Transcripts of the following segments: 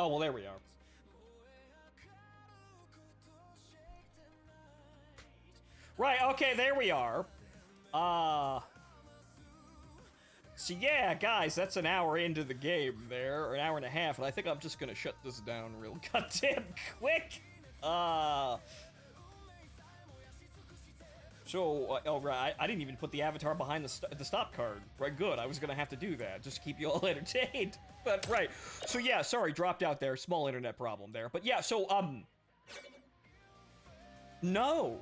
Oh, well, there we are. Right, okay, there we are. So yeah, guys, that's an hour into the game there, or an hour and a half, and I think I'm just gonna shut this down real goddamn quick. Oh right, I didn't even put the avatar behind the stop card. Right, good. I was gonna have to do that just to keep you all entertained. But right, so yeah, sorry, dropped out there. Small internet problem there. But yeah, so no.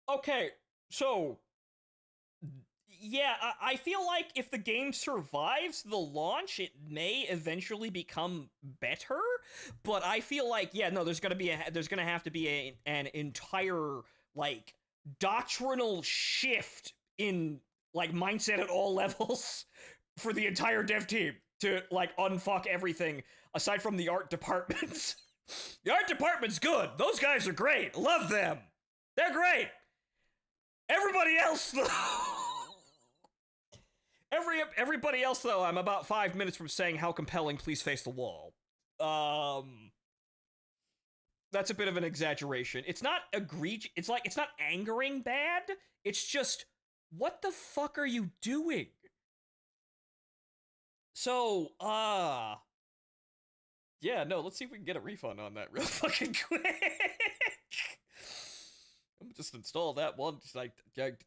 Okay, so yeah, I feel like if the game survives the launch, it may eventually become better. But I feel like, yeah, no, there's gonna have to be an entire like doctrinal shift in like mindset at all levels for the entire dev team to like unfuck everything aside from the art department. The art department's good. Those guys are great. Love them. They're great. Everybody else, though. Everybody else, though, I'm about 5 minutes from saying how compelling Please Face the Wall. That's a bit of an exaggeration. It's not egregious. It's like, it's not angering bad. It's just, what the fuck are you doing? So, yeah, no, let's see if we can get a refund on that real fucking quick. Just install that one. Just like,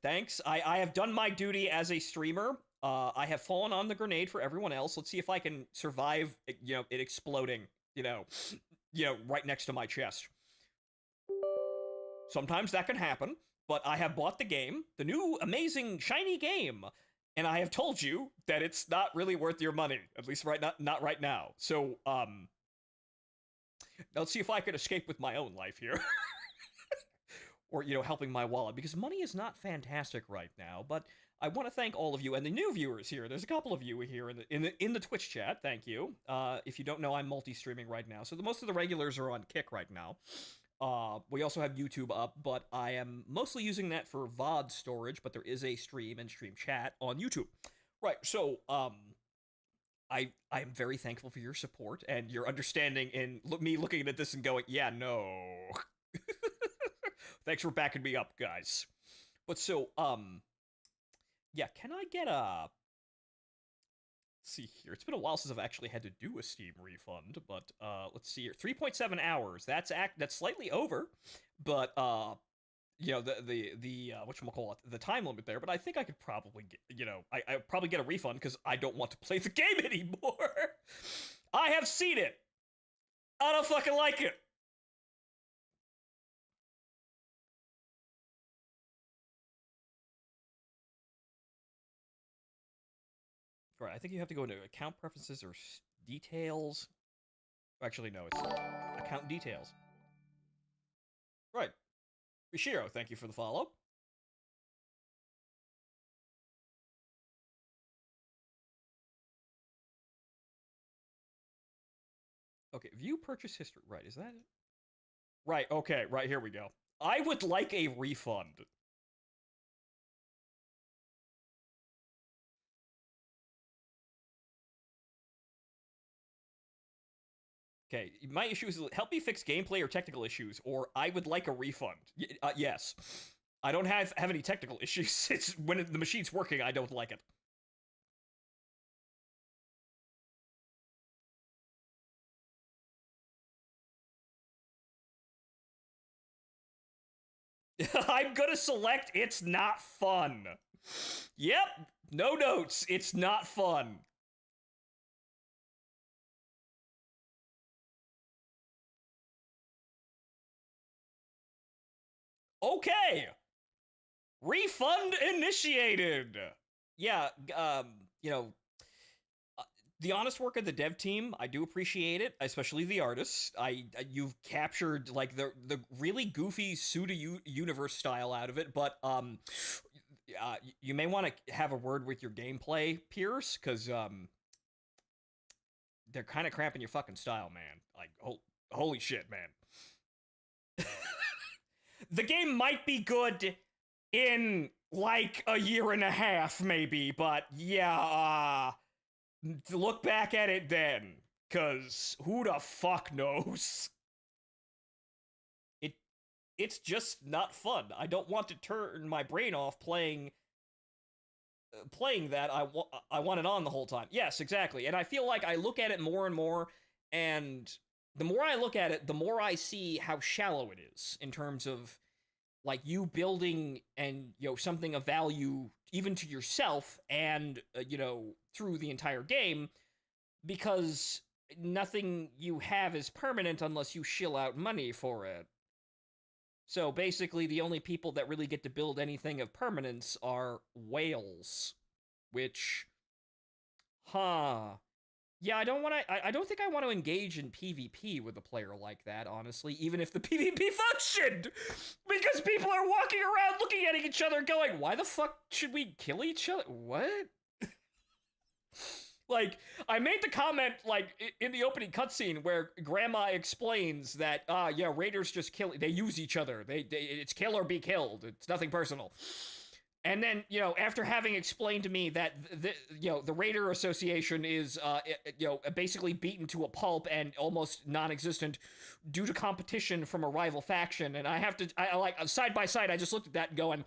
thanks. I have done my duty as a streamer. I have fallen on the grenade for everyone else. Let's see if I can survive, you know, it exploding, right next to my chest. Sometimes that can happen, but I have bought the game, the new amazing shiny game, and I have told you that it's not really worth your money, at least not right now. So, let's see if I can escape with my own life here. Or, helping my wallet, because money is not fantastic right now, but I want to thank all of you and the new viewers here. There's a couple of you here in the Twitch chat. Thank you. If you don't know, I'm multi-streaming right now, so most of the regulars are on Kick right now. We also have YouTube up, but I am mostly using that for VOD storage, but there is a stream and stream chat on YouTube. Right, so, I am very thankful for your support and your understanding in me looking at this and going, yeah, no. Thanks for backing me up, guys. But so, yeah, can I get a... Let's see here. It's been a while since I've actually had to do a Steam refund, but, let's see here. 3.7 hours. That's slightly over, but, whatchamacallit, the time limit there, but I think I could probably get, I'd probably get a refund because I don't want to play the game anymore. I have seen it. I don't fucking like it. Right, I think you have to go into account preferences or details. Actually, no, it's account details. Right. Bishiro, thank you for the follow. Okay, view purchase history. Right, is that it? Right, okay, right, here we go. I would like a refund. Okay, my issue is help me fix gameplay or technical issues, or I would like a refund. Yes. I don't have any technical issues. It's when the machine's working, I don't like it. I'm gonna select it's not fun. Yep, no notes. It's not fun. Okay. Refund initiated. Yeah, the honest work of the dev team, I do appreciate it, especially the artists. You've captured like the really goofy pseudo universe style out of it, but you may want to have a word with your gameplay peers because they're kind of cramping your fucking style, man. Like, holy shit, man. The game might be good in like a year and a half, maybe, but yeah, look back at it then, cause who the fuck knows? It it's just not fun. I don't want to turn my brain off playing that. I want it on the whole time. Yes, exactly. And I feel like I look at it more and more, and the more I look at it, the more I see how shallow it is in terms of like you building and something of value even to yourself and through the entire game, because nothing you have is permanent unless you shill out money for it. So basically, the only people that really get to build anything of permanence are whales, which, huh? Yeah, I don't want to. I don't think I want to engage in PvP with a player like that. Honestly, even if the PvP functioned, because people are walking around looking at each other, going, "Why the fuck should we kill each other? What?" Like, I made the comment, like, in the opening cutscene where Grandma explains that, yeah, raiders just kill, they use each other. It's kill or be killed. It's nothing personal. And then, after having explained to me that, the Raider Association is, basically beaten to a pulp and almost non-existent due to competition from a rival faction, and I like, side by side, I just looked at that going,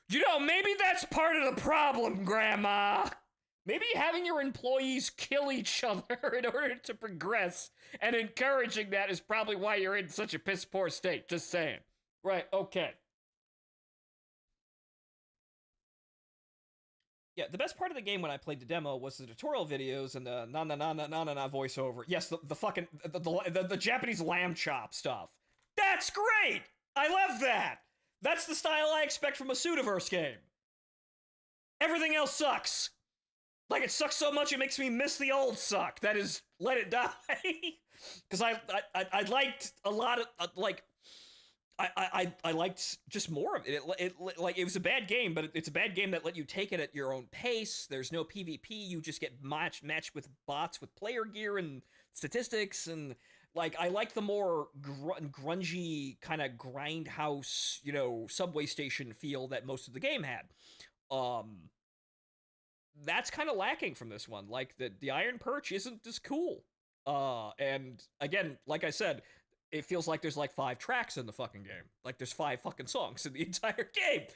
maybe that's part of the problem, Grandma. Maybe having your employees kill each other in order to progress and encouraging that is probably why you're in such a piss poor state. Just saying. Right, okay. Yeah, the best part of the game when I played the demo was the tutorial videos and the na na na na na na na voiceover. Yes, the fucking the Japanese lamb chop stuff. That's great. I love that. That's the style I expect from a Sudaverse game. Everything else sucks. Like, it sucks so much it makes me miss the old suck. That is, let it die. Because I liked a lot of like. I liked just more of it. It was a bad game, but it's a bad game that let you take it at your own pace. There's no PvP. You just get matched with bots with player gear and statistics, and like I like the more grungy kind of grindhouse, subway station feel that most of the game had. That's kind of lacking from this one. Like the Iron Perch isn't as cool. And again, like I said, it feels like there's like 5 tracks in the fucking game. Like there's 5 fucking songs in the entire game.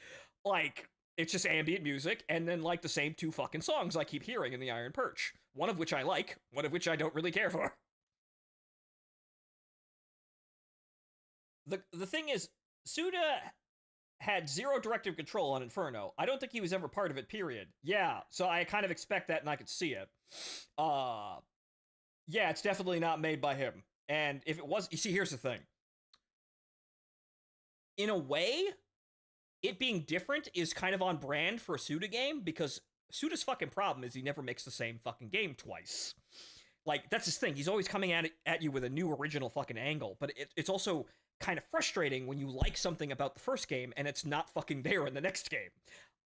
Like it's just ambient music and then like the same 2 fucking songs I keep hearing in the Iron Perch. One of which I like, one of which I don't really care for. The thing is, Suda had 0 directive control on Inferno. I don't think he was ever part of it, period. Yeah, so I kind of expect that and I could see it. Yeah, it's definitely not made by him. And if it was, you see, here's the thing. In a way, it being different is kind of on brand for a Suda game, because Suda's fucking problem is he never makes the same fucking game twice. Like, that's his thing. He's always coming at you with a new original fucking angle, but it's also kind of frustrating when you like something about the first game and it's not fucking there in the next game.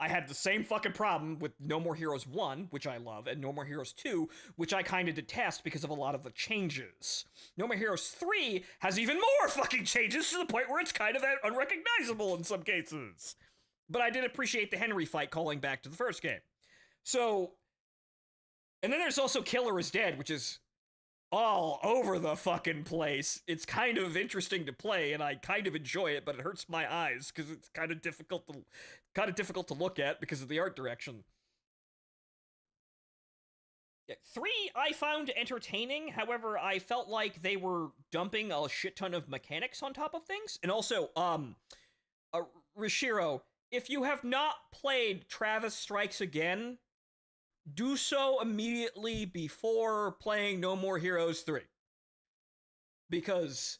I had the same fucking problem with No More Heroes 1, which I love, and No More Heroes 2, which I kind of detest because of a lot of the changes. No More Heroes 3 has even more fucking changes to the point where it's kind of unrecognizable in some cases. But I did appreciate the Henry fight calling back to the first game. So, and then there's also Killer is Dead, which is all over the fucking place. It's kind of interesting to play, and I kind of enjoy it, but it hurts my eyes because it's kind of difficult to look at because of the art direction. Yeah, 3 I found entertaining. However, I felt like they were dumping a shit ton of mechanics on top of things. And also, Rishiro, if you have not played Travis Strikes Again, do so immediately before playing No More Heroes 3. Because,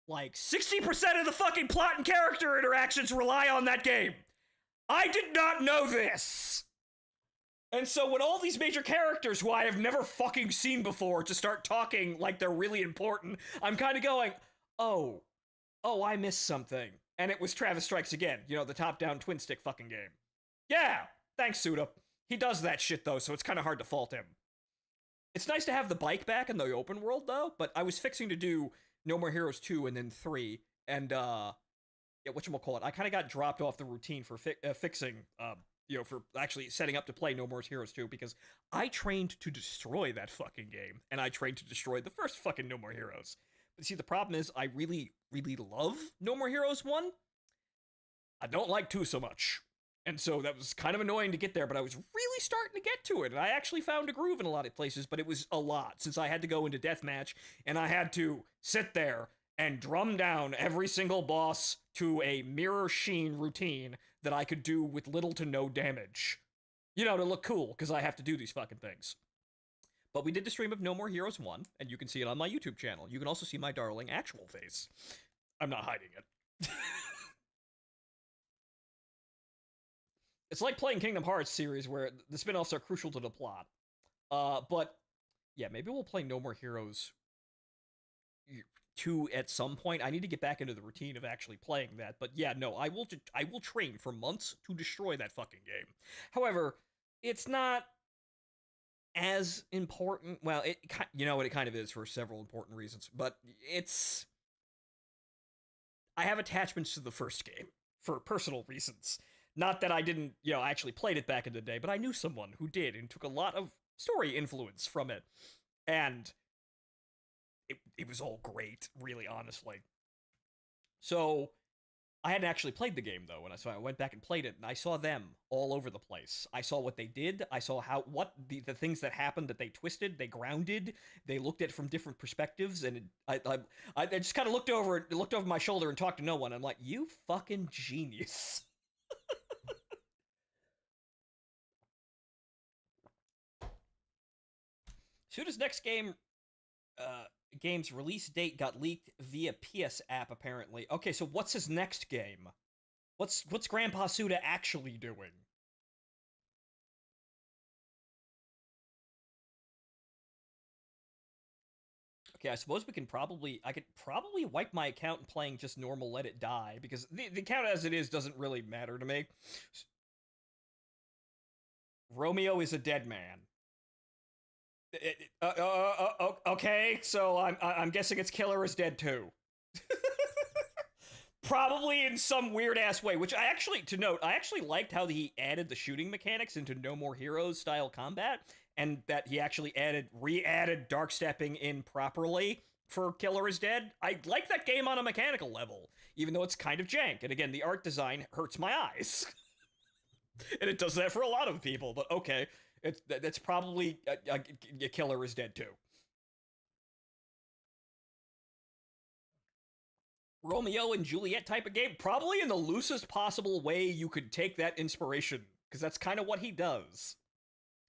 like, 60% of the fucking plot and character interactions rely on that game. I did not know this! And so when all these major characters who I have never fucking seen before to start talking like they're really important, I'm kind of going, oh, I missed something. And it was Travis Strikes Again, the top-down twin-stick fucking game. Yeah, thanks, Suda. He does that shit, though, so it's kind of hard to fault him. It's nice to have the bike back in the open world, though, but I was fixing to do No More Heroes 2 and then 3, and, yeah, whatchamacallit, I kind of got dropped off the routine for fixing, for actually setting up to play No More Heroes 2 because I trained to destroy that fucking game, and I trained to destroy the first fucking No More Heroes. But see, the problem is, I really, really love No More Heroes 1. I don't like 2 so much. And so that was kind of annoying to get there, but I was really starting to get to it. And I actually found a groove in a lot of places, but it was a lot since I had to go into deathmatch and I had to sit there and drum down every single boss to a mirror sheen routine that I could do with little to no damage. To look cool, because I have to do these fucking things. But we did the stream of No More Heroes 1, and you can see it on my YouTube channel. You can also see my darling actual face. I'm not hiding it. It's like playing Kingdom Hearts series where the spin-offs are crucial to the plot. But yeah, maybe we'll play No More Heroes 2 at some point. I need to get back into the routine of actually playing that. But yeah, no, I will train for months to destroy that fucking game. However, it's not as important. Well, it kind of is for several important reasons, but I have attachments to the first game for personal reasons. Not that I didn't, I actually played it back in the day, but I knew someone who did and took a lot of story influence from it. And it was all great, really, honestly. So I hadn't actually played the game, though, and so I went back and played it, and I saw them all over the place. I saw what they did. I saw what the things that happened that they twisted, they grounded, they looked at from different perspectives, and I just kind of looked over my shoulder and talked to no one. I'm like, you fucking genius. Suda's next game's release date got leaked via PS app, apparently. Okay, so what's his next game? What's Grandpa Suda actually doing? Okay, I suppose I could probably wipe my account and playing just normal Let It Die, because the account as it is doesn't really matter to me. Romeo is a dead man. Okay, so I'm guessing its killer is dead too. Probably in some weird ass way, which I actually liked how he added the shooting mechanics into No More Heroes style combat, and that he actually re-added dark stepping in properly for Killer is Dead. I like that game on a mechanical level, even though it's kind of jank. And again, the art design hurts my eyes. And it does that for a lot of people, but okay. That's probably a Killer is Dead too. Romeo and Juliet type of game, probably in the loosest possible way you could take that inspiration, because that's kind of what he does.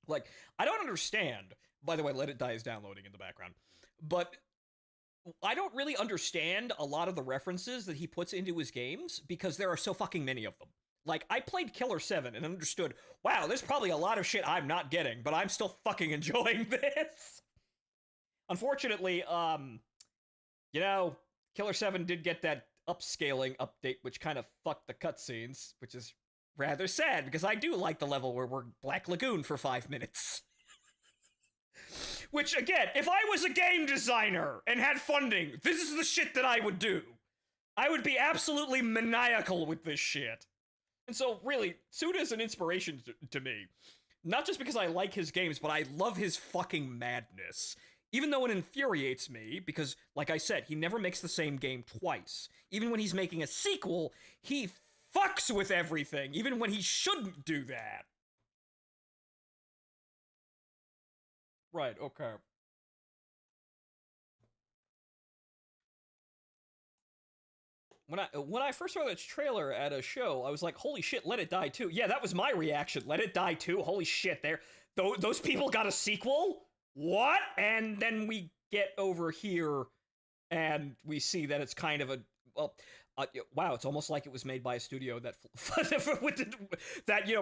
Like, I don't understand. By the way, Let It Die is downloading in the background. But I don't really understand a lot of the references that he puts into his games because there are so fucking many of them. Like, I played Killer 7 and understood, wow, there's probably a lot of shit I'm not getting, but I'm still fucking enjoying this. Unfortunately, Killer 7 did get that upscaling update, which kind of fucked the cutscenes, which is rather sad, because I do like the level where we're Black Lagoon for 5 minutes. Which, again, if I was a game designer and had funding, this is the shit that I would do. I would be absolutely maniacal with this shit. And so, really, Suda is an inspiration to me. Not just because I like his games, but I love his fucking madness. Even though it infuriates me, because, like I said, he never makes the same game twice. Even when he's making a sequel, he fucks with everything, even when he shouldn't do that. Right, okay. When I first saw this trailer at a show, I was like, "Holy shit, Let It Die 2." Yeah, that was my reaction. Let It Die 2. Holy shit, those people got a sequel? What? And then we get over here and we see that it's kind of wow, it's almost like it was made by a studio that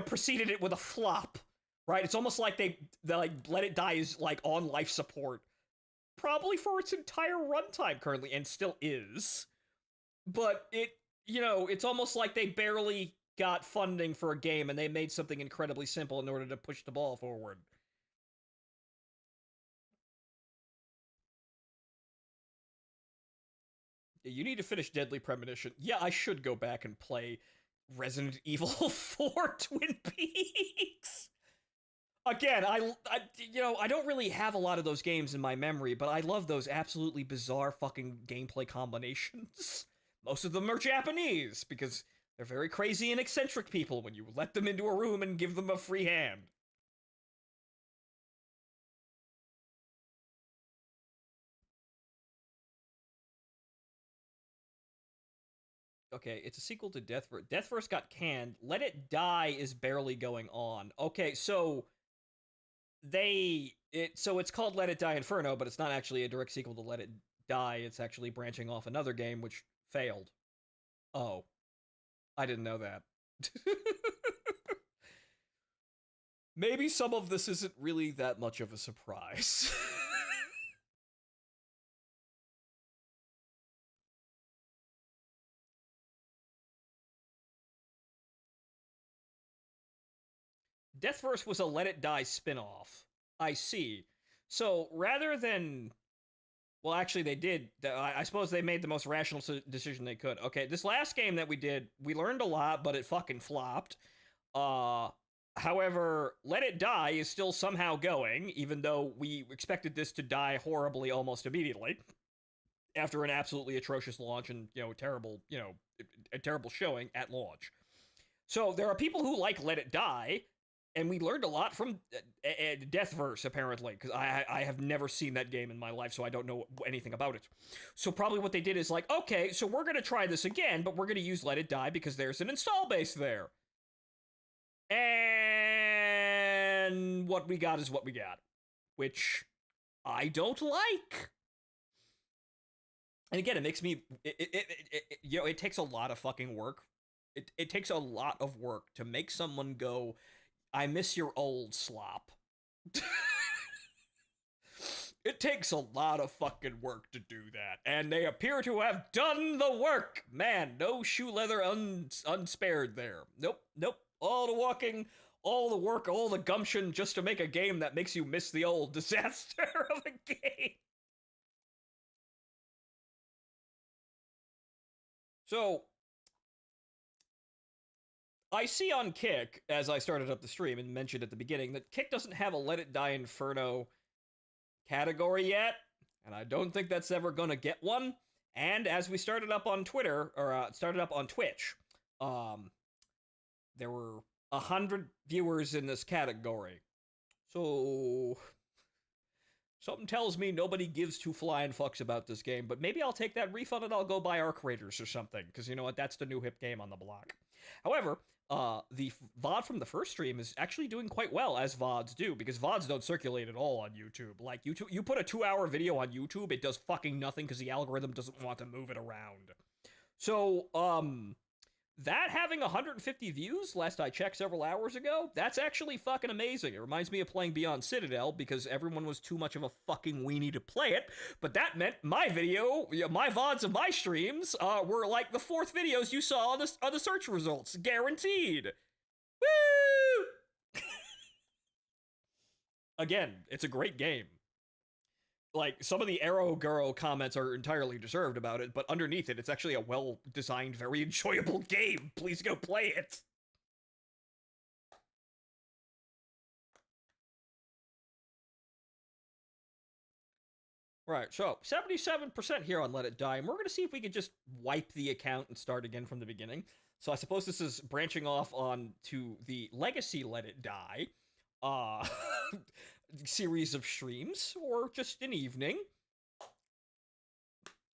preceded it with a flop. Right? It's almost like they like Let It Die is like on life support probably for its entire runtime currently, and still is. But it's almost like they barely got funding for a game and they made something incredibly simple in order to push the ball forward. You need to finish Deadly Premonition. Yeah, I should go back and play Resident Evil 4 Twin Peaks. Again, I don't really have a lot of those games in my memory, but I love those absolutely bizarre fucking gameplay combinations. Most of them are Japanese because they're very crazy and eccentric people when you let them into a room and give them a free hand. Okay, it's a sequel to Deathverse. Deathverse got canned. Let It Die is barely going on. Okay, so it's called Let It Die Inferno, but it's not actually a direct sequel to Let It Die. It's actually branching off another game which failed. Oh, I didn't know that. Maybe some of this isn't really that much of a surprise. Deathverse was a Let It Die spin-off. I see. So rather than, well, actually they did. I suppose they made the most rational decision they could. Okay, this last game that we did, we learned a lot, but it fucking flopped. However, Let It Die is still somehow going, even though we expected this to die horribly almost immediately after an absolutely atrocious launch and terrible, a terrible showing at launch. So there are people who like Let It Die, and we learned a lot from Deathverse, apparently, because I have never seen that game in my life, so I don't know anything about it. So probably what they did is like, okay, so we're going to try this again, but we're going to use Let It Die because there's an install base there. And what we got is what we got, which I don't like. And again, it makes me, it takes a lot of fucking work. It takes a lot of work to make someone go, I miss your old slop. It takes a lot of fucking work to do that, and they appear to have done the work. Man, no shoe leather unspared there. Nope. All the walking, all the work, all the gumption just to make a game that makes you miss the old disaster of a game. So, I see on Kick, as I started up the stream and mentioned at the beginning, that Kick doesn't have a Let It Die Inferno category yet, and I don't think that's ever gonna get one. And as we started up on Twitter, or started up on Twitch, there were 100 viewers in this category. So something tells me nobody gives two flying fucks about this game, but maybe I'll take that refund and I'll go buy Arc Raiders or something, because you know what, that's the new hip game on the block. However, the VOD from the first stream is actually doing quite well, as VODs do, because VODs don't circulate at all on YouTube. Like, YouTube, you put a 2-hour video on YouTube, it does fucking nothing because the algorithm doesn't want to move it around. So, that having 150 views, last I checked several hours ago, that's actually fucking amazing. It reminds me of playing Beyond Citadel, because everyone was too much of a fucking weenie to play it, but that meant my VODs of my streams, were like the 4th videos you saw on the search results. Guaranteed! Woo! Again, it's a great game. Like, some of the Arrow Girl comments are entirely deserved about it, but underneath it, it's actually a well-designed, very enjoyable game. Please go play it. Right, so 77% here on Let It Die, and we're going to see if we can just wipe the account and start again from the beginning. So I suppose this is branching off on to the Legacy Let It Die series of streams, or just an evening.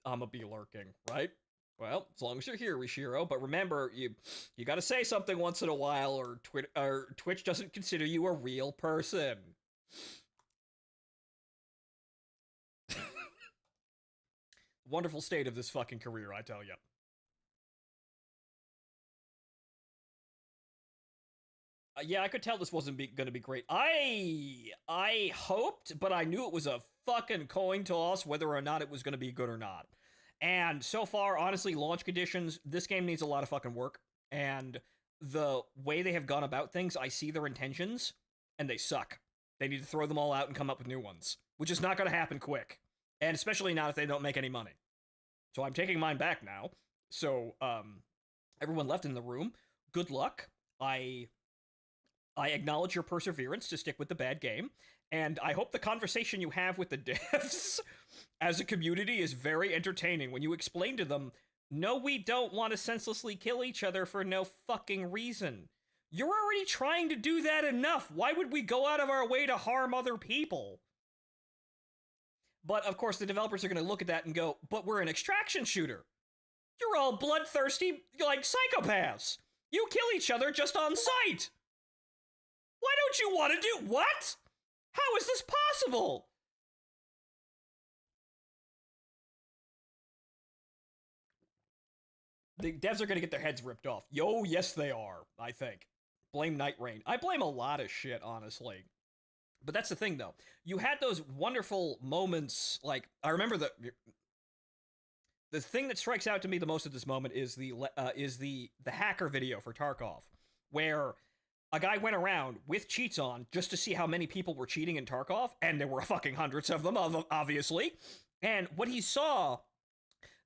I'ma be lurking, right? Well, as long as you're here, Rishiro. But remember, you gotta say something once in a while, or Twitch doesn't consider you a real person. Wonderful state of this fucking career, I tell you. Yeah, I could tell this wasn't gonna be great. I hoped, but I knew it was a fucking coin toss whether or not it was gonna be good or not. And so far, honestly, launch conditions, this game needs a lot of fucking work. And the way they have gone about things, I see their intentions, and they suck. They need to throw them all out and come up with new ones, which is not gonna happen quick. And especially not if they don't make any money. So I'm taking mine back now. So, everyone left in the room, good luck. I I acknowledge your perseverance to stick with the bad game, and I hope the conversation you have with the devs as a community is very entertaining when you explain to them, no, we don't want to senselessly kill each other for no fucking reason. You're already trying to do that enough. Why would we go out of our way to harm other people? But of course, the developers are going to look at that and go, but we're an extraction shooter. You're all bloodthirsty, like psychopaths. You kill each other just on sight. Why don't you want to do what? How is this possible? The devs are going to get their heads ripped off. Yo, yes they are, I think. Blame Night Rain. I blame a lot of shit, honestly. But that's the thing, though. You had those wonderful moments, like, I remember the thing that strikes out to me the most at this moment is the hacker video for Tarkov, where a guy went around with cheats on just to see how many people were cheating in Tarkov, and there were fucking hundreds of them, obviously. And what he saw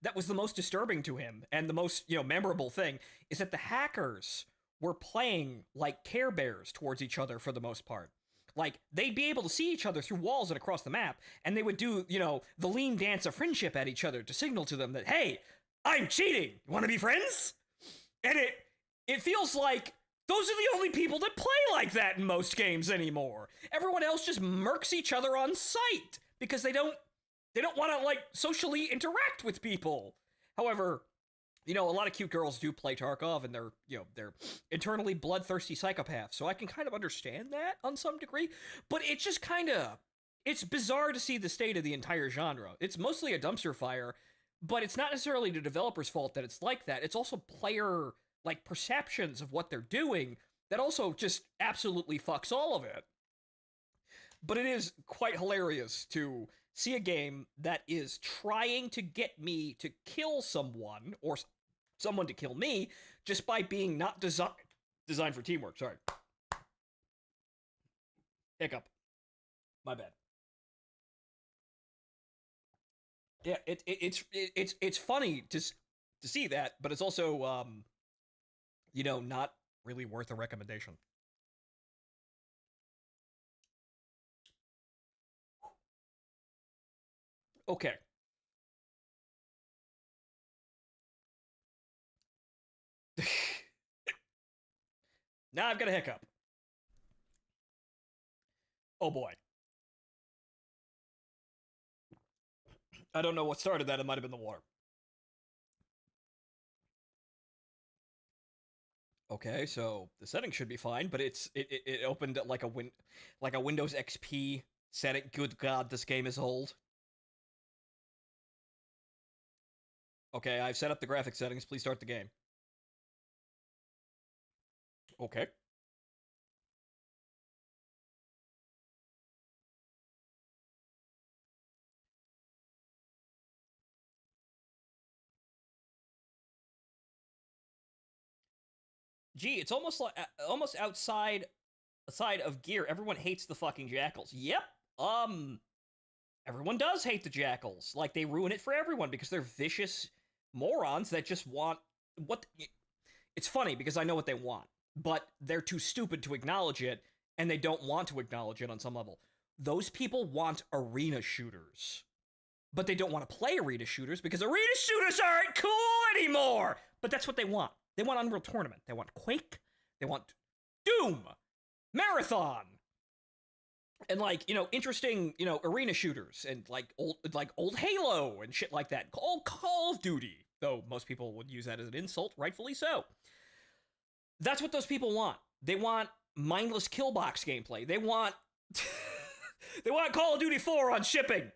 that was the most disturbing to him and the most, memorable thing is that the hackers were playing like Care Bears towards each other for the most part. Like, they'd be able to see each other through walls and across the map, and they would do, the lean dance of friendship at each other to signal to them that, hey, I'm cheating. You want to be friends? And it feels like those are the only people that play like that in most games anymore. Everyone else just murks each other on sight because they don't want to, like, socially interact with people. However, a lot of cute girls do play Tarkov, and they're internally bloodthirsty psychopaths, so I can kind of understand that on some degree, but it just it's bizarre to see the state of the entire genre. It's mostly a dumpster fire, but it's not necessarily the developer's fault that it's like that. It's also player, like, perceptions of what they're doing that also just absolutely fucks all of it. But it is quite hilarious to see a game that is trying to get me to kill someone, or someone to kill me, just by being not designed for teamwork. Sorry. Hiccup. My bad. Yeah, it's funny to see that, but it's also not really worth a recommendation. Okay. Now I've got a hiccup. Oh boy. I don't know what started that. It might have been the water. Okay, so the settings should be fine, but it opened like a Windows XP setting. Good God, this game is old. Okay, I've set up the graphic settings. Please start the game. Okay. Gee, it's almost like almost outside of gear. Everyone hates the fucking jackals. Yep. Everyone does hate the jackals. Like, they ruin it for everyone because they're vicious morons that just want what. It's funny because I know what they want, but they're too stupid to acknowledge it, and they don't want to acknowledge it on some level. Those people want arena shooters, but they don't want to play arena shooters because arena shooters aren't cool anymore. But that's what they want. They want Unreal Tournament. They want Quake. They want Doom, Marathon, and, like, interesting, arena shooters, and like old Halo and shit like that. Old Call of Duty, though most people would use that as an insult, rightfully so. That's what those people want. They want mindless killbox gameplay. They want they want Call of Duty 4 on shipping,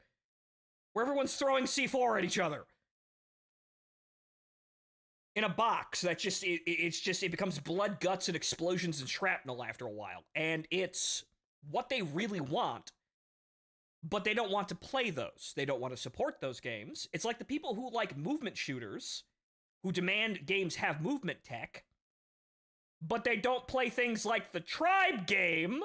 where everyone's throwing C4 at each other in a box that just it becomes blood, guts, and explosions and shrapnel after a while. And it's what they really want, but they don't want to play those. They don't want to support those games. It's like the people who like movement shooters, who demand games have movement tech, but they don't play things like the Tribe game,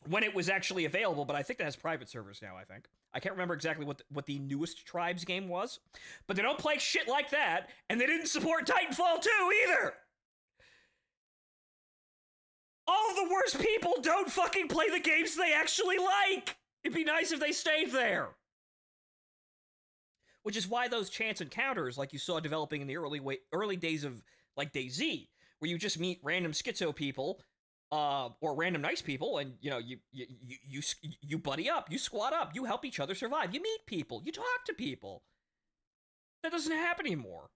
when it was actually available, but I think that has private servers now, I think. I can't remember exactly what the newest Tribes game was, but they don't play shit like that, and they didn't support Titanfall 2 either! All the worst people don't fucking play the games they actually like! It'd be nice if they stayed there. Which is why those chance encounters, like you saw developing in the early days of, like, DayZ, where you just meet random schizo people, or random nice people, and, you know, you buddy up, you squad up, you help each other survive, you meet people, you talk to people. That doesn't happen anymore,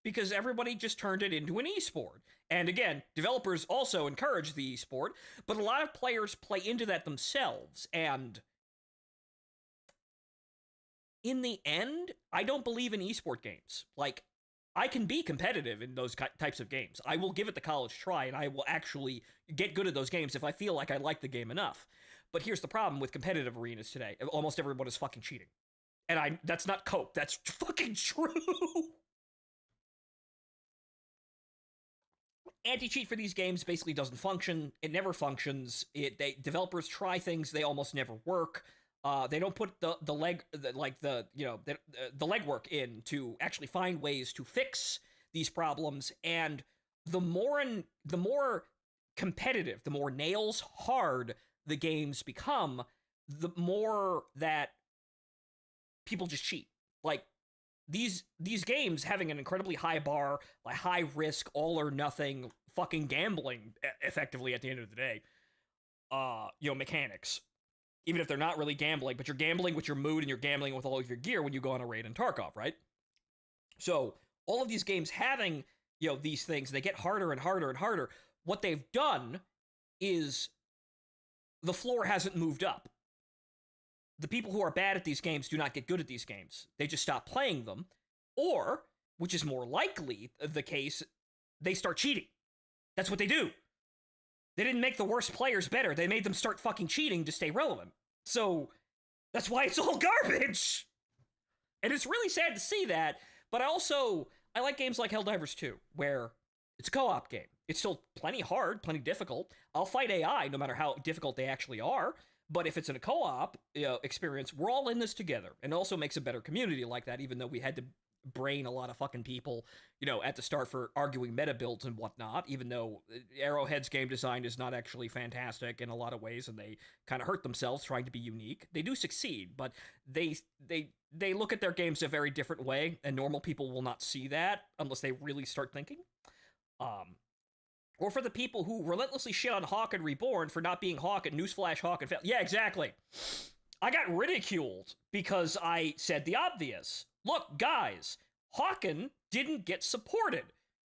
because everybody just turned it into an esport. And again, developers also encourage the esport, but a lot of players play into that themselves, and in the end, I don't believe in esport games. Like, I can be competitive in those types of games. I will give it the college try, and I will actually get good at those games if I feel like I like the game enough. But here's the problem with competitive arenas today. Almost everyone is fucking cheating. And that's not cope. That's fucking true. Anti-cheat for these games basically doesn't function. It never functions. Developers try things, they almost never work. They don't put the legwork in to actually find ways to fix these problems. And the more competitive, the more nails hard the games become, the more that people just cheat. Like, these games having an incredibly high bar, like high risk, all or nothing fucking gambling, effectively at the end of the day, mechanics. Even if they're not really gambling, but you're gambling with your mood and you're gambling with all of your gear when you go on a raid in Tarkov, right? So all of these games having, these things, they get harder and harder and harder. What they've done is the floor hasn't moved up. The people who are bad at these games do not get good at these games. They just stop playing them. Or, which is more likely the case, they start cheating. That's what they do. They didn't make the worst players better. They made them start fucking cheating to stay relevant. So, that's why it's all garbage! And it's really sad to see that, but I like games like Helldivers 2, where it's a co-op game. It's still plenty hard, plenty difficult. I'll fight AI no matter how difficult they actually are, but if it's in a co-op experience, we're all in this together. And it also makes a better community like that, even though we had to brain a lot of fucking people, at the start for arguing meta builds and whatnot, even though Arrowhead's game design is not actually fantastic in a lot of ways, and they kind of hurt themselves trying to be unique. They do succeed, but they look at their games a very different way, and normal people will not see that unless they really start thinking. Or for the people who relentlessly shit on Hawk and Reborn for not being Hawk and newsflash Hawk and yeah, exactly. I got ridiculed because I said the obvious. Look, guys, Hawken didn't get supported.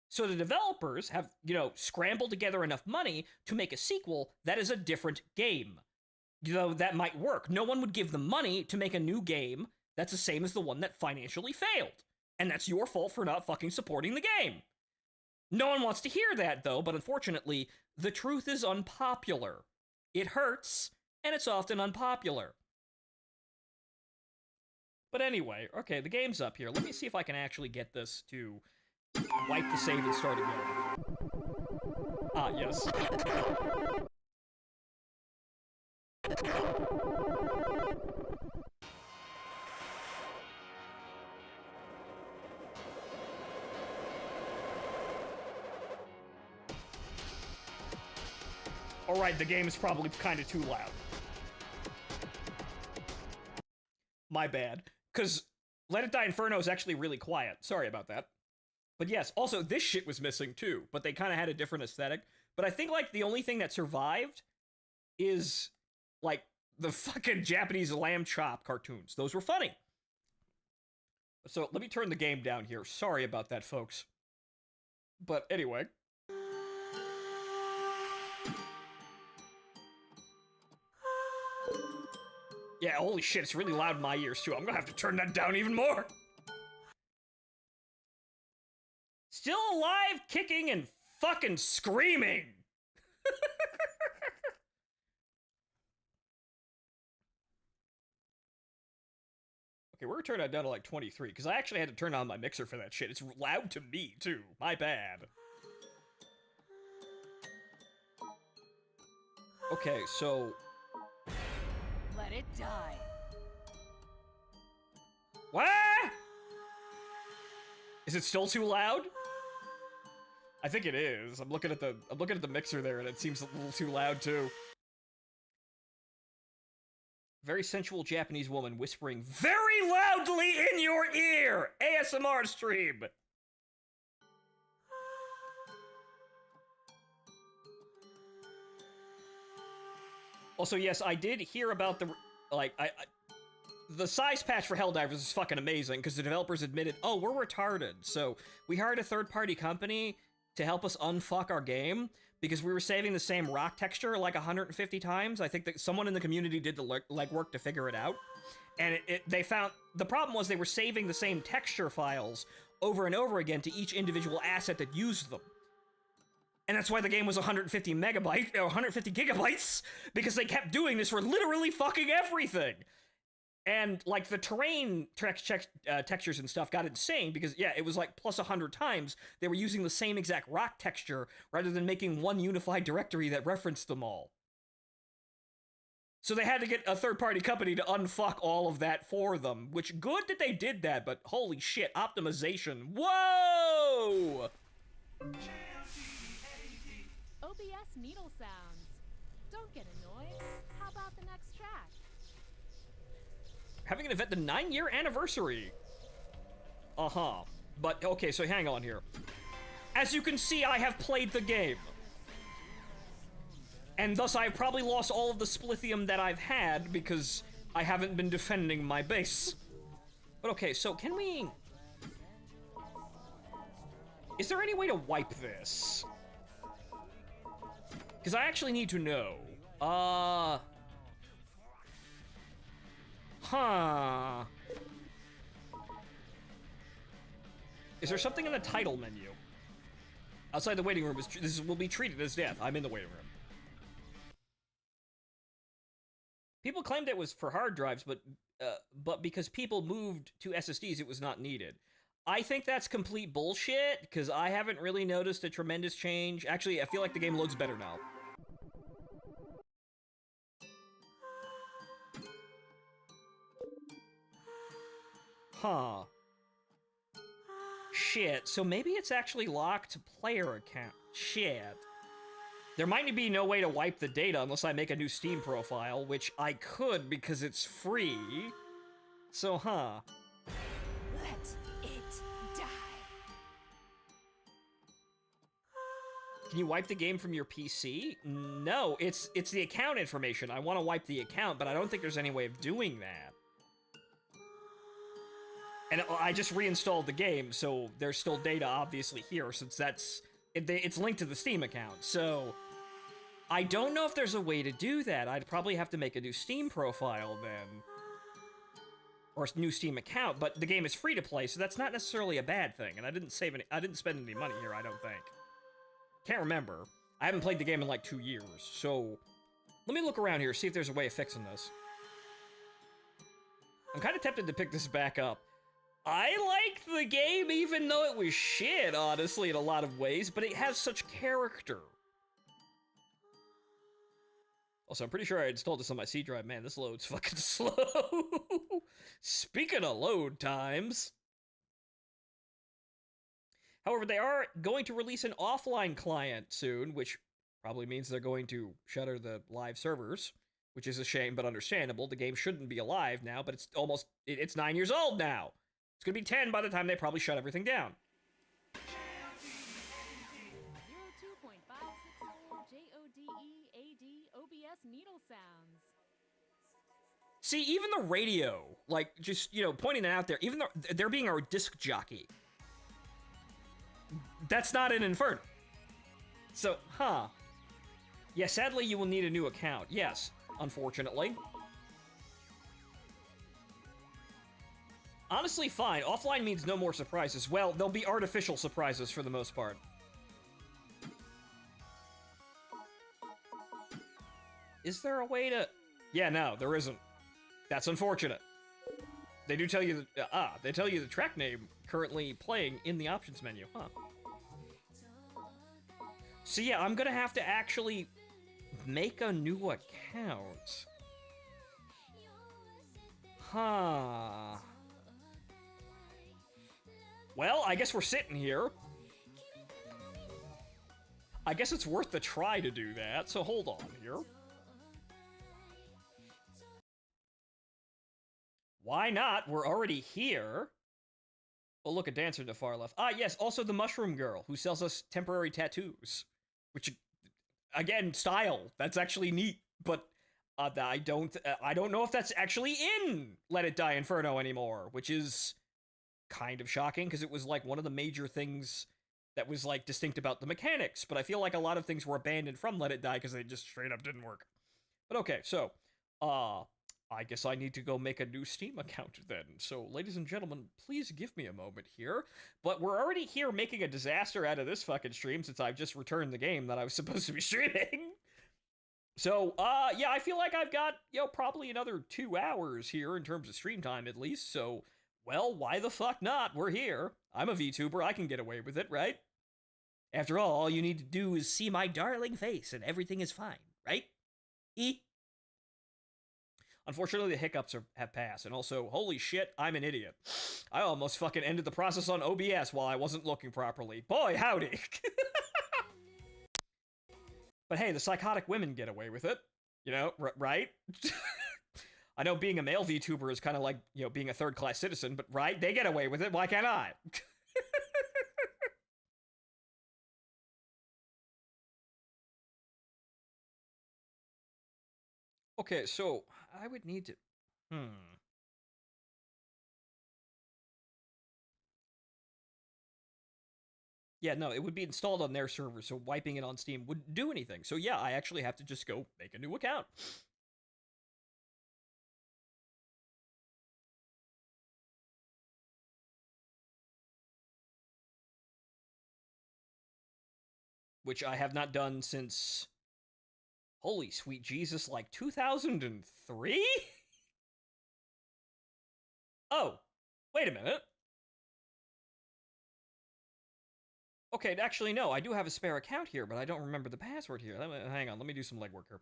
So the developers have, scrambled together enough money to make a sequel that is a different game. That might work. No one would give them money to make a new game that's the same as the one that financially failed. And that's your fault for not fucking supporting the game. No one wants to hear that, though, but unfortunately, the truth is unpopular. It hurts, and it's often unpopular. But anyway, okay, the game's up here. Let me see if I can actually get this to wipe the save and start again. Ah, yes. Alright, the game is probably kind of too loud. My bad. Because Let It Die Inferno is actually really quiet. Sorry about that. But yes, also, this shit was missing too, but they kind of had a different aesthetic. But I think, like, the only thing that survived is, like, the fucking Japanese lamb chop cartoons. Those were funny. So, let me turn the game down here. Sorry about that, folks. But anyway. Yeah, holy shit, it's really loud in my ears, too. I'm gonna have to turn that down even more. Still alive, kicking, and fucking screaming. Okay, we're gonna turn that down to like 23, because I actually had to turn on my mixer for that shit. It's loud to me, too. My bad. Okay, so it die. What? Is it still too loud? I think it is. I'm looking at the mixer there, and it seems a little too loud too. Very sensual Japanese woman whispering very loudly in your ear. ASMR stream. Also, yes, I did hear about the the size patch for Helldivers is fucking amazing because the developers admitted, oh, we're retarded, so we hired a third-party company to help us unfuck our game because we were saving the same rock texture like 150 times. I think that someone in the community did the legwork to figure it out, and they found the problem was they were saving the same texture files over and over again to each individual asset that used them. And that's why the game was 150 megabytes, or 150 gigabytes, because they kept doing this for literally fucking everything. And, like, the terrain textures and stuff got insane, because, yeah, it was, like, plus 100 times. They were using the same exact rock texture, rather than making one unified directory that referenced them all. So they had to get a third-party company to unfuck all of that for them, which, good that they did that, but holy shit, optimization. Whoa! OBS needle sounds. Don't get annoyed. How about the next track? Having an event, the 9-year anniversary. Uh-huh. But, okay, so hang on here. As you can see, I have played the game. And thus, I've probably lost all of the splithium that I've had, because I haven't been defending my base. But okay, so can we... Is there any way to wipe this? Because I actually need to know. Huh. Is there something in the title menu? Outside the waiting room, this will be treated as death. I'm in the waiting room. People claimed it was for hard drives, but because people moved to SSDs, it was not needed. I think that's complete bullshit, because I haven't really noticed a tremendous change. Actually, I feel like the game loads better now. Huh. Shit, so maybe it's actually locked to player account. Shit. There might be no way to wipe the data unless I make a new Steam profile, which I could because it's free. So, huh. Let it die. Can you wipe the game from your PC? No, it's the account information. I want to wipe the account, but I don't think there's any way of doing that. And I just reinstalled the game, so there's still data obviously here, since it's linked to the Steam account. So I don't know if there's a way to do that. I'd probably have to make a new Steam profile then. Or a new Steam account, but the game is free to play, so that's not necessarily a bad thing. And I didn't spend any money here, I don't think. Can't remember. I haven't played the game in like 2 years, so let me look around here, see if there's a way of fixing this. I'm kind of tempted to pick this back up. I liked the game even though it was shit, honestly, in a lot of ways, but it has such character. Also, I'm pretty sure I installed this on my C drive. Man, this load's fucking slow. Speaking of load times. However, they are going to release an offline client soon, which probably means they're going to shutter the live servers, which is a shame but understandable. The game shouldn't be alive now, but it's 9 years old now. It's gonna be 10 by the time they probably shut everything down. 02.560 JODEAD OBS needle sounds. See, even the radio, like, just, you know, pointing it out there, even though they're being our disc jockey. That's not an Inferno. So, huh. Yeah, sadly, you will need a new account. Yes, unfortunately. Honestly, fine. Offline means no more surprises. Well, there'll be artificial surprises for the most part. Is there a way to... Yeah, no, there isn't. That's unfortunate. They do tell you... they tell you the track name currently playing in the options menu, huh? So yeah, I'm gonna have to actually make a new account. Huh. Well, I guess we're sitting here. I guess it's worth the try to do that, so hold on here. Why not? We're already here. Oh, look, a dancer to the far left. Ah, yes, also the mushroom girl who sells us temporary tattoos. Which, again, style. That's actually neat, but I don't know if that's actually in Let It Die Inferno anymore, which is kind of shocking because it was like one of the major things that was like distinct about the mechanics, but I feel like a lot of things were abandoned from Let It Die because they just straight up didn't work. But okay, so I guess I need to go make a new Steam account then. So, ladies and gentlemen, please give me a moment here. But we're already here making a disaster out of this fucking stream since I've just returned the game that I was supposed to be streaming. So, yeah, I feel like I've got, probably another 2 hours here in terms of stream time at least. So, well, why the fuck not? We're here. I'm a VTuber. I can get away with it, right? After all you need to do is see my darling face and everything is fine, right? E. Unfortunately, the hiccups have passed, and also, holy shit, I'm an idiot. I almost fucking ended the process on OBS while I wasn't looking properly. Boy, howdy. But hey, the psychotic women get away with it. Right? I know being a male VTuber is kind of like, being a third-class citizen, but right? They get away with it. Why can't I? Okay, so I would need to... Yeah, no, it would be installed on their server, so wiping it on Steam wouldn't do anything. So yeah, I actually have to just go make a new account. Which I have not done since... Holy sweet Jesus, like 2003? Oh, wait a minute. Okay, actually, no, I do have a spare account here, but I don't remember the password here. Hang on, let me do some legwork here.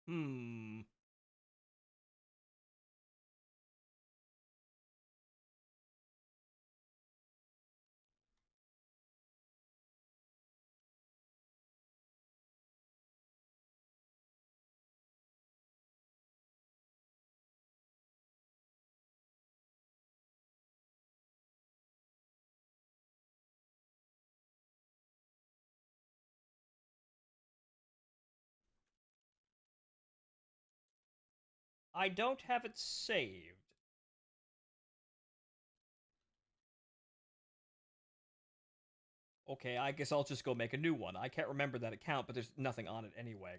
Hmm. I don't have it saved. Okay, I guess I'll just go make a new one. I can't remember that account, but there's nothing on it anyway.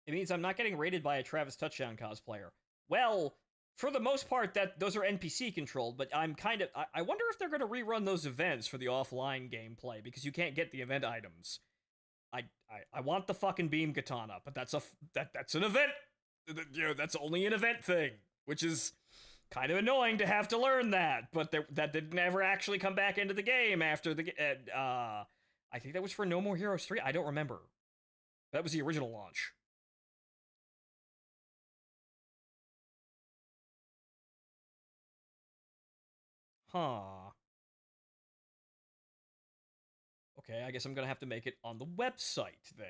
It means I'm not getting raided by a Travis Touchdown cosplayer. Well, for the most part, that those are NPC controlled, but I'm kind of... I wonder if they're going to rerun those events for the offline gameplay, because you can't get the event items. I want the fucking beam katana, but that's an event. That's only an event thing, which is kind of annoying to have to learn that. But that didn't ever actually come back into the game after the... I think that was for No More Heroes 3. I don't remember. That was the original launch. Huh. Okay, I guess I'm gonna have to make it on the website then.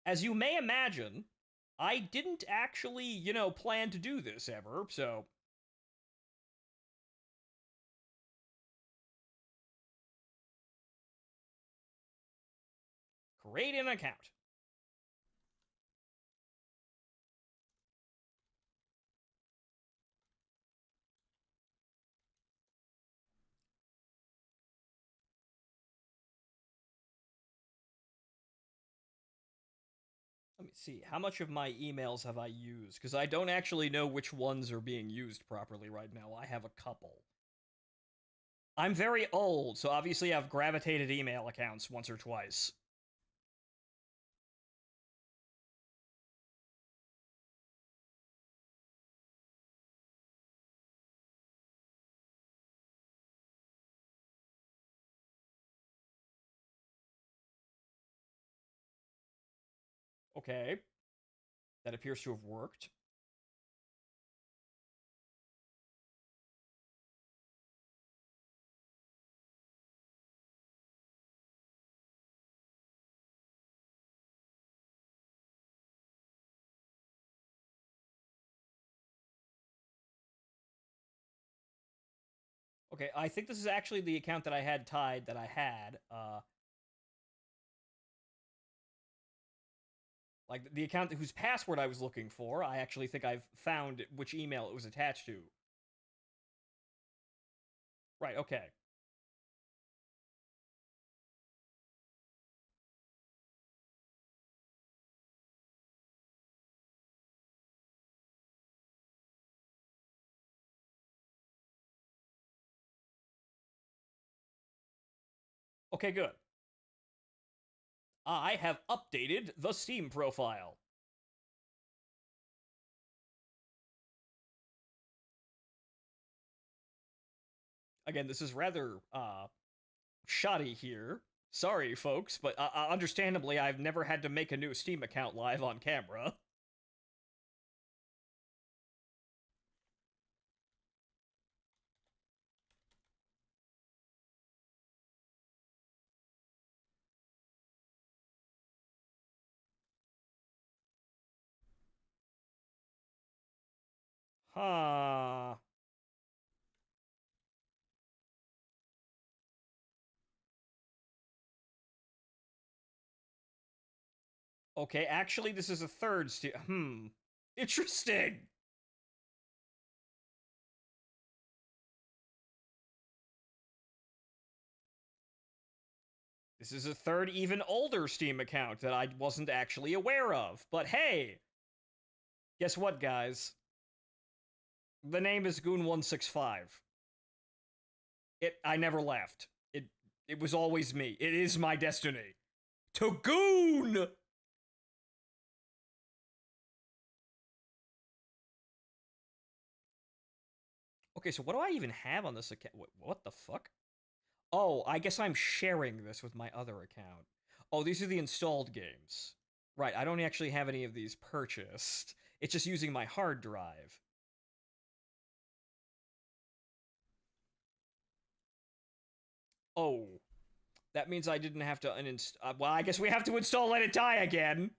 As you may imagine, I didn't actually, plan to do this ever, so... Create an account. Let me see. How much of my emails have I used? Because I don't actually know which ones are being used properly right now. I have a couple. I'm very old, so obviously I've gravitated email accounts once or twice. Okay. That appears to have worked. Okay, I think this is actually the account that I had tied that I had. Like the account whose password I was looking for. I actually think I've found which email it was attached to. Right, okay. Okay, good. I have updated the Steam profile. Again, this is rather shoddy here. Sorry, folks, but understandably, I've never had to make a new Steam account live on camera. Huh. Okay, actually, this is a third Steam. Interesting. This is a third, even older Steam account that I wasn't actually aware of. But hey, guess what, guys? The name is Goon165. I never left. It was always me. It is my destiny. To Goon! Okay, so what do I even have on this account? What the fuck? Oh, I guess I'm sharing this with my other account. Oh, these are the installed games. Right, I don't actually have any of these purchased. It's just using my hard drive. Oh, that means I didn't have to uninstall. Well, I guess we have to install Let It Die again.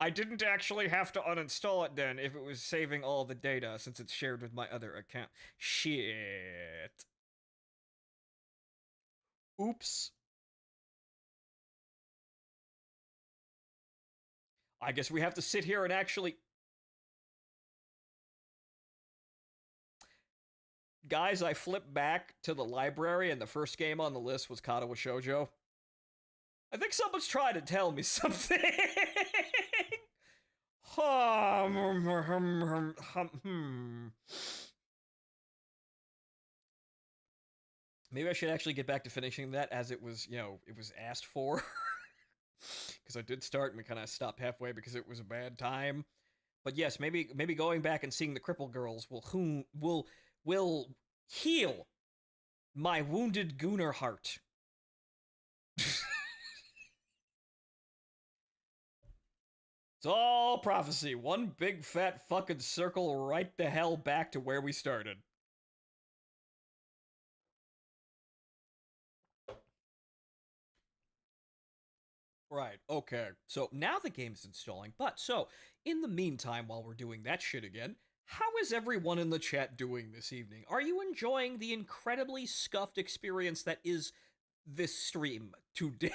I didn't actually have to uninstall it then if it was saving all the data since it's shared with my other account. Shit. Oops. I guess we have to sit here and actually. Guys, I flipped back to the library and the first game on the list was Katawa Shoujo. I think someone's trying to tell me something. Maybe I should actually get back to finishing that as it was, it was asked for. Because I did start and we kind of stopped halfway because it was a bad time. But yes, maybe going back and seeing the Cripple Girls will heal my wounded Gooner heart. It's all prophecy. One big fat fucking circle right the hell back to where we started. Right, okay. So now the game's installing, but so, in the meantime, while we're doing that shit again, how is everyone in the chat doing this evening? Are you enjoying the incredibly scuffed experience that is this stream today?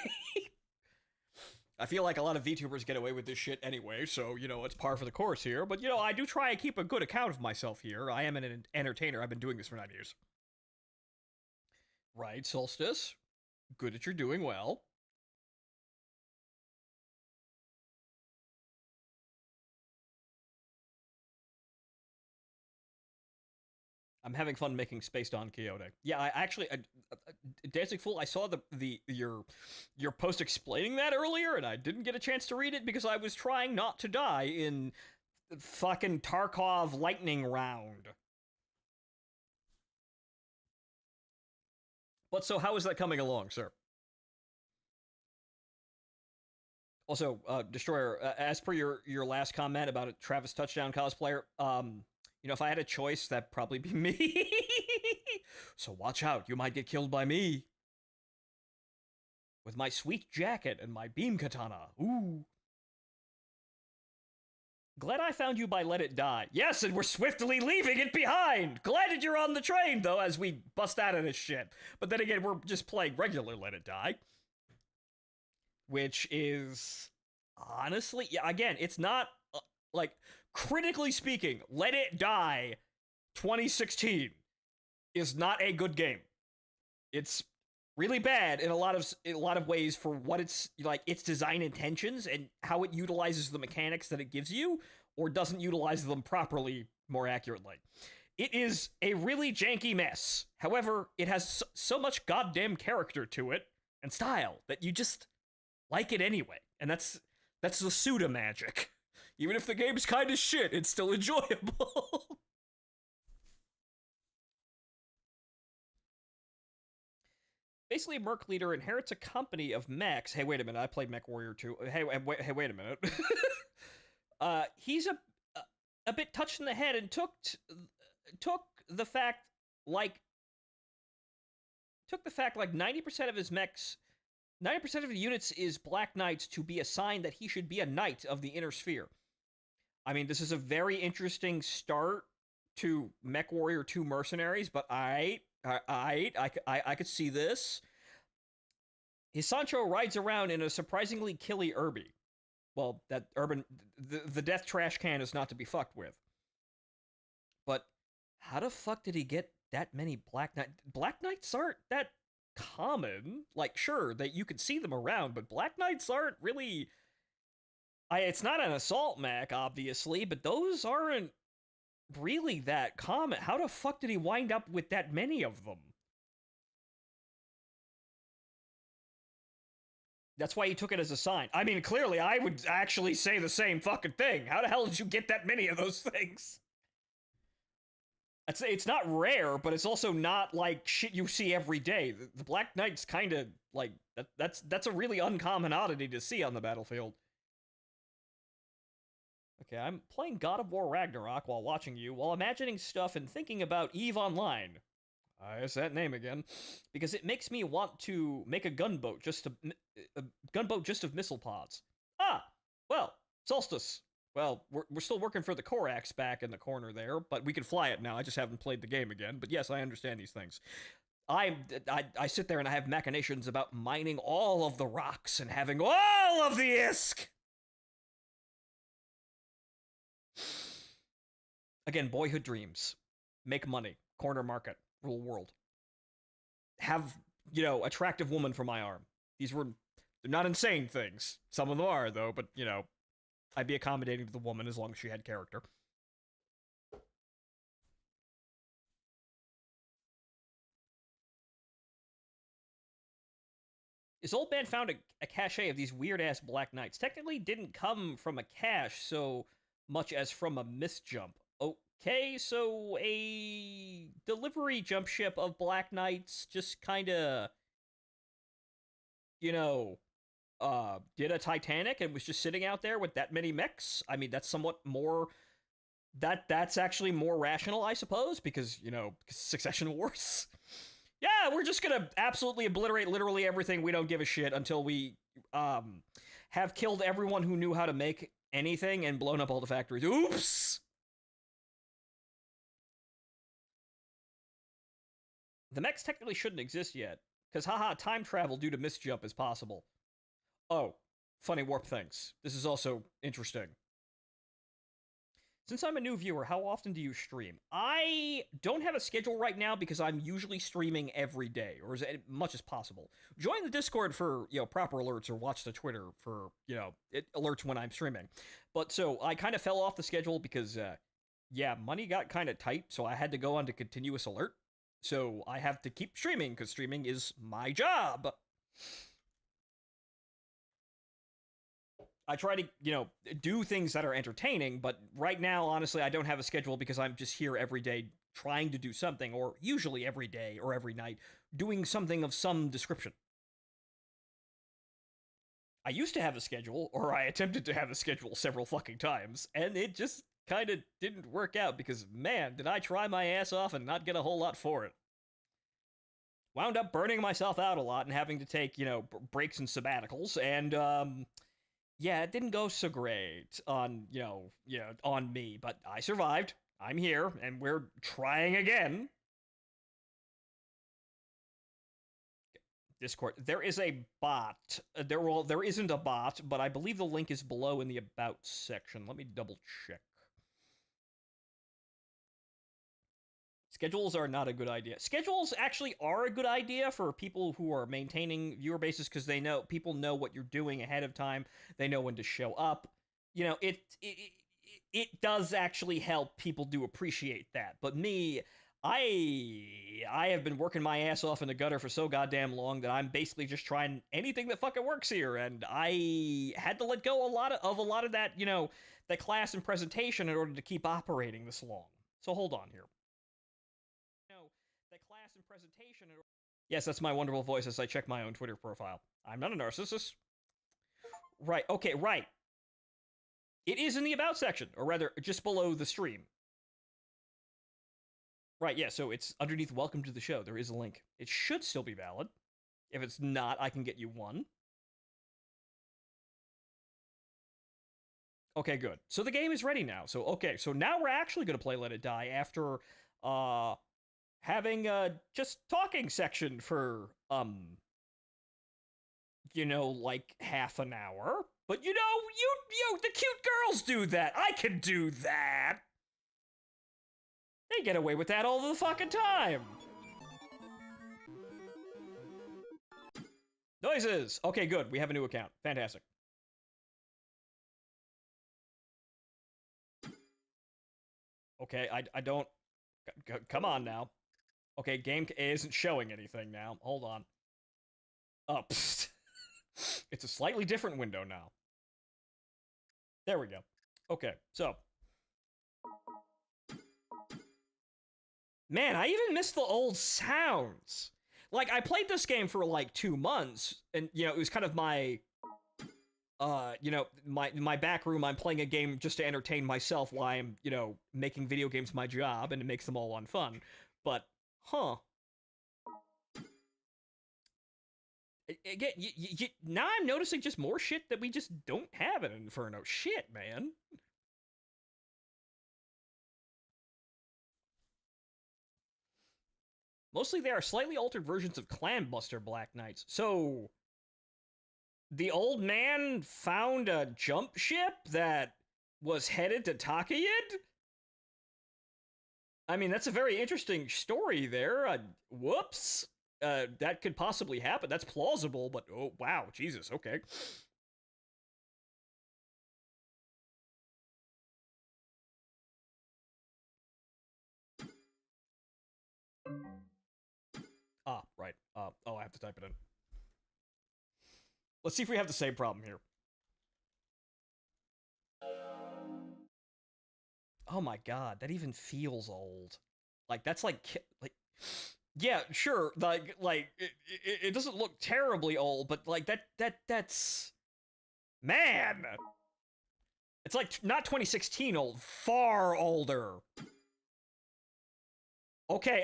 I feel like a lot of VTubers get away with this shit anyway, so, it's par for the course here. But, I do try and keep a good account of myself here. I am an entertainer. I've been doing this for 9 years. Right, Solstice. Good that you're doing well. I'm having fun making Space Don Quixote. Yeah, I actually, Dancing Fool, I saw your post explaining that earlier, and I didn't get a chance to read it because I was trying not to die in fucking Tarkov lightning round. But so, how is that coming along, sir? Also, Destroyer, as per your last comment about a Travis Touchdown cosplayer, if I had a choice, that'd probably be me. So watch out, you might get killed by me. With my sweet jacket and my beam katana. Ooh. Glad I found you by Let It Die. Yes, and we're swiftly leaving it behind! Glad that you're on the train, though, as we bust out of this shit. But then again, we're just playing regular Let It Die. Which is... honestly, yeah, again, it's not... like, critically speaking, Let It Die 2016 is not a good game. It's really bad in a lot of ways for what its design intentions and how it utilizes the mechanics that it gives you, or doesn't utilize them properly, more accurately. It is a really janky mess. However, it has so much goddamn character to it and style that you just like it anyway. And that's the Suda magic. Even if the game's kind of shit, it's still enjoyable. Basically, Merc Leader inherits a company of mechs. Hey, wait a minute. I played Mech Warrior 2. Hey, wait a minute. He's a bit touched in the head and took the fact like 90% of his mechs, 90% of the units is Black Knights to be a sign that he should be a knight of the Inner Sphere. I mean, this is a very interesting start to Mech Warrior 2 Mercenaries, but I could see this. His Sancho rides around in a surprisingly killy Irby. Well, that the death trash can is not to be fucked with. But how the fuck did he get that many Black Knights? Black Knights aren't that common. Like, sure, that you could see them around, but Black Knights aren't really... it's not an assault mech, obviously, but those aren't really that common. How the fuck did he wind up with that many of them? That's why he took it as a sign. I mean, clearly, I would actually say the same fucking thing. How the hell did you get that many of those things? It's not rare, but it's also not like shit you see every day. The Black Knight's kind of like that's a really uncommon oddity to see on the battlefield. Okay, I'm playing God of War Ragnarok while watching you, while imagining stuff and thinking about EVE Online. It's that name again, because it makes me want to make a gunboat just of missile pods. Ah, well, Solstice. Well, we're still working for the Korax back in the corner there, but we can fly it now. I just haven't played the game again. But yes, I understand these things. I sit there and I have machinations about mining all of the rocks and having all of the ISK. Again, boyhood dreams. Make money. Corner market. Rule world. Have, attractive woman for my arm. They're not insane things. Some of them are, though, but, I'd be accommodating to the woman as long as she had character. This old man found a cache of these weird-ass Black Knights. Technically didn't come from a cache so much as from a misjump. Okay, so a delivery jump ship of Black Knights just kinda, did a Titanic and was just sitting out there with that many mechs. I mean, that's somewhat more... That's actually more rational, I suppose, because, Succession Wars. Yeah, we're just gonna absolutely obliterate literally everything. We don't give a shit until we, have killed everyone who knew how to make anything and blown up all the factories. Oops! The mechs technically shouldn't exist yet, because haha, time travel due to misjump is possible. Oh, funny warp things. This is also interesting. Since I'm a new viewer, how often do you stream? I don't have a schedule right now because I'm usually streaming every day, or as much as possible. Join the Discord for, proper alerts, or watch the Twitter for, it alerts when I'm streaming. But so, I kind of fell off the schedule because, yeah, money got kind of tight, so I had to go on to continuous alert. So I have to keep streaming because streaming is my job. I try to, do things that are entertaining, but right now, honestly, I don't have a schedule because I'm just here every day trying to do something, or usually every day or every night, doing something of some description. I used to have a schedule, or I attempted to have a schedule several fucking times, and it just kind of didn't work out because, man, did I try my ass off and not get a whole lot for it. Wound up burning myself out a lot and having to take, breaks and sabbaticals, and, yeah, it didn't go so great on, on me, but I survived. I'm here, and we're trying again. Discord. There is a bot. There isn't a bot, but I believe the link is below in the About section. Let me double check. Schedules are not a good idea. Schedules actually are a good idea for people who are maintaining viewer bases because people know what you're doing ahead of time. They know when to show up. It does actually help. People do appreciate that. But me, I have been working my ass off in the gutter for so goddamn long that I'm basically just trying anything that fucking works here, and I had to let go a lot of that, that class and presentation in order to keep operating this long. So hold on here. That class and presentation. Yes, that's my wonderful voice as I check my own Twitter profile. I'm not a narcissist. Right. Okay. Right. It is in the About section, or rather, just below the stream. Right, yeah, so it's underneath Welcome to the Show. There is a link. It should still be valid. If it's not, I can get you one. Okay, good. So the game is ready now. So now we're actually going to play Let It Die after having a just talking section for like half an hour. But you the cute girls do that. I can do that. They get away with that all the fucking time. Noises. Okay, good. We have a new account. Fantastic. Okay, I don't... Come on now. Okay, game isn't showing anything now. Hold on. Oh, psst. It's a slightly different window now. There we go. Okay, so... Man, I even missed the old sounds. Like, I played this game for, like, 2 months, and, it was kind of my... my back room. I'm playing a game just to entertain myself while I'm, making video games my job, and it makes them all on fun. But, again, now I'm noticing just more shit that we just don't have in Inferno. Shit, man. Mostly they are slightly altered versions of Clambuster Black Knights. So, the old man found a jump ship that was headed to Takayid? I mean, that's a very interesting story there. Whoops. That could possibly happen. That's plausible, but oh, wow, Jesus, okay. Ah, right. Oh, I have to type it in. Let's see if we have the same problem here. Oh my god, that even feels old. Like, that's like... Yeah, sure, like it doesn't look terribly old, but like that's... Man! It's like, not 2016 old, far older. Okay,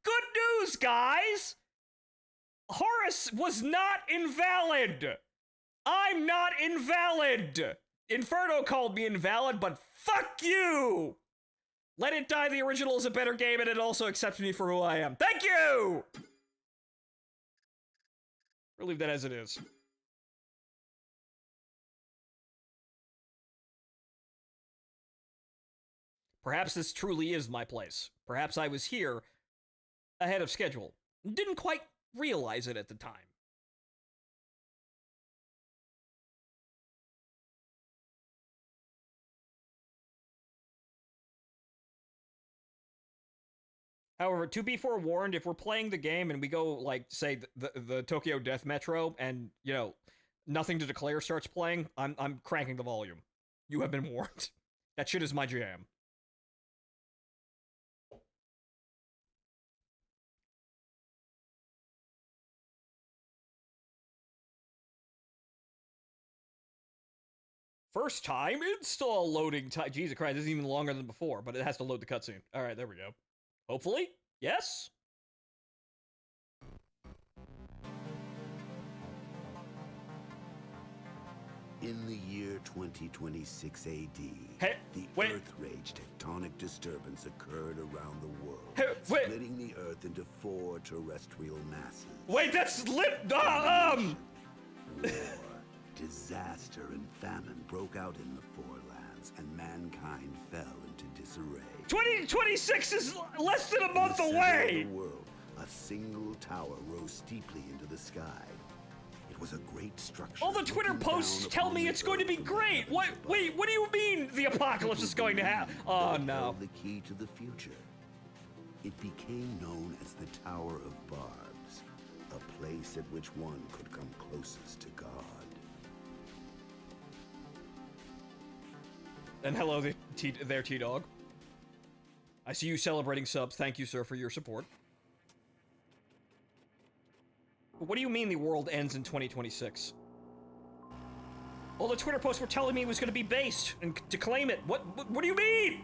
good news, guys! Horus was not invalid! I'm not invalid! Inferno called me invalid, but fuck you! Let It Die, the original, is a better game, and it also accepts me for who I am. Thank you! We'll leave that as it is. Perhaps this truly is my place. Perhaps I was here ahead of schedule. Didn't quite realize it at the time. However, to be forewarned, if we're playing the game and we go, like, say, the Tokyo Death Metro and, you know, Nothing to Declare starts playing, I'm cranking the volume. You have been warned. That shit is my jam. First time install loading time. Jesus Christ, this is even longer than before, but it has to load the cutscene. All right, there we go. Hopefully, yes. In the year 2026 AD, Hey, the wait. Earth Rage tectonic disturbance occurred around the world, Hey, wait. splitting the Earth into 4 terrestrial masses. Wait, that's lit. War, disaster, and famine broke out in the Forelands, and mankind fell into disarray. 2026 is less than a month In the center away. of the world, a single tower rose steeply into the sky. It was a great structure. All the Twitter looking posts down tell upon me the it's going to Earth be from great. heaven What? above. Wait, what do you mean the apocalypse is going to happen? Oh That it no. held the key to the future. It became known as the Tower of Barbs, a place at which one could come closest to God. And hello there, T-Dog. I see you celebrating subs. Thank you, sir, for your support. But what do you mean the world ends in 2026? All the Twitter posts were telling me it was going to be based and to claim it. What do you mean?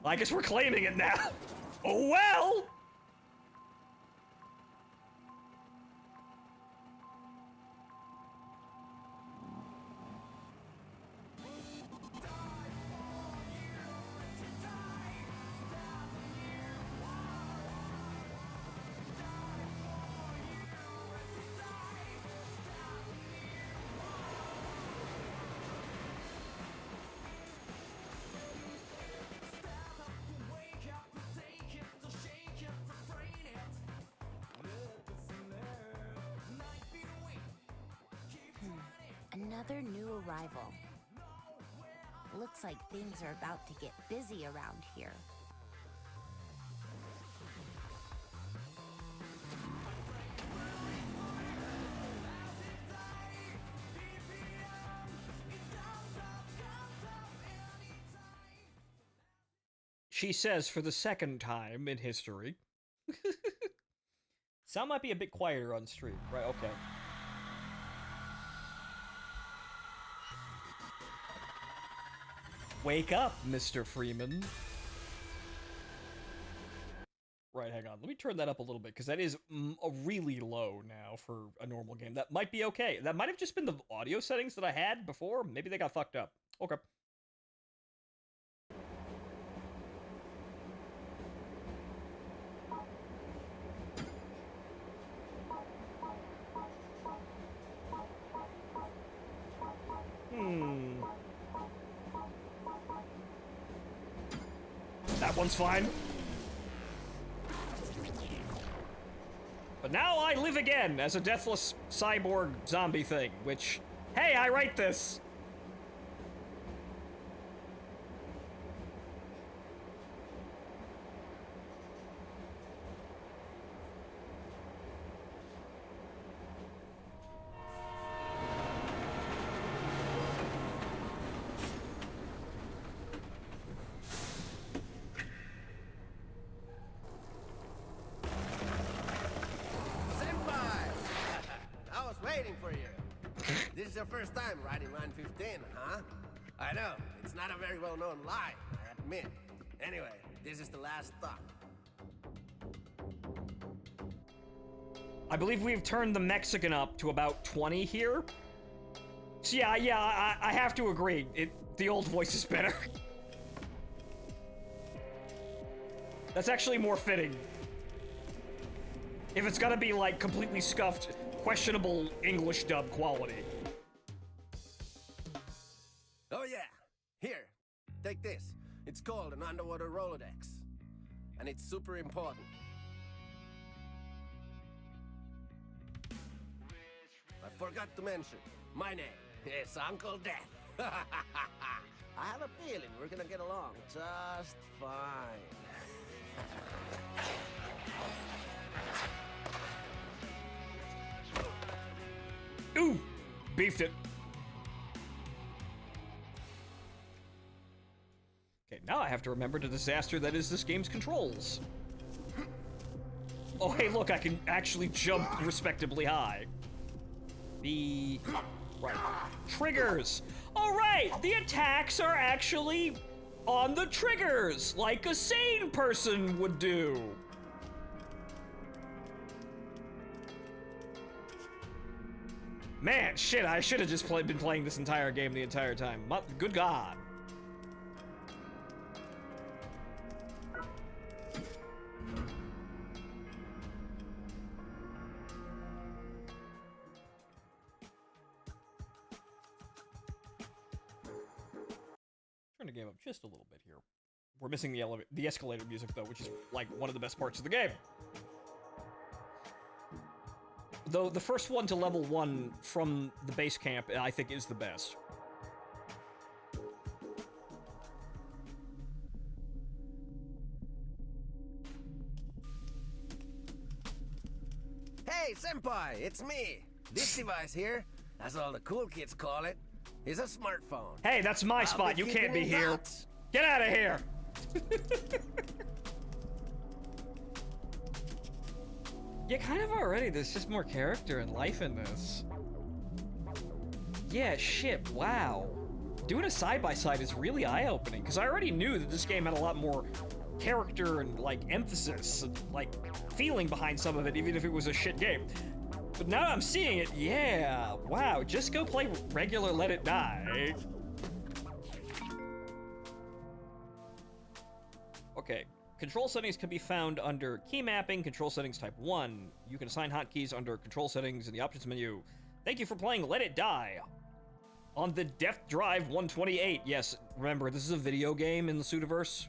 I guess we're claiming it now. Oh well! Another new arrival. Looks like things are about to get busy around here. She says for the second time in history. Sound might be a bit quieter on stream. Right, okay. Wake up, Mr. Freeman. Right, hang on. Let me turn that up a little bit, because that is really low now for a normal game. That might be okay. That might have just been the audio settings that I had before. Maybe they got fucked up. Okay. That one's fine. But now I live again as a deathless cyborg zombie thing, which, hey, I write this. First time riding line 15, huh? I know, it's not a very well-known line, I admit. Anyway, this is the last stop. I believe we've turned the Mexican up to about 20 here. So yeah, I have to agree. The old voice is better. That's actually more fitting. If it's gonna be like completely scuffed, questionable English dub quality. Oh yeah, here, take this. It's called an underwater Rolodex. And it's super important. I forgot to mention, my name is Uncle Death. I have a feeling we're gonna get along just fine. Ooh! Beefed it. Okay, now I have to remember the disaster that is this game's controls. Oh, hey, look, I can actually jump respectably high. Right. Triggers! Alright, the attacks are actually on the triggers, like a sane person would do. Man, shit, I should have just been playing this entire game the entire time. Good God. Turn the game up just a little bit here. We're missing the escalator music though, which is like one of the best parts of the game. Though the first one to level 1 from the base camp, I think, is the best. Hey, senpai, it's me. This device here, as all the cool kids call it, is a smartphone. Hey, that's my spot. You can't be here. Get out of here. Yeah, kind of already. There's just more character and life in this. Yeah, shit, wow. Doing a side-by-side is really eye-opening, because I already knew that this game had a lot more character and, like, emphasis and, like, feeling behind some of it, even if it was a shit game. But now I'm seeing it, yeah, wow, just go play regular Let It Die. Okay. Control settings can be found under Key Mapping, Control Settings Type 1. You can assign hotkeys under Control Settings in the Options menu. Thank you for playing Let It Die on the Depth Drive 128. Yes, remember, this is a video game in the Sudiverse.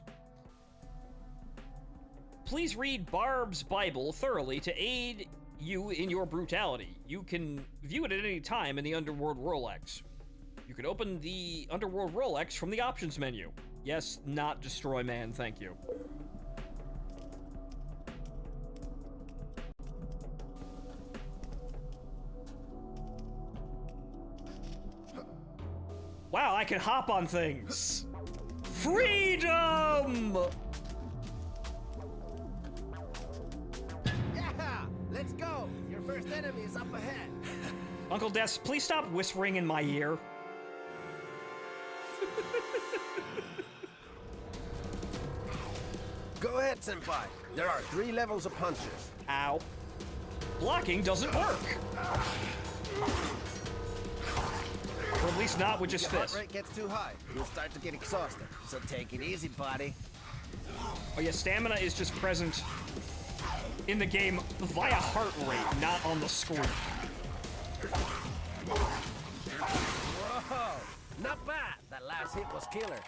Please read Barb's Bible thoroughly to aid you in your brutality. You can view it at any time in the Underworld Rolex. You can open the Underworld Rolex from the Options menu. Yes, not Destroy Man, thank you. Wow, I can hop on things! Freedom! Yeah, let's go. Your first enemy is up ahead. Uncle Des, please stop whispering in my ear. Go ahead, senpai. There are 3 levels of punches. Ow. Blocking doesn't work. Or at least not with just Your heart fists. rate gets too high, you'll start to get exhausted. So take it easy, buddy. Oh yeah, stamina is just present in the game via heart rate, not on the screen. Whoa, not bad. That last hit was killer.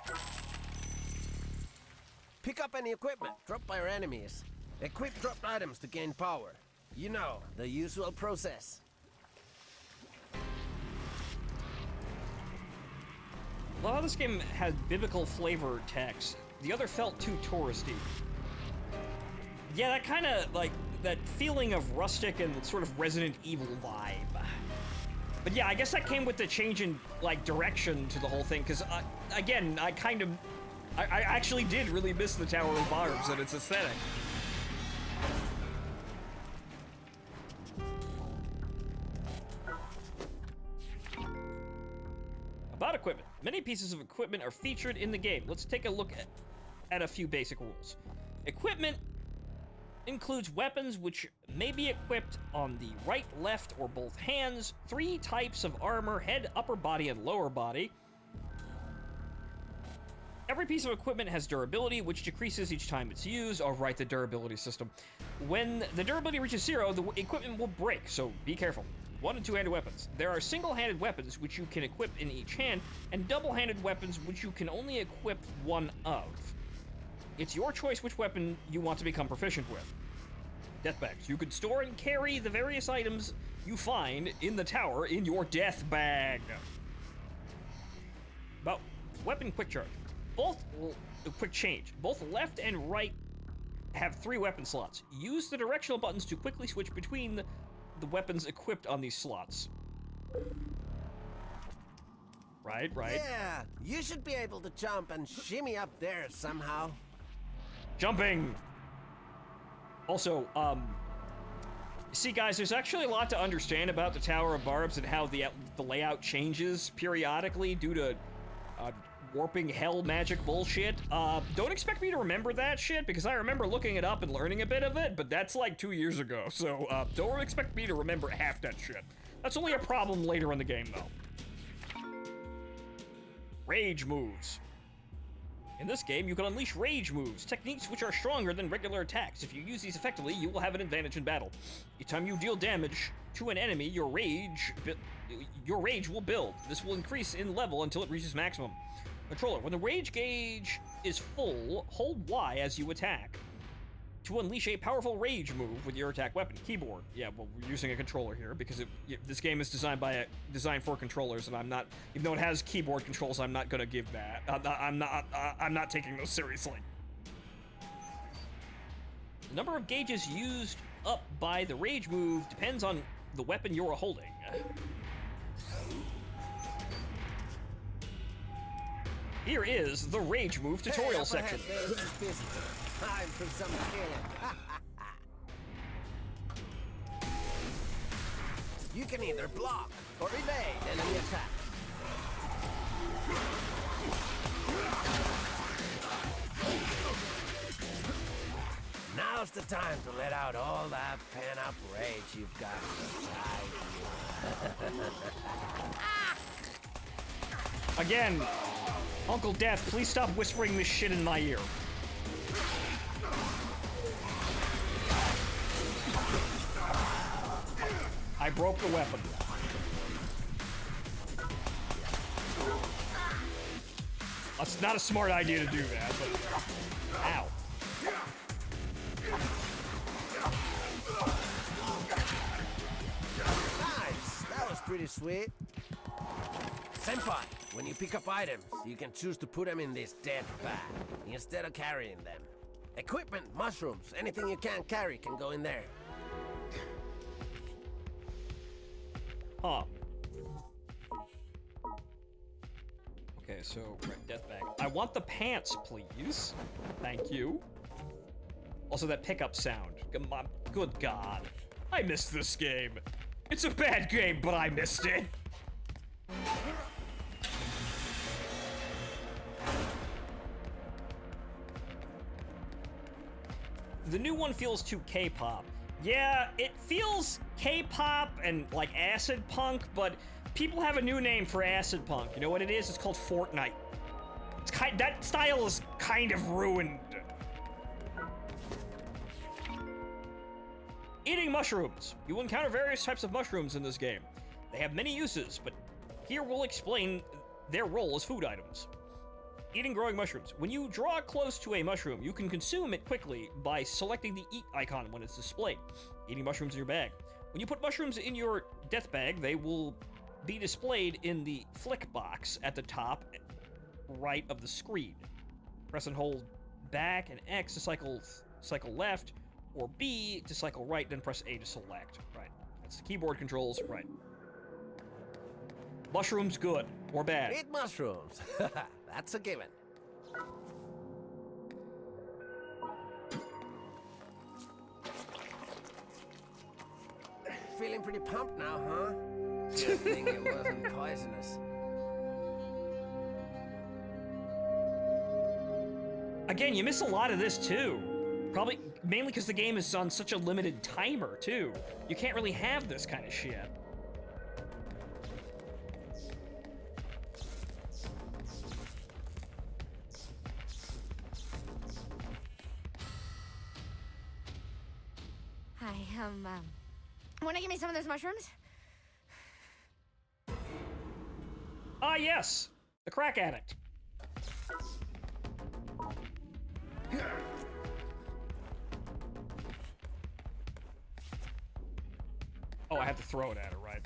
Pick up any equipment dropped by our enemies. Equip dropped items to gain power. You know, the usual process. A lot of this game had biblical flavor text. The other felt too touristy. Yeah, that kind of, like, that feeling of rustic and sort of Resident Evil vibe. But yeah, I guess that came with the change in, like, direction to the whole thing, because, again, I actually did really miss the Tower of Barbs and its aesthetic. About equipment. Many pieces of equipment are featured in the game. Let's take a look at a few basic rules. Equipment includes weapons which may be equipped on the right, left, or both hands, 3 types of armor, head, upper body, and lower body. Every piece of equipment has durability, which decreases each time it's used. Oh, right, the durability system. When the durability reaches 0, the equipment will break, so be careful. 1- and 2-handed weapons. There are single-handed weapons, which you can equip in each hand, and double-handed weapons, which you can only equip one of. It's your choice which weapon you want to become proficient with. Death bags. You can store and carry the various items you find in the tower in your death bag. Weapon quick charge. Quick change. Both left and right have 3 weapon slots. Use the directional buttons to quickly switch between the weapons equipped on these slots. Right. Yeah, you should be able to jump and shimmy up there somehow. Jumping! Also, see guys, there's actually a lot to understand about the Tower of Barbs and how the layout changes periodically due to warping hell magic bullshit. Don't expect me to remember that shit, because I remember looking it up and learning a bit of it, but that's like 2 years ago, so don't expect me to remember half that shit. That's only a problem later in the game, though. Rage moves. In this game, you can unleash rage moves, techniques which are stronger than regular attacks. If you use these effectively, you will have an advantage in battle. Each time you deal damage to an enemy, your rage will build. This will increase in level until it reaches maximum. Controller, when the rage gauge is full, hold Y as you attack to unleash a powerful rage move with your attack weapon. Keyboard, yeah, well, we're using a controller here because this game is designed for controllers, and I'm not, even though it has keyboard controls, I'm not gonna give that. I'm not taking those seriously. The number of gauges used up by the rage move depends on the weapon you're holding. Here is the rage move tutorial section. This is busy. Time for some killing. You can either block or evade enemy attack. Now's the time to let out all that pent-up rage you've got inside you. Again, Uncle Death, please stop whispering this shit in my ear. I broke the weapon. That's not a smart idea to do that, but... Ow. Nice! That was pretty sweet. Senpai, when you pick up items, you can choose to put them in this death bag instead of carrying them. Equipment, mushrooms, anything you can't carry can go in there. Huh. Okay, so, right, death bag. I want the pants, please. Thank you. Also, that pickup sound. Good God. I missed this game. It's a bad game, but I missed it. The new one feels too K-pop. Yeah, it feels K-pop and like acid punk, but people have a new name for acid punk. You know what it is? It's called Fortnite. It's that style is kind of ruined. Eating mushrooms. You will encounter various types of mushrooms in this game. They have many uses, but here we'll explain their role as food items. Eating growing mushrooms. When you draw close to a mushroom, you can consume it quickly by selecting the eat icon when it's displayed. Eating mushrooms in your bag. When you put mushrooms in your death bag, they will be displayed in the flick box at the top right of the screen. Press and hold back and X to cycle left, or B to cycle right, then press A to select. Right. That's the keyboard controls. Right. Mushrooms good or bad? Eat mushrooms. That's a given. Feeling pretty pumped now, huh? Good thing it wasn't poisonous. Again, you miss a lot of this too. Probably mainly because the game is on such a limited timer too. You can't really have this kind of shit. Hi, wanna give me some of those mushrooms? Ah, yes! The crack addict. Oh, I have to throw it at her, right?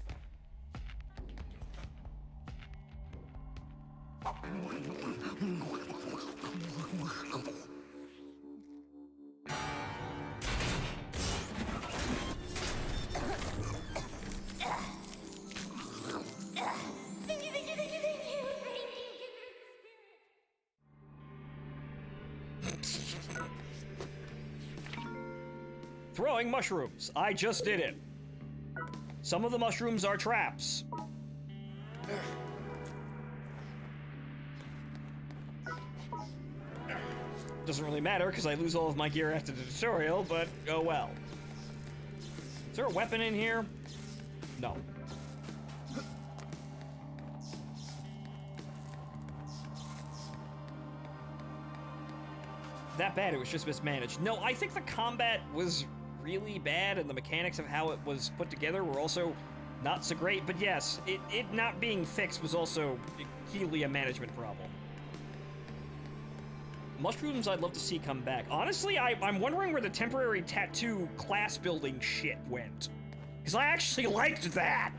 throwing mushrooms. I just did it. Some of the mushrooms are traps. Doesn't really matter because I lose all of my gear after the tutorial, but oh well. Is there a weapon in here? No. That bad, it was just mismanaged. No, I think the combat was really bad and the mechanics of how it was put together were also not so great, but yes, it not being fixed was also keenly a management problem. Mushrooms I'd love to see come back. Honestly, I'm wondering where the temporary tattoo class building shit went. Because I actually liked that!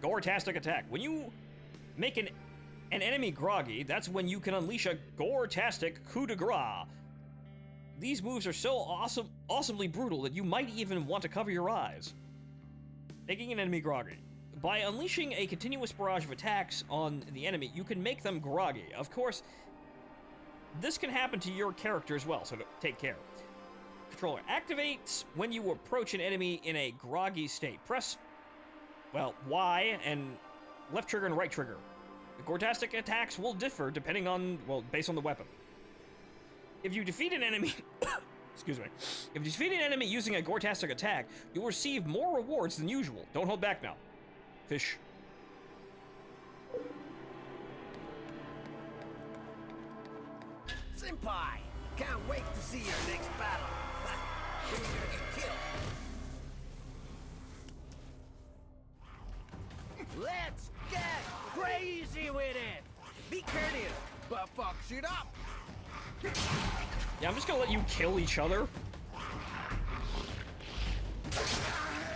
Gore-tastic attack. When you make an enemy groggy, that's when you can unleash a gore-tastic coup de grace. These moves are so awesomely brutal that you might even want to cover your eyes. Making an enemy groggy. By unleashing a continuous barrage of attacks on the enemy, you can make them groggy. Of course, this can happen to your character as well, so take care. Controller activates when you approach an enemy in a groggy state. Press, well, Y and left trigger and right trigger. The gore-tastic attacks will differ depending on, well, based on the weapon. If you defeat an enemy... Excuse me. If you defeat an enemy using a gore-tastic attack, you'll receive more rewards than usual. Don't hold back now. Fish. Senpai! Can't wait to see your next battle. You're gonna get killed. Let's get crazy with it! Be courteous, but fuck shit up! Yeah, I'm just gonna let you kill each other.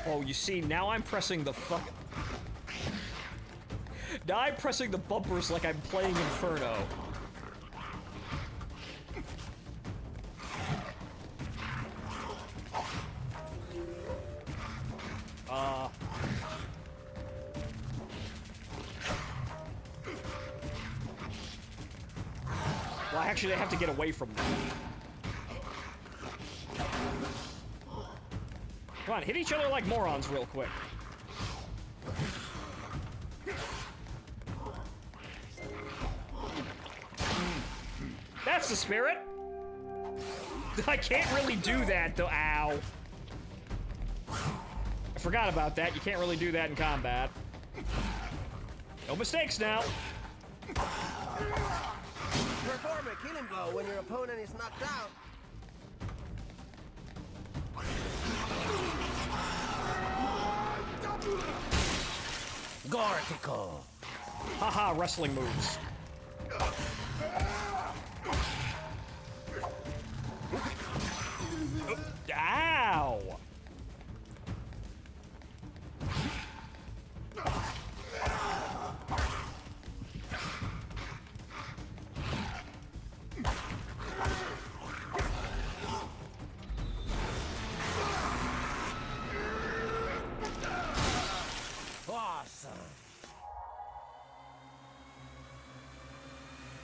Oh, you see, now I'm pressing the fuck... Now I'm pressing the bumpers like I'm playing Inferno. Well, actually, I have to get away from them. Come on, hit each other like morons real quick. That's the spirit! I can't really do that, though. Ow. I forgot about that. You can't really do that in combat. No mistakes now. Perform a killing blow when your opponent is knocked out. Gortico. Haha, wrestling moves. Ow! Awesome.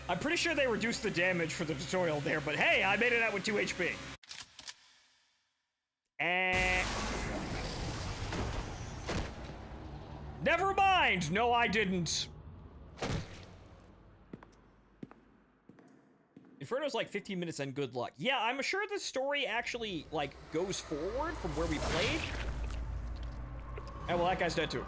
I'm pretty sure they reduced the damage for the tutorial there, but hey, I made it out with 2 HP. Never mind! No, I didn't. Inferno's like 15 minutes and good luck. Yeah, I'm sure the story actually, like, goes forward from where we played. And well, that guy's dead too.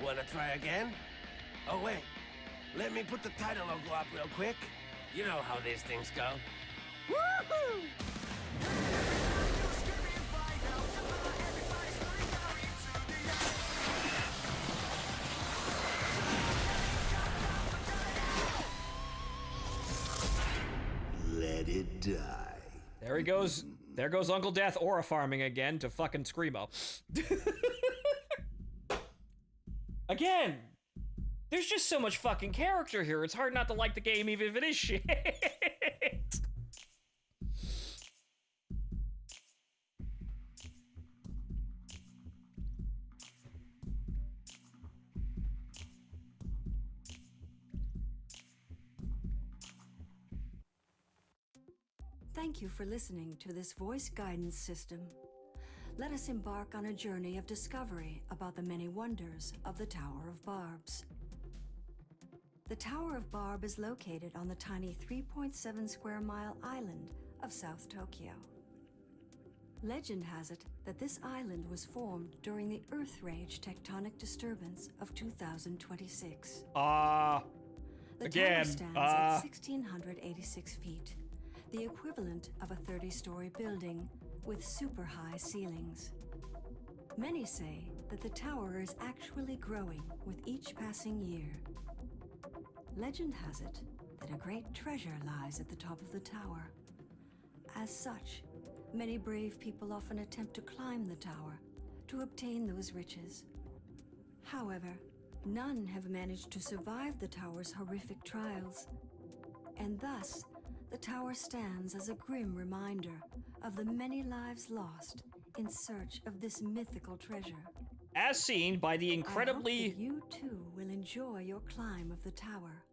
Wanna try again? Oh wait, let me put the title logo up real quick. You know how these things go. Woohoo! Let it die. There he goes. There goes Uncle Death aura farming again to fucking Screamo. Again, there's just so much fucking character here. It's hard not to like the game even if it is shit. Thank you for listening to this voice guidance system. Let us embark on a journey of discovery about the many wonders of the Tower of Barbs. The Tower of Barb is located on the tiny 3.7 square mile island of South Tokyo. Legend has it that this island was formed during the Earth Rage tectonic disturbance of 2026. The again, tower stands at 1,686 feet, the equivalent of a 30-story building with super high ceilings. Many say that the tower is actually growing with each passing year. Legend has it that a great treasure lies at the top of the tower. As such, many brave people often attempt to climb the tower to obtain those riches. However, none have managed to survive the tower's horrific trials, and thus the tower stands as a grim reminder of the many lives lost in search of this mythical treasure. As seen by the incredibly... I hope that you too will enjoy your climb of the tower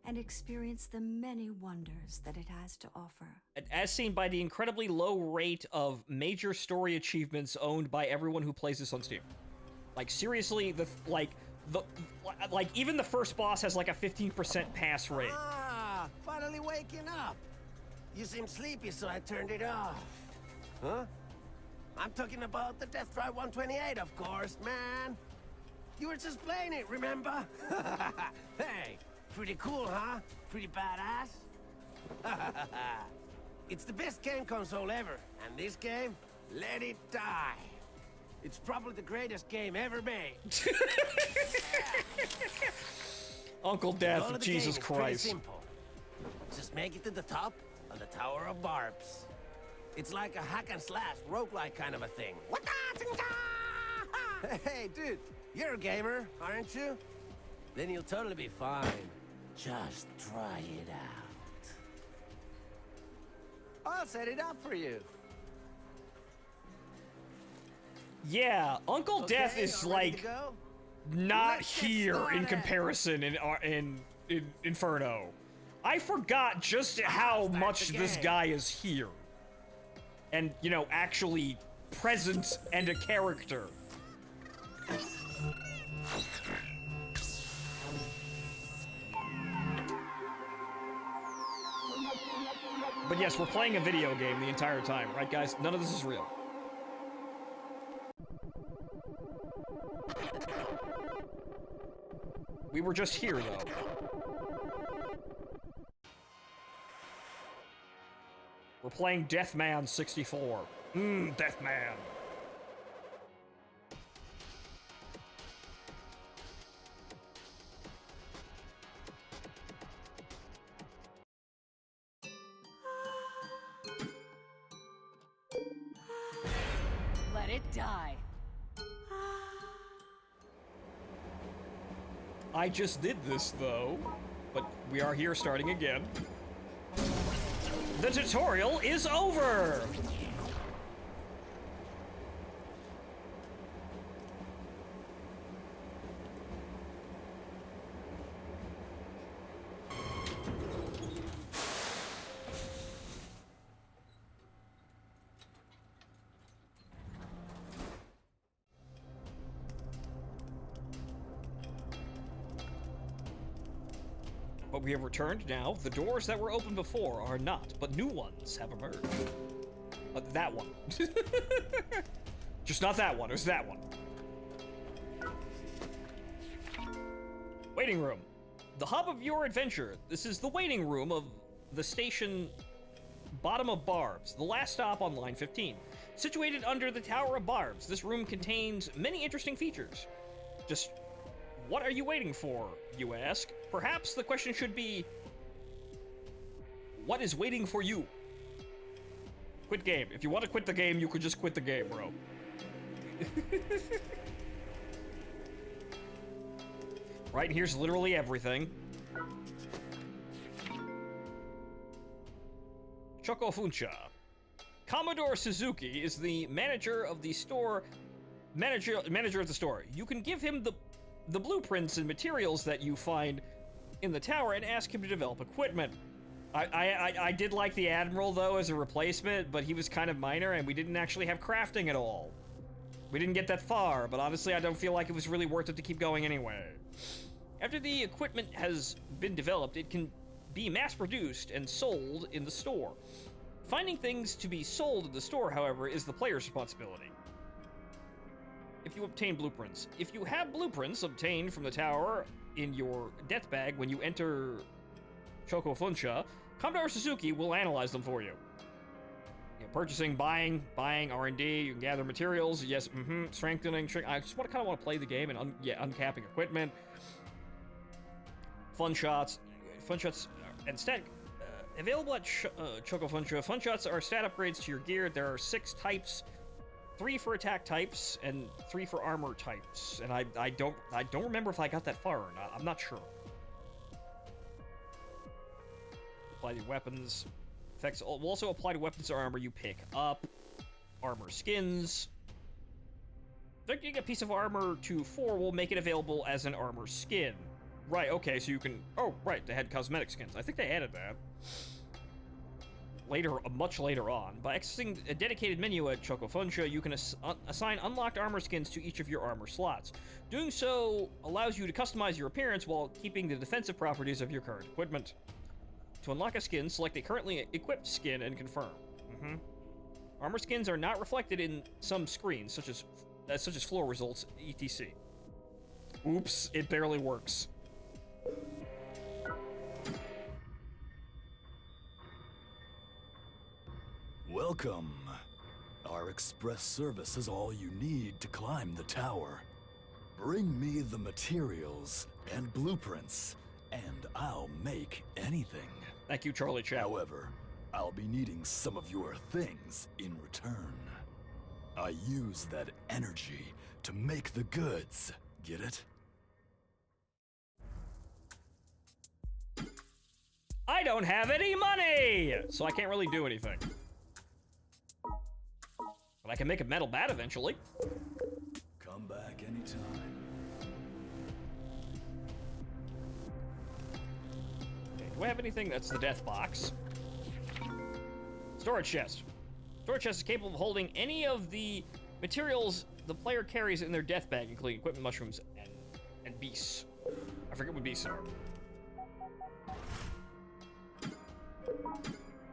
and experience the many wonders that it has to offer. As seen by the incredibly low rate of major story achievements owned by everyone who plays this on Steam. Like, seriously, even the first boss has like a 15% pass rate. Ah, finally waking up. You seem sleepy, so I turned it off. Huh? I'm talking about the Death Drive 128, of course, man. You were just playing it, remember? Hey, pretty cool, huh? Pretty badass? It's the best game console ever, and this game, let it die. It's probably the greatest game ever made. Uncle Death, Jesus Christ. Simple. Just make it to the top of the Tower of Barbs. It's like a hack and slash roguelike kind of a thing. Hey, dude, you're a gamer, aren't you? Then you'll totally be fine. Just try it out. I'll set it up for you. Yeah, Uncle Death Okay, is y'all ready to like go? not Let's get here in started. comparison in Inferno. I forgot just how start much the this game. guy is here. And, you know, actually present and a character. But yes, we're playing a video game the entire time, right guys? None of this is real. We were just here, though. We're playing Deathman 64. Deathman. Let it die. I just did this, though. But we are here starting again. The tutorial is over! But we have returned now. The doors that were open before are not, but new ones have emerged. That one. Just not that one, it was that one. Waiting room. The hub of your adventure. This is the waiting room of the station Bottom of Barbs, the last stop on line 15. Situated under the Tower of Barbs, this room contains many interesting features. Just what are you waiting for, you ask? Perhaps the question should be, what is waiting for you? Quit game. If you want to quit the game, you could just quit the game, bro. Right, here's literally everything. Chocofuncha. Commodore Suzuki is the manager of the store. Manager of the store. You can give him the blueprints and materials that you find in the tower and ask him to develop equipment. I did like the Admiral, though, as a replacement, but he was kind of minor, and we didn't actually have crafting at all. We didn't get that far, but honestly, I don't feel like it was really worth it to keep going anyway. After the equipment has been developed, it can be mass-produced and sold in the store. Finding things to be sold in the store, however, is the player's responsibility. If you obtain blueprints. If you have blueprints obtained from the tower in your death bag when you enter Choco Funsha, Commodore Suzuki will analyze them for you. Purchasing, buying, R&D, you can gather materials, yes, strengthening, I just kind of want to play the game and, uncapping equipment. Fun shots and stat, available at Choco Funsha. Fun shots are stat upgrades to your gear. There are 6 types, 3 for attack types, and 3 for armor types. And I don't remember if I got that far or not, I'm not sure. Apply the weapons. Effects will also apply to weapons or armor you pick up. Armor skins. Affecting a piece of armor to 4 will make it available as an armor skin. Right, okay, so you can... Oh, right, they had cosmetic skins. I think they added that. Later, much later on. By accessing a dedicated menu at Choco Funsha, you can assign unlocked armor skins to each of your armor slots. Doing so allows you to customize your appearance while keeping the defensive properties of your current equipment. To unlock a skin, select a currently equipped skin and confirm. Armor skins are not reflected in some screens, such as floor results, etc. Oops, it barely works. Welcome. Our express service is all you need to climb the tower. Bring me the materials and blueprints, and I'll make anything. Thank you, Charlie Chan. However, I'll be needing some of your things in return. I use that energy to make the goods. Get it? I don't have any money! So I can't really do anything. But I can make a metal bat eventually. Come back anytime. Okay, do I have anything? That's the death box. Storage chest. Storage chest is capable of holding any of the materials the player carries in their death bag, including equipment, mushrooms, and beasts. I forget what beasts are.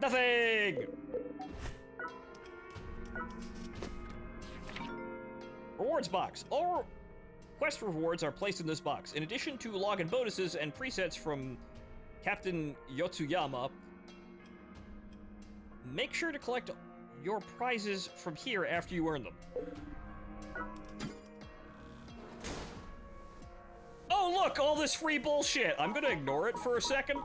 Nothing! Rewards box. All quest rewards are placed in this box. In addition to login bonuses and presets from Captain Yotsuyama, make sure to collect your prizes from here after you earn them. Oh look, all this free bullshit! I'm gonna ignore it for a second.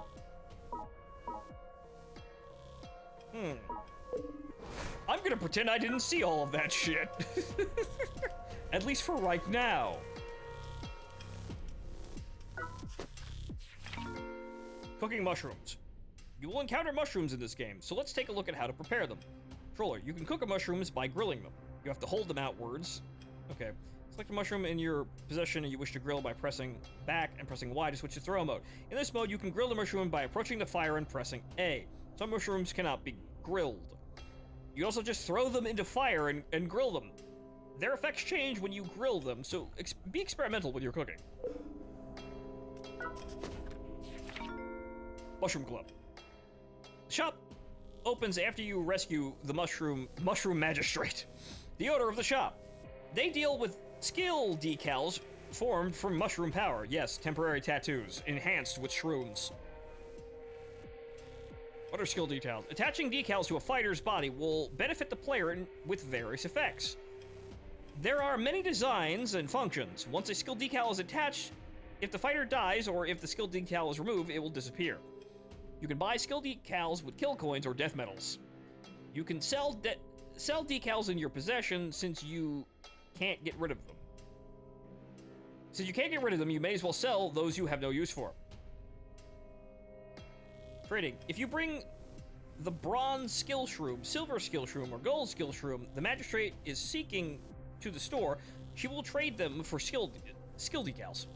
I'm gonna pretend I didn't see all of that shit. At least for right now. Cooking mushrooms. You will encounter mushrooms in this game, so let's take a look at how to prepare them. Controller, you can cook mushrooms by grilling them. You have to hold them outwards. Okay. Select a mushroom in your possession and you wish to grill by pressing back and pressing Y to switch to throw mode. In this mode, you can grill the mushroom by approaching the fire and pressing A. Some mushrooms cannot be grilled. You can also just throw them into fire and grill them. Their effects change when you grill them, so be experimental with your cooking. Mushroom Club. The shop opens after you rescue the mushroom magistrate, the owner of the shop. They deal with skill decals formed from mushroom power. Yes, temporary tattoos, enhanced with shrooms. What are skill decals? Attaching decals to a fighter's body will benefit the player with various effects. There are many designs and functions. Once a skill decal is attached, if the fighter dies or if the skill decal is removed, it will disappear. You can buy skill decals with kill coins or death medals. You can sell decals in your possession since you can't get rid of them. Since you can't get rid of them, you may as well sell those you have no use for. Trading. If you bring the bronze skill shroom, silver skill shroom, or gold skill shroom the magistrate is seeking to the store, she will trade them for skill decals.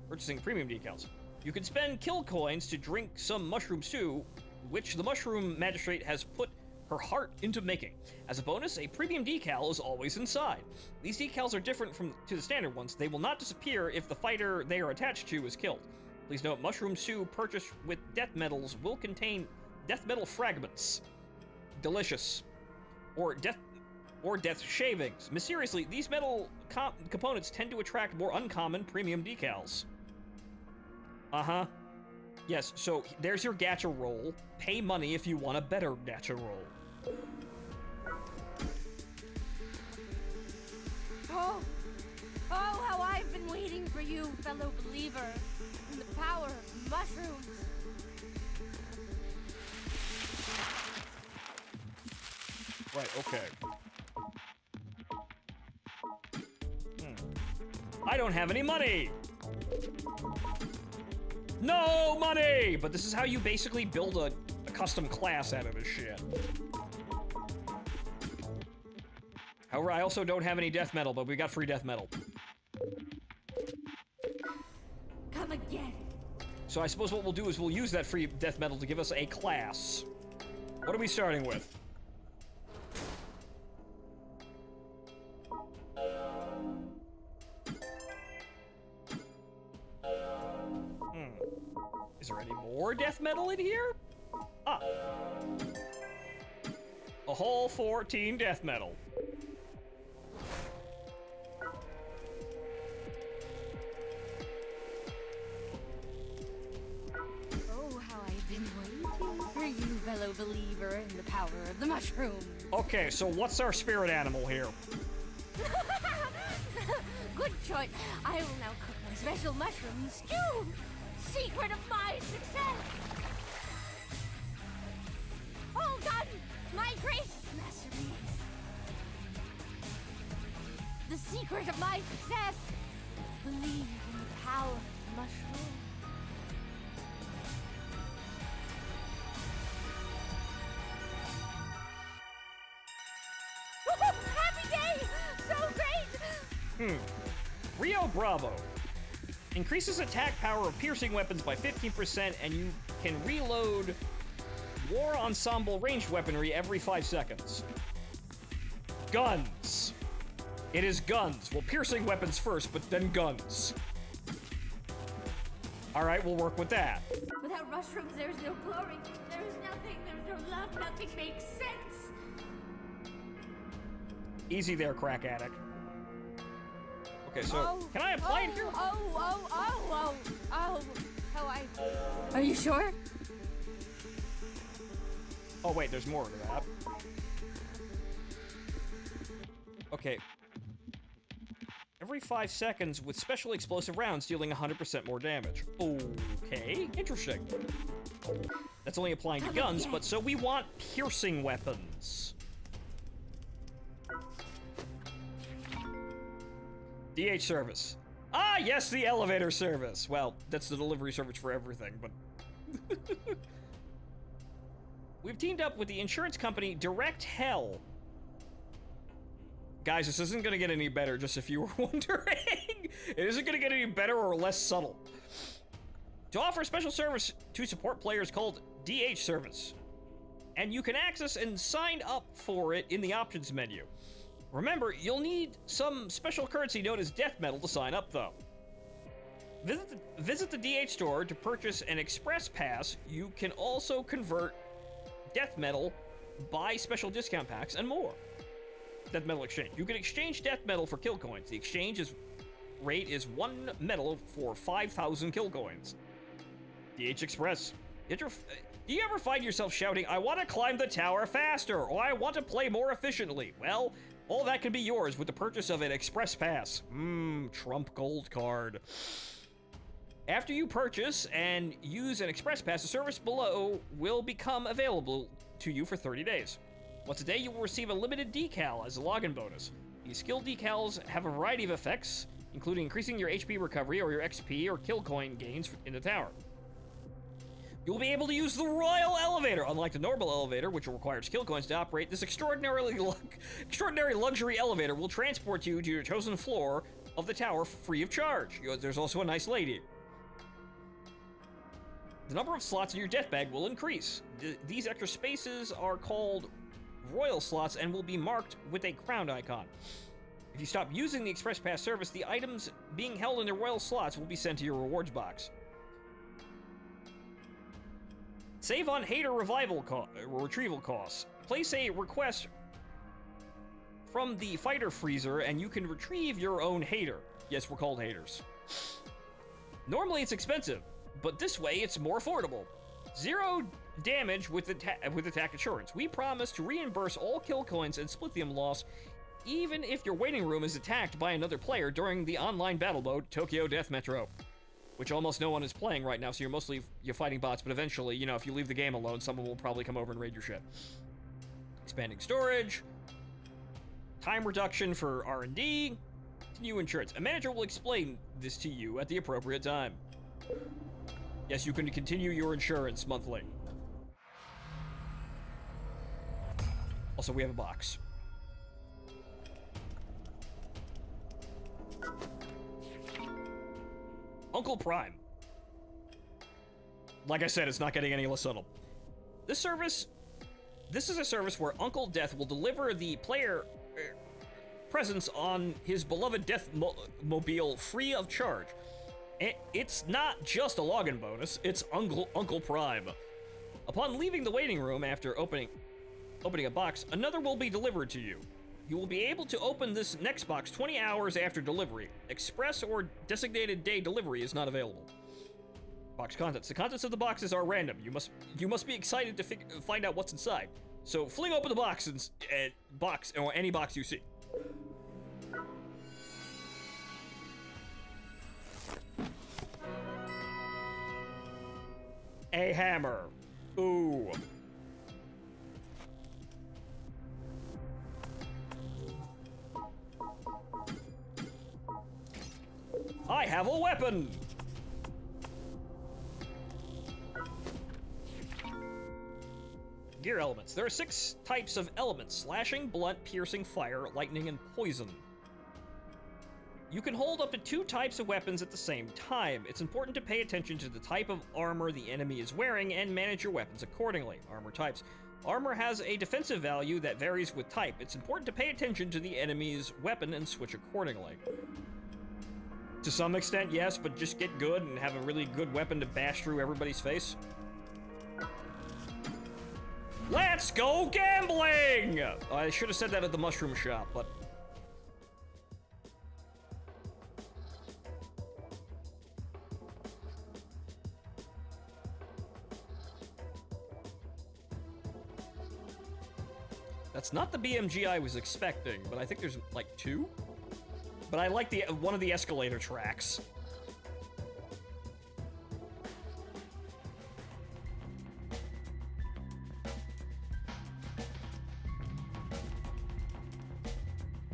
Purchasing premium decals. You can spend kill coins to drink some mushroom stew which the Mushroom Magistrate has put her heart into making. As a bonus, a premium decal is always inside. These decals are different to the standard ones. They will not disappear if the fighter they are attached to is killed. Please note, Mushroom Stew purchased with death metals will contain death metal fragments. Delicious. Or death shavings. Mysteriously, these metal components tend to attract more uncommon premium decals. Uh-huh. Yes, so there's your gacha roll. Pay money if you want a better gacha roll. Oh, how I've been waiting for you, fellow believer, in the power of mushrooms. Right, okay. I don't have any money! No money! But this is how you basically build a custom class out of this shit. However, I also don't have any death metal, but we got free death metal. Come again. So I suppose what we'll do is we'll use that free death metal to give us a class. What are we starting with? Is there any more death metal in here? Ah. A whole 14 death metal. Oh, how I've been waiting for you, fellow believer, in the power of the mushroom. Okay, so what's our spirit animal here? Good choice. I will now cook my special mushroom stew. Secret of my success. All done. My gracious masterpiece. The secret of my success. Believe in the power of the mushroom. Happy day! So great! Rio Bravo. Increases attack power of piercing weapons by 15%, and you can reload War Ensemble ranged weaponry every 5 seconds. Guns. It is guns. Well, piercing weapons first, but then guns. Alright, we'll work with that. Without mushrooms, there is no glory. There is nothing. There is no love. Nothing makes sense. Easy there, crack addict. Okay, so can I apply it here? Are you sure? Oh wait, there's more to that. Okay. Every 5 seconds with special explosive rounds dealing 100% more damage. Okay, interesting. That's only applying to guns, but so we want piercing weapons. DH service. Ah, yes, the elevator service. Well, that's the delivery service for everything, but... We've teamed up with the insurance company Direct Hell. Guys, this isn't gonna get any better, just if you were wondering. It isn't gonna get any better or less subtle. To offer special service to support players called DH service. And you can access and sign up for it in the options menu. Remember, you'll need some special currency known as death metal to sign up, though. Visit the DH store to purchase an express pass. You can also convert death metal, buy special discount packs, and more. Death metal exchange. You can exchange death metal for kill coins. The exchange rate is 1 metal for 5,000 kill coins. DH Express. Do you ever find yourself shouting, "I want to climb the tower faster," or "I want to play more efficiently"? Well, all that can be yours with the purchase of an Express Pass. Trump Gold Card. After you purchase and use an Express Pass, the service below will become available to you for 30 days. Once a day, you will receive a limited decal as a login bonus. These skill decals have a variety of effects, including increasing your HP recovery or your XP or kill coin gains in the tower. You'll be able to use the Royal Elevator, unlike the normal elevator, which will require skill coins to operate. This extraordinary luxury elevator will transport you to your chosen floor of the tower free of charge. There's also a nice lady. The number of slots in your death bag will increase. These extra spaces are called royal slots and will be marked with a crown icon. If you stop using the Express Pass service, the items being held in the royal slots will be sent to your rewards box. Save on hater retrieval costs. Place a request from the fighter freezer and you can retrieve your own hater. Yes, we're called haters. Normally it's expensive, but this way it's more affordable. 0 damage with attack assurance. We promise to reimburse all kill coins and splithium loss, even if your waiting room is attacked by another player during the online battle mode Tokyo Death Metro, which almost no one is playing right now, so you're fighting bots, but eventually, you know, if you leave the game alone, someone will probably come over and raid your shit. Expanding storage, time reduction for R&D, continue insurance. A manager will explain this to you at the appropriate time. Yes, you can continue your insurance monthly. Also, we have a box. Uncle Prime. Like I said, it's not getting any less subtle. This is a service where Uncle Death will deliver the player presents on his beloved Death Mobile free of charge. It's not just a login bonus, it's Uncle Prime. Upon leaving the waiting room after opening a box, another will be delivered to you. You will be able to open this next box 20 hours after delivery. Express or designated day delivery is not available. Box contents. The contents of the boxes are random. You must be excited to find out what's inside. So fling open the box or any box you see. A hammer. Ooh. I have a weapon! Gear elements. There are 6 types of elements: slashing, blunt, piercing, fire, lightning, and poison. You can hold up to 2 types of weapons at the same time. It's important to pay attention to the type of armor the enemy is wearing and manage your weapons accordingly. Armor types. Armor has a defensive value that varies with type. It's important to pay attention to the enemy's weapon and switch accordingly. To some extent, yes, but just get good and have a really good weapon to bash through everybody's face. Let's go gambling! I should have said that at the mushroom shop, but... That's not the BMG I was expecting, but I think there's like 2? But I like the one of the escalator tracks.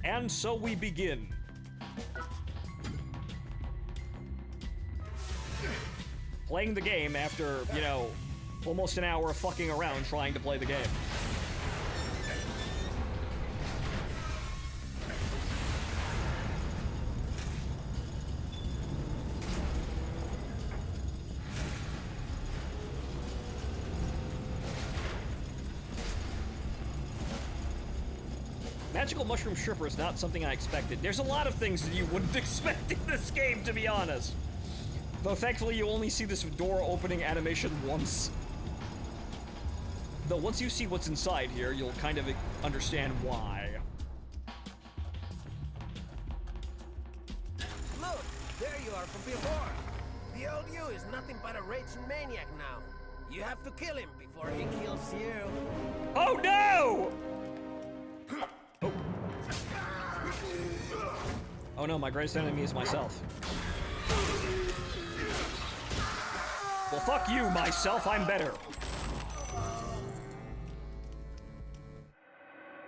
And so we begin. Playing the game after, you know, almost an hour of fucking around trying to play the game. Magical Mushroom Stripper is not something I expected. There's a lot of things that you wouldn't expect in this game, to be honest. Though thankfully you only see this door opening animation once. Though once you see what's inside here, you'll kind of understand why. Look, there you are from before. The old you is nothing but a raging maniac now. You have to kill him before he kills you. Oh no! Oh no, my greatest enemy is myself. Well, fuck you, myself, I'm better.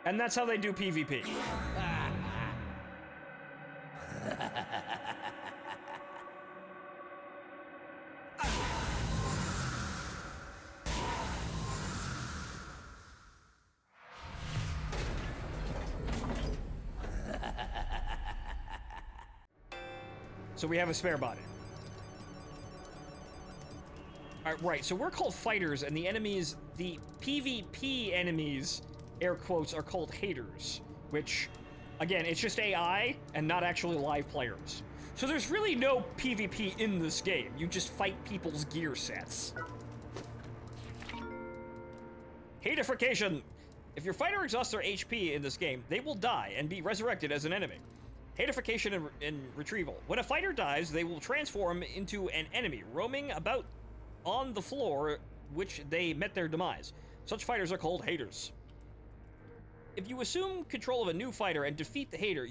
And that's how they do PvP. So we have a spare body. Right, so we're called fighters, and the enemies, the PvP enemies, air quotes, are called haters, which, again, it's just AI and not actually live players. So there's really no PvP in this game. You just fight people's gear sets. Haterification. If your fighter exhausts their HP in this game, they will die and be resurrected as an enemy. Haterification and retrieval. When a fighter dies, they will transform into an enemy, roaming about on the floor which they met their demise. Such fighters are called haters. If you assume control of a new fighter and defeat the hater,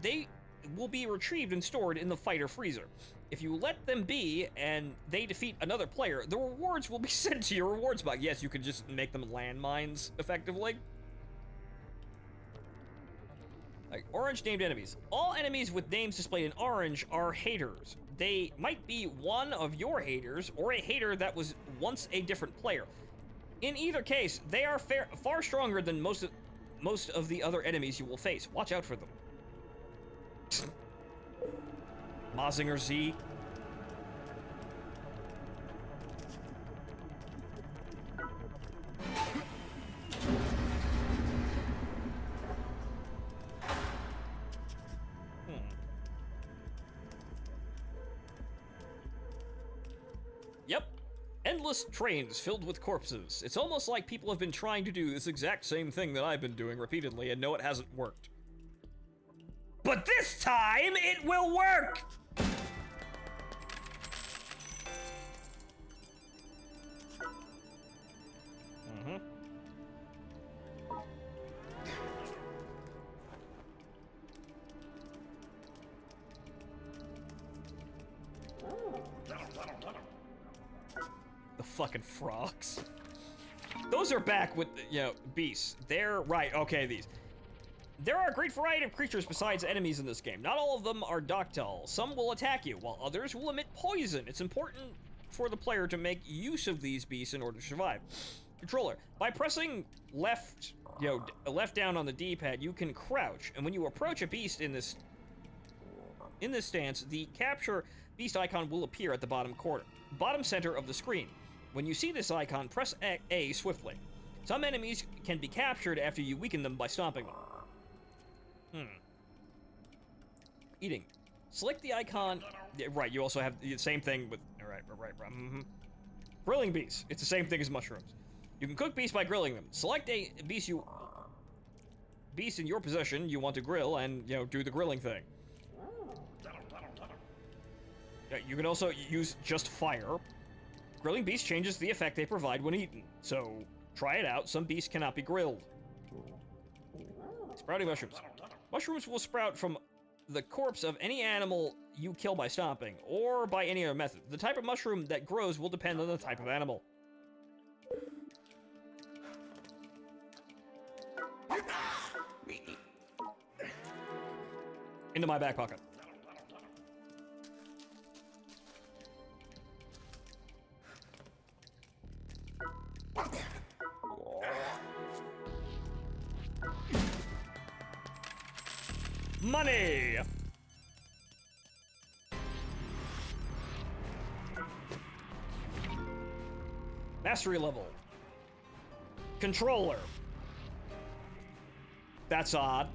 they will be retrieved and stored in the fighter freezer. If you let them be and they defeat another player, the rewards will be sent to your rewards box. Yes, you could just make them landmines, effectively. Like, orange named enemies. All enemies with names displayed in orange are haters. They might be one of your haters or a hater that was once a different player. In either case, they are far stronger than most of the other enemies you will face. Watch out for them. Mazinger Z. Yep. Endless trains filled with corpses. It's almost like people have been trying to do this exact same thing that I've been doing repeatedly and know it hasn't worked. But this time, it will work! The fucking frogs. Those are back with, you know, beasts. They're, right, okay, these. There are a great variety of creatures besides enemies in this game. Not all of them are docile. Some will attack you, while others will emit poison. It's important for the player to make use of these beasts in order to survive. Controller. By pressing left, left down on the D-pad, you can crouch, and when you approach a beast in this stance, the capture beast icon will appear at the bottom center of the screen. When you see this icon, press A swiftly. Some enemies can be captured after you weaken them by stomping them. Eating. Select the icon. Yeah, right, you also have the same thing with. Right. Grilling beasts. It's the same thing as mushrooms. You can cook beasts by grilling them. Select a beast in your possession you want to grill, and do the grilling thing. You can also use just fire. Grilling beasts changes the effect they provide when eaten, so try it out. Some beasts cannot be grilled. Sprouting mushrooms. Mushrooms will sprout from the corpse of any animal you kill by stomping, or by any other method. The type of mushroom that grows will depend on the type of animal. Into my back pocket. Money! Mastery level. Controller. That's odd.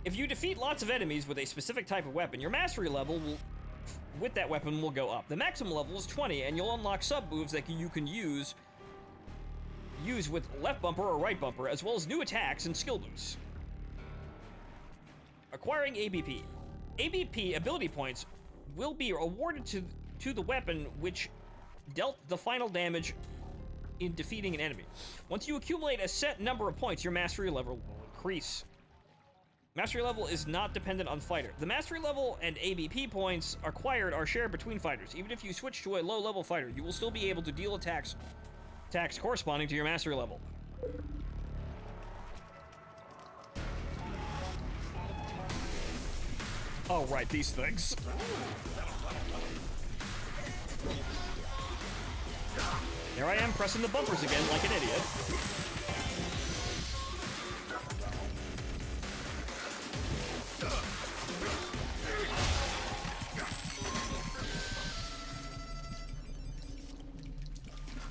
If you defeat lots of enemies with a specific type of weapon, your mastery level with that weapon will go up. The maximum level is 20, and you'll unlock sub-moves that you can use with left bumper or right bumper, as well as new attacks and skill boosts. Acquiring ABP. ABP ability points will be awarded to the weapon which dealt the final damage in defeating an enemy. Once you accumulate a set number of points, your mastery level will increase. Mastery level is not dependent on fighter. The mastery level and ABP points acquired are shared between fighters. Even if you switch to a low-level fighter, you will still be able to deal attacks corresponding to your mastery level. Oh, right, these things. Here I am pressing the bumpers again like an idiot.